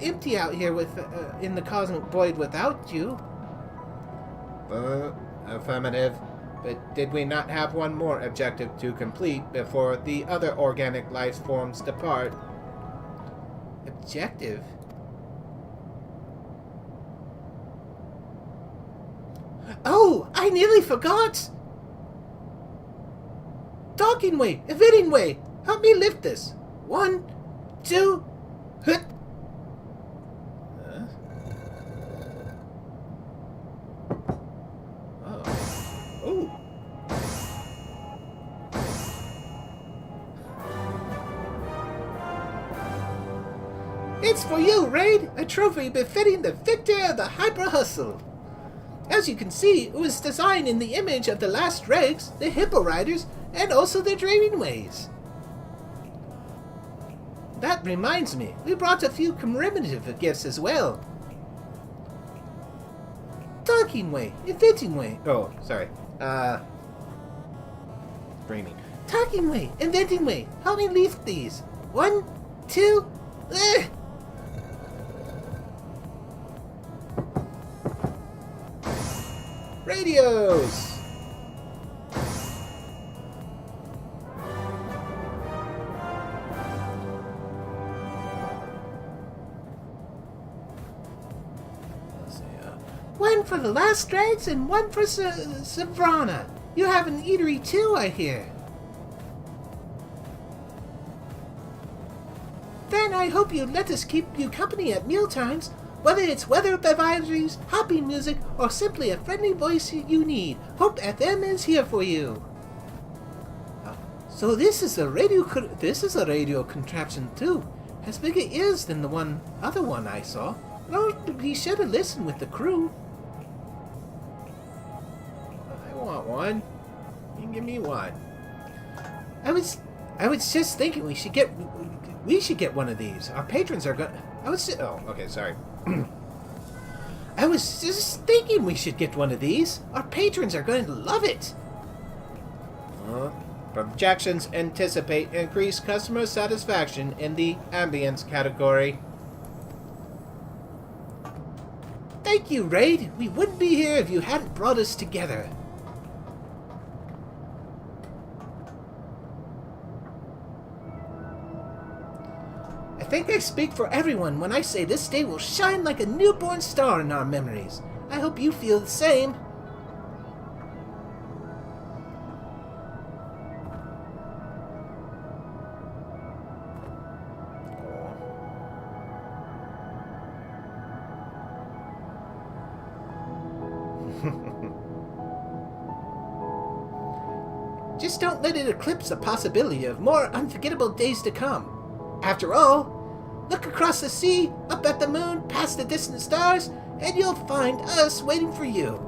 [SPEAKER 2] empty out here in the cosmic void without you.
[SPEAKER 1] Affirmative. But did we not have one more objective to complete before the other organic life forms depart?
[SPEAKER 2] Objective? Oh, I nearly forgot! Docking way, evading way, help me lift this. 1, 2, hut.
[SPEAKER 1] Oh.
[SPEAKER 2] It's for you, Raid! A trophy befitting the victor of the Hyper Hustle. As you can see, it was designed in the image of the last dregs, the Hippo Riders, and also their Dreaming Ways. That reminds me, we brought a few commemorative gifts as well. Talking way, inventing way.
[SPEAKER 1] Oh, sorry. Dreaming.
[SPEAKER 2] Talking way, inventing way. Help me lift these. 1, 2,
[SPEAKER 1] Radios!
[SPEAKER 2] One for the last dregs and one for Savrana. You have an eatery too, I hear. Then I hope you let us keep you company at mealtimes, whether it's weather advisories, hopping music, or simply a friendly voice you need. Hope FM is here for you. So this is a radio contraption too. Has bigger ears than the other one I saw. Oh, be sure to listen with the crew.
[SPEAKER 1] I want one. You can give me one.
[SPEAKER 2] I was just thinking we should get one of these. Our patrons are gonna.
[SPEAKER 1] Oh, okay, sorry.
[SPEAKER 2] I was just thinking we should get one of these. Our patrons are going to love it.
[SPEAKER 1] Projections anticipate increased customer satisfaction in the ambience category.
[SPEAKER 2] Thank you, Raid. We wouldn't be here if you hadn't brought us together. I think I speak for everyone when I say this day will shine like a newborn star in our memories. I hope you feel the same. Just don't let it eclipse the possibility of more unforgettable days to come. After all, look across the sea, up at the moon, past the distant stars, and you'll find us waiting for you.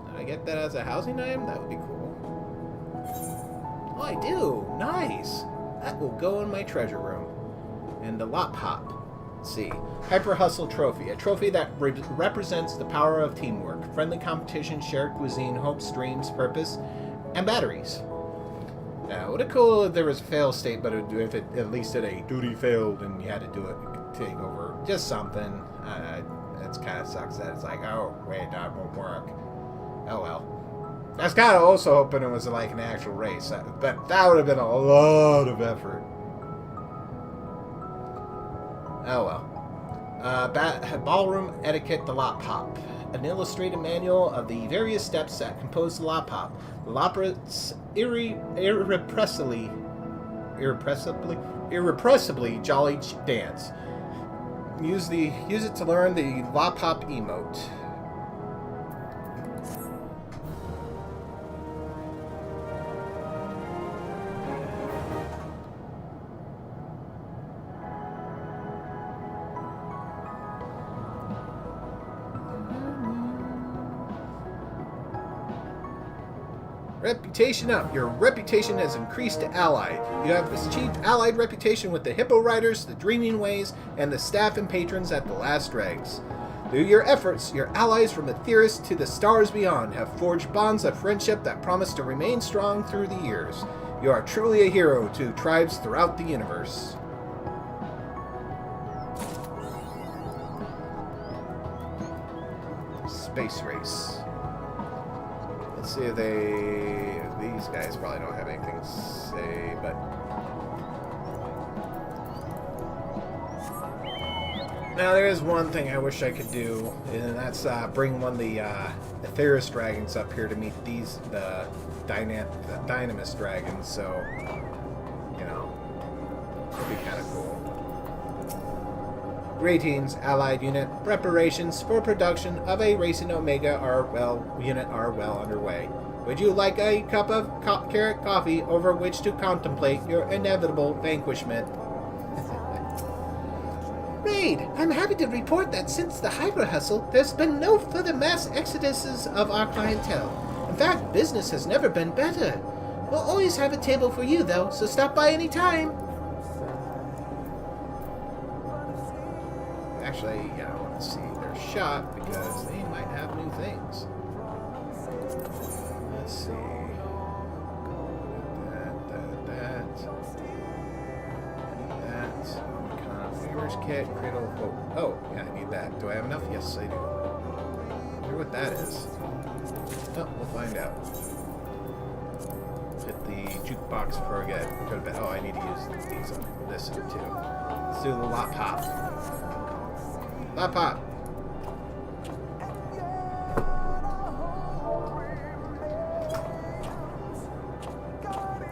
[SPEAKER 1] Did I get that as a housing item? That would be cool.
[SPEAKER 2] Oh, I do.
[SPEAKER 1] Nice. That will go in my treasure room. And the Lop Hop. Let's see. Hyper Hustle Trophy. A trophy that represents the power of teamwork, friendly competition, shared cuisine, hopes, dreams, purpose, and batteries. Now, would it cool if there was a fail state, but if it at least did a duty failed and you had to do it, take over, just something. It kind of sucks that it's like, oh, wait, that won't work. Oh well. I was kind of also hoping it was like an actual race, but that would have been a lot of effort. Oh well. Ballroom Etiquette, the Lop Hop. An illustrated manual of the various steps that compose the Lop Hop. The Lopper's irrepressibly jolly dance. Use it to learn the Lop Hop emote. Reputation up. Your reputation has increased to Allied. You have achieved Allied reputation with the Hippo Riders, the Dreaming Ways, and the staff and patrons at the Last Dregs. Through your efforts, your allies from Aetheris to the stars beyond have forged bonds of friendship that promise to remain strong through the years. You are truly a hero to tribes throughout the universe. Space Race. Let's see if these guys probably don't have anything to say, but... Now, there is one thing I wish I could do, and that's bring one of the Aetheris dragons up here to meet the Dynamis dragons, so, you know, it'd be kind of cool. Greetings, Allied Unit. Preparations for production of a Racing Omega unit are well underway. Would you like a cup of carrot coffee over which to contemplate your inevitable vanquishment?
[SPEAKER 2] Raid, I'm happy to report that since the Hyper Hustle, there's been no further mass exoduses of our clientele. In fact, business has never been better. We'll always have a table for you, though, so stop by any time.
[SPEAKER 1] Actually, yeah, I want to see their shop because they might have new things. Let's see. That. Favors kit, cradle. Oh, yeah, I need that. Do I have enough? Yes, I do. I wonder what that is. Oh, we'll find out. Hit the jukebox before I go to bed. Oh, I need to use these on this one too. Let's do the lot pop. Lot pop.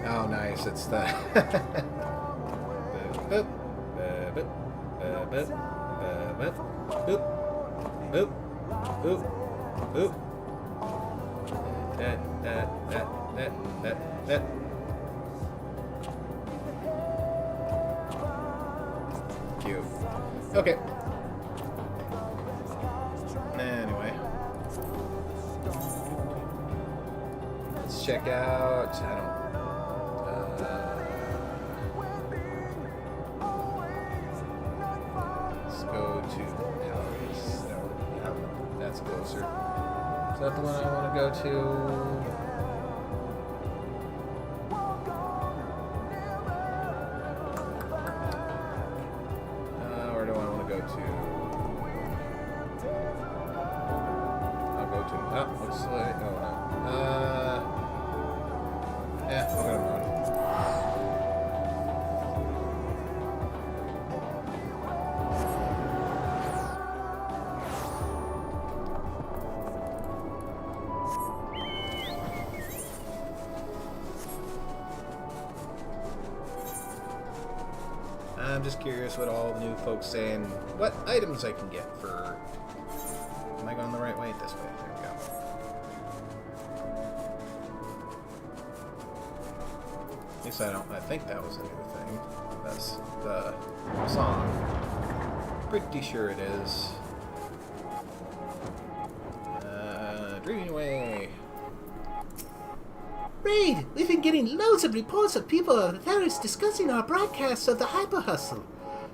[SPEAKER 1] Oh, nice. It's the. Boop, boop, boop, boop, boop, boop, boop, boop. That. Cute. Okay. Anyway. Let's check out. Let's go to Paris. No, that's closer. Is that the one I want to go to? Where do I want to go to? I'll go to. Oh, looks like. Oh no. Yeah, I'll go to Moon. I'm just curious what all the new folks saying, what items I can get for... Am I going the right way? This way. There we go. At least I think that was a new thing. That's the song. Pretty sure it is. Dreaming away.
[SPEAKER 2] Raid, we've been getting loads of reports of people of the Aetheris discussing our broadcasts of the Hyper Hustle.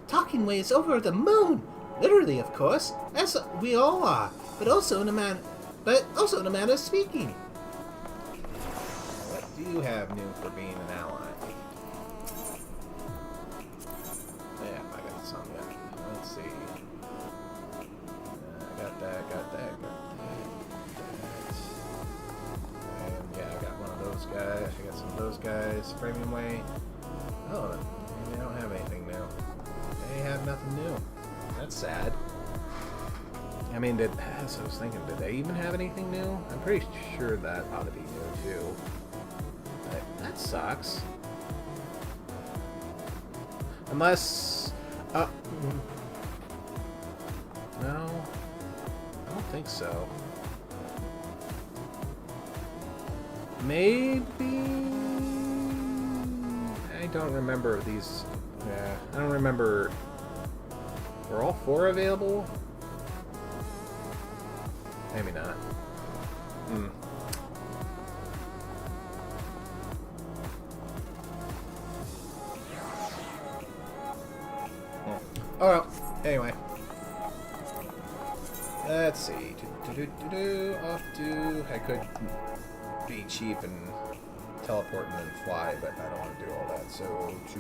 [SPEAKER 2] Talking Way is over the moon. Literally, of course, as we all are, but also in a manner of speaking.
[SPEAKER 1] What do you have new for being an ally? Yeah, I got some, yeah. Let's see. Got that. And yeah, I got one of those guys. I got some of those guys. Framing Way. Oh, they don't have anything new. They have nothing new. That's sad. I mean, as I was thinking, did they even have anything new? I'm pretty sure that ought to be new too. But that sucks. Unless, no, I don't think so. Maybe, I don't remember these. Yeah, I don't remember. Were all four available? Maybe not. Oh well, anyway. Let's see. Off to... I could be cheap and teleport and then fly, but I don't want to do all that. So, to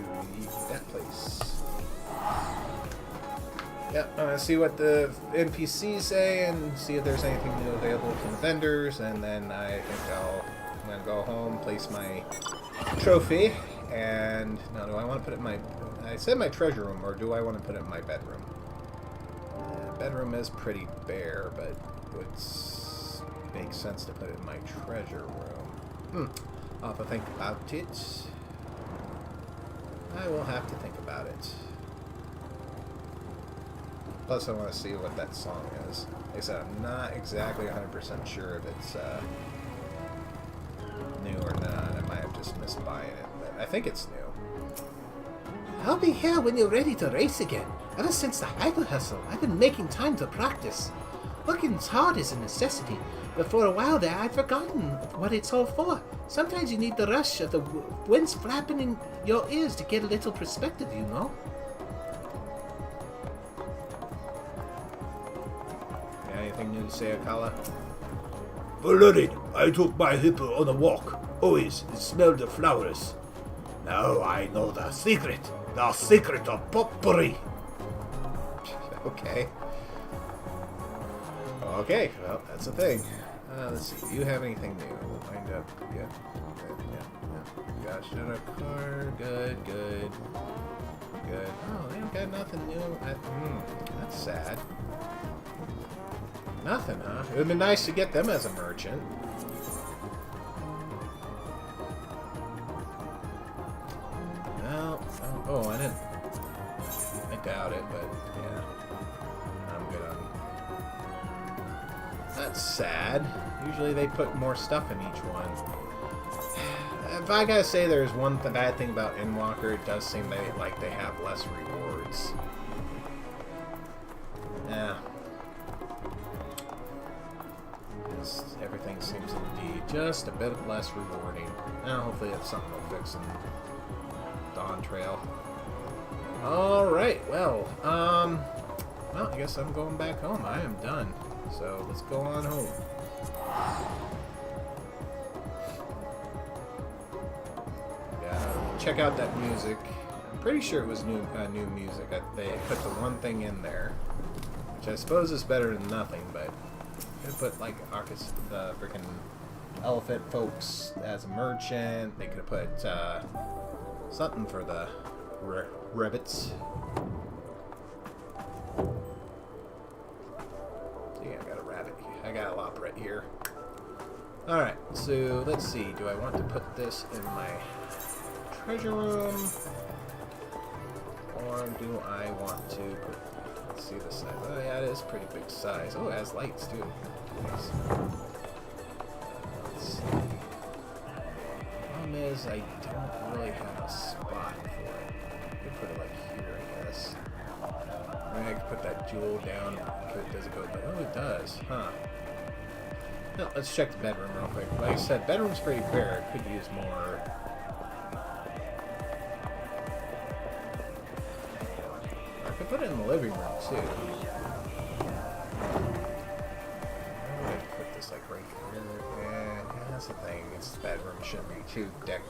[SPEAKER 1] that place. Yep, I'm going to see what the NPCs say and see if there's anything new available from the vendors, and then I think I'm going to go home, place my trophy, and now do I want to put it in my... I said my treasure room, or do I want to put it in my bedroom? Bedroom is pretty bare, but would make sense to put it in my treasure room. I'll have to think about it. I will have to think about it. Plus, I want to see what that song is. Like I said, I'm not exactly 100% sure if it's new or not. I might have just missed buying it, but I think it's new.
[SPEAKER 2] I'll be here when you're ready to race again. Ever since the hyper hustle, I've been making time to practice. Working hard is a necessity, but for a while there I'd forgotten what it's all for. Sometimes you need the rush of the winds flapping in your ears to get a little perspective, you know?
[SPEAKER 1] Anything new to say, Akala?
[SPEAKER 3] Beloved, I took my hippo on a walk. Always, it smelled the flowers. Now I know the secret of potpourri.
[SPEAKER 1] Okay. Okay, well, that's the thing. Let's see, do you have anything new? We'll find out. Yeah. Gosh, a car. Good. Oh, they ain't got nothing new. That's sad. Nothing, huh? It would have been nice to get them as a merchant. Well, oh, I didn't. I doubt it, but yeah. I'm good on. That's sad. Usually they put more stuff in each one. If I gotta say there's one bad thing about Endwalker, it does seem like they have less rewards. Yeah. Everything seems to be just a bit less rewarding. Hopefully that's something they'll fix in Dawn Trail. Alright, well, I guess I'm going back home. I am done. So let's go on home. Yeah, check out that music. I'm pretty sure it was new music. They put the one thing in there, which I suppose is better than nothing, but they put like the freaking elephant folks as a merchant. They could have put something for the rabbits. Yeah, I got a rabbit. I got a lop right here. Alright, so let's see. Do I want to put this in my treasure room? Or do I want to put... Let's see the size. Oh yeah, it is a pretty big size. Oh, it has lights too. Nice. Let's see. Problem is, I don't really have a spot for it. I could put it like here, I guess. Maybe I could put that jewel down. Does it go? Oh, it does. Huh. No, let's check the bedroom real quick. Like I said, bedroom's pretty bare. It could use more. I could put it in the living room too. I'm gonna put this like right here. Yeah, that's the thing. It's the bedroom shouldn't be too decked.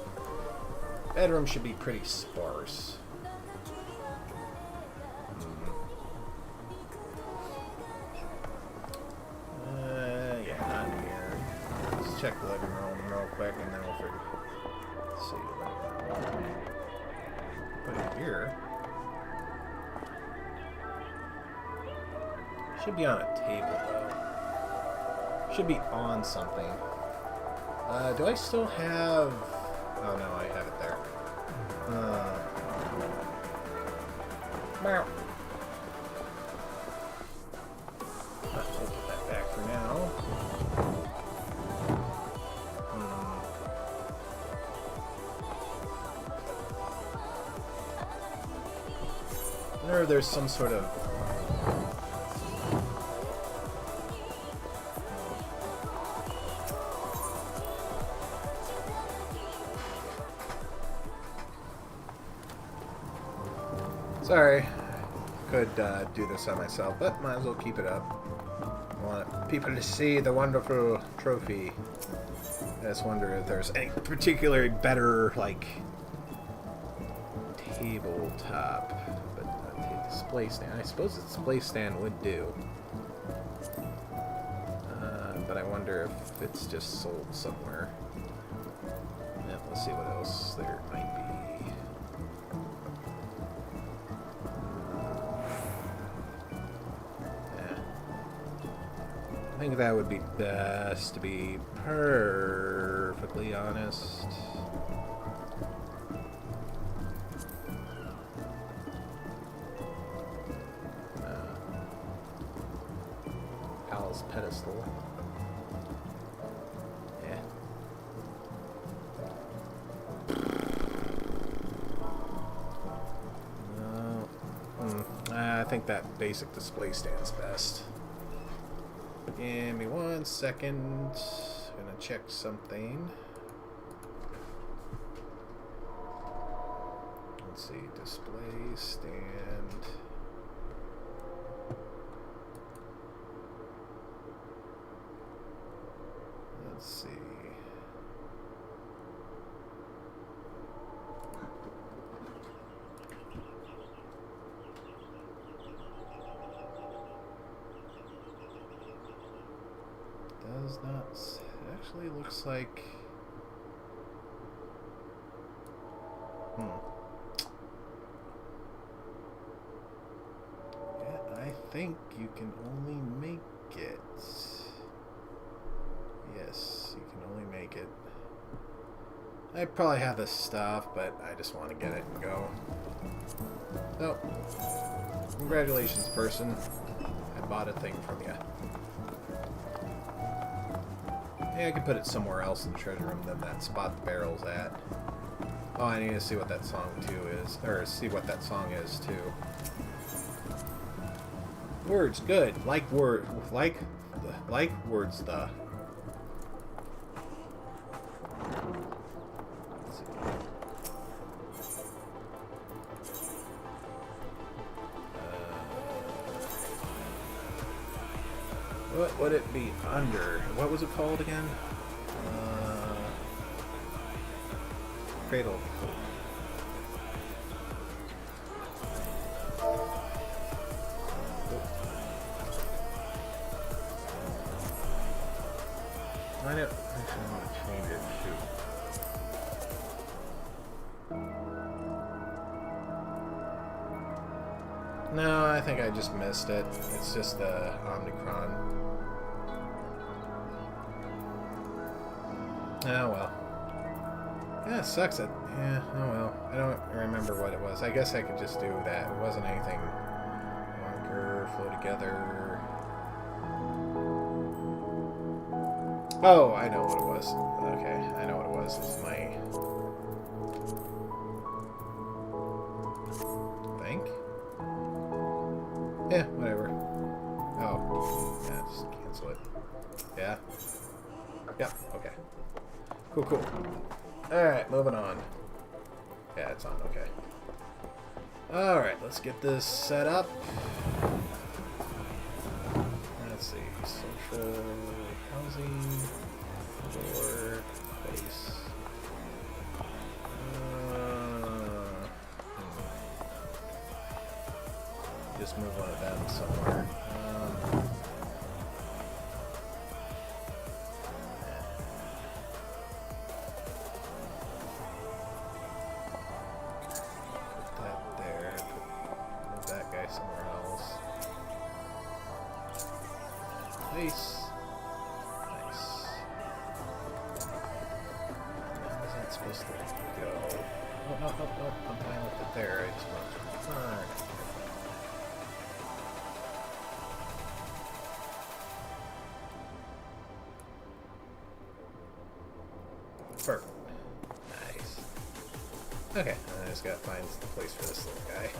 [SPEAKER 1] Bedroom should be pretty sparse. Yeah, not here. Let's check the living room real quick and then we'll figure. Let's see. Put it here. Should be on a table though. Should be on something. Do I still have... Oh no, I have it there. Meow. We'll put that back for now. I wonder if there's some sort of... Sorry, could do this on myself, but might as well keep it up. I want people to see the wonderful trophy. I just wonder if there's any particularly better, like, tabletop. But display stand. I suppose the display stand would do. But I wonder if it's just sold somewhere. Yeah, let's see what else there might be. think that would be best, to be perfectly honest. Palace pedestal. Yeah. No. I think that basic display stands best. Give me 1 second. Gonna check something. Let's see, display stand. Let's see. Does not actually looks like. Yeah, I think you can only make it. Yes, you can only make it. I probably have this stuff, but I just want to get it and go. So, congratulations, person. I bought a thing from you. Yeah, I could put it somewhere else in the treasure room than that spot the barrel's at. Oh, I need to see what that song too is, or see what that song is too. Words, good. Like words the. Let's see. What would it be under? What was it called again? Cradle. I don't actually want to change it too. No, I think I just missed it. It's just the Omnicron. Oh well. Yeah, it sucks that. Yeah, oh well. I don't remember what it was. I guess I could just do that. It wasn't anything. Marker, flow together. Oh, I know what it was. Okay, I know what it was. It's my. Think? Yeah, whatever. Oh, yeah, just cancel it. Yeah? Yep, okay. Cool, cool. Alright, moving on. Yeah, it's on, okay. Alright, let's get this set up. Let's see. Social housing. Door. Base. Just move one of them somewhere. Nice. Nice. How is that supposed to go? Oh, no, no, no. I'm fine with it there. I just want to turn it. Perfect. Nice. Okay, I just gotta find the place for this little guy.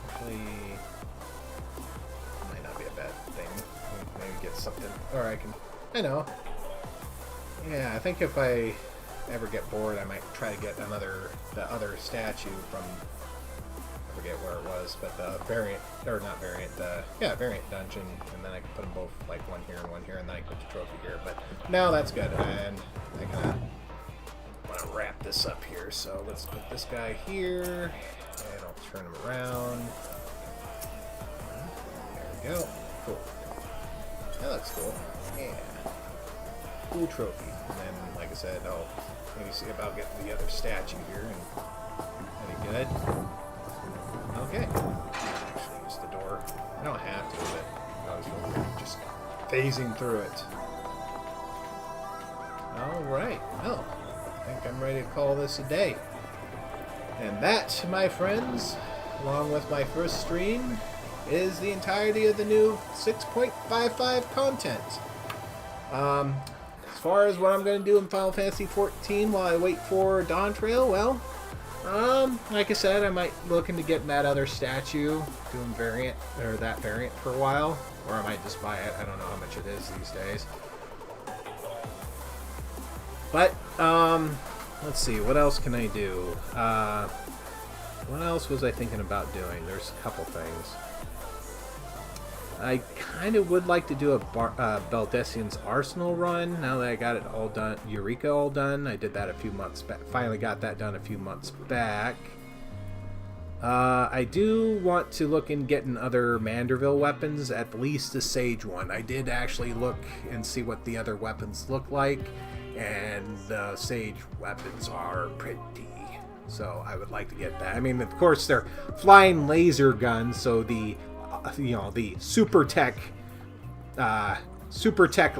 [SPEAKER 1] Actually, might not be a bad thing. Maybe get something, or I can. I know. Yeah, I think if I ever get bored, I might try to get the other statue from. I forget where it was, but the variant, or not variant, variant dungeon, and then I can put them both like one here, and then I can put the trophy here. But now that's good, and I kind of want to wrap this up here. So let's put this guy here. And I'll turn him around. There we go. Cool. That looks cool. Yeah. Cool trophy. And then, like I said, I'll maybe see about getting the other statue here and Pretty good. Okay. Actually, use the door. I don't have to, but I was really just phasing through it. Alright. Well, I think I'm ready to call this a day. And that, my friends, along with my first stream, is the entirety of the new 6.55 content. As far as what I'm going to do in Final Fantasy XIV while I wait for Dawn Trail, well, like I said, I might look into getting that other statue, doing that variant for a while, or I might just buy it. I don't know how much it is these days. But, let's see, what else can I do? What else was I thinking about doing? There's a couple things. I kind of would like to do a Baldesion's Arsenal run, now that I got it all done, Eureka all done. I did that a few months back, finally got that done a few months back. I do want to look in getting other Manderville weapons, at least the Sage one. I did actually look and see what the other weapons look like, and the Sage weapons are pretty. So I would like to get that. I mean, of course, they're flying laser guns, so the the super tech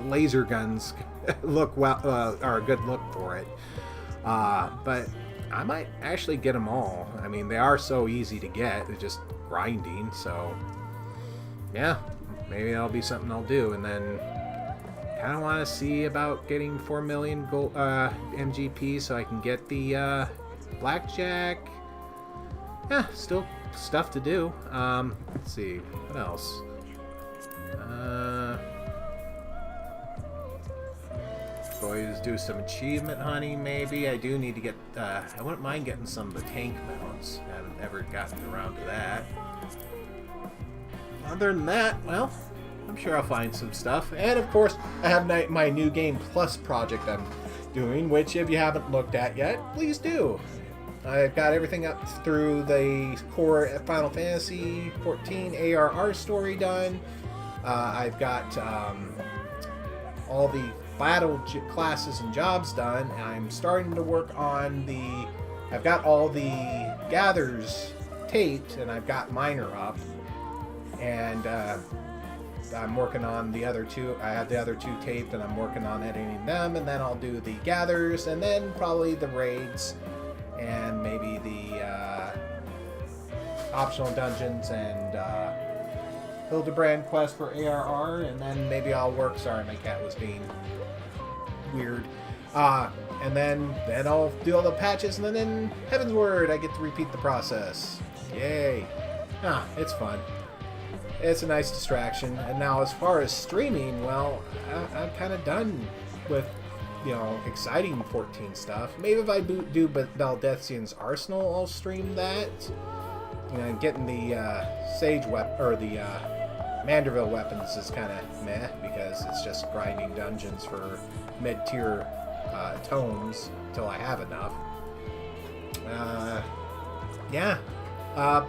[SPEAKER 1] laser guns look are a good look for it. But I might actually get them all. I mean, they are so easy to get. They're just grinding. So yeah, maybe that'll be something I'll do. And then kind of want to see about getting 4 million gold MGP so I can get the blackjack. Yeah, still stuff to do. Let's see, what else? Going to do some achievement hunting, maybe. I do need to get, I wouldn't mind getting some of the tank mounts. I haven't ever gotten around to that. Other than that, well, I'm sure I'll find some stuff. And of course, I have my New Game Plus project I'm doing, which if you haven't looked at yet, please do. I've got everything up through the core Final Fantasy XIV ARR story done. I've got all the battle classes and jobs done. I'm starting to work on I've got all the gathers taped, and I've got Miner up. And I'm working on the other two. I have the other two taped, and I'm working on editing them. And then I'll do the gathers, and then probably the raids, and maybe the optional dungeons and Hildebrand quest for ARR, and then maybe I'll work. Sorry, my cat was being weird. And then I'll do all the patches, and then Heaven's Word, I get to repeat the process. Yay! It's fun. It's a nice distraction. And now, as far as streaming, well, I'm kind of done with exciting 14 stuff. Maybe if I do Baldesion's Arsenal, I'll stream that. Getting the Sage weapon, or the Manderville weapons is kind of meh, because it's just grinding dungeons for mid-tier tomes until I have enough.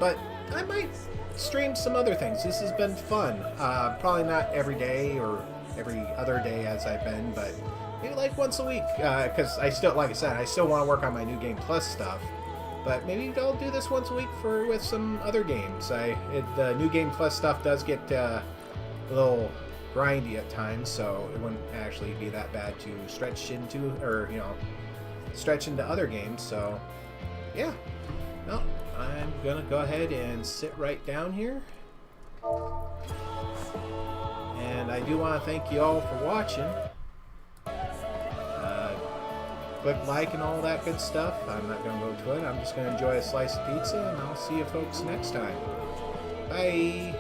[SPEAKER 1] But I might stream some other things. This has been fun. Probably not every day or every other day as I've been, but maybe like once a week, because I still, like I said, I still want to work on my New Game Plus stuff. But maybe I'll do this once a week with some other games. The New Game Plus stuff does get a little grindy at times, so it wouldn't actually be that bad to stretch into, or stretch into other games. So yeah, well, I'm gonna go ahead and sit right down here. And I do want to thank you all for watching. Click like and all that good stuff. I'm not going to go to it. I'm just going to enjoy a slice of pizza, and I'll see you folks next time. Bye!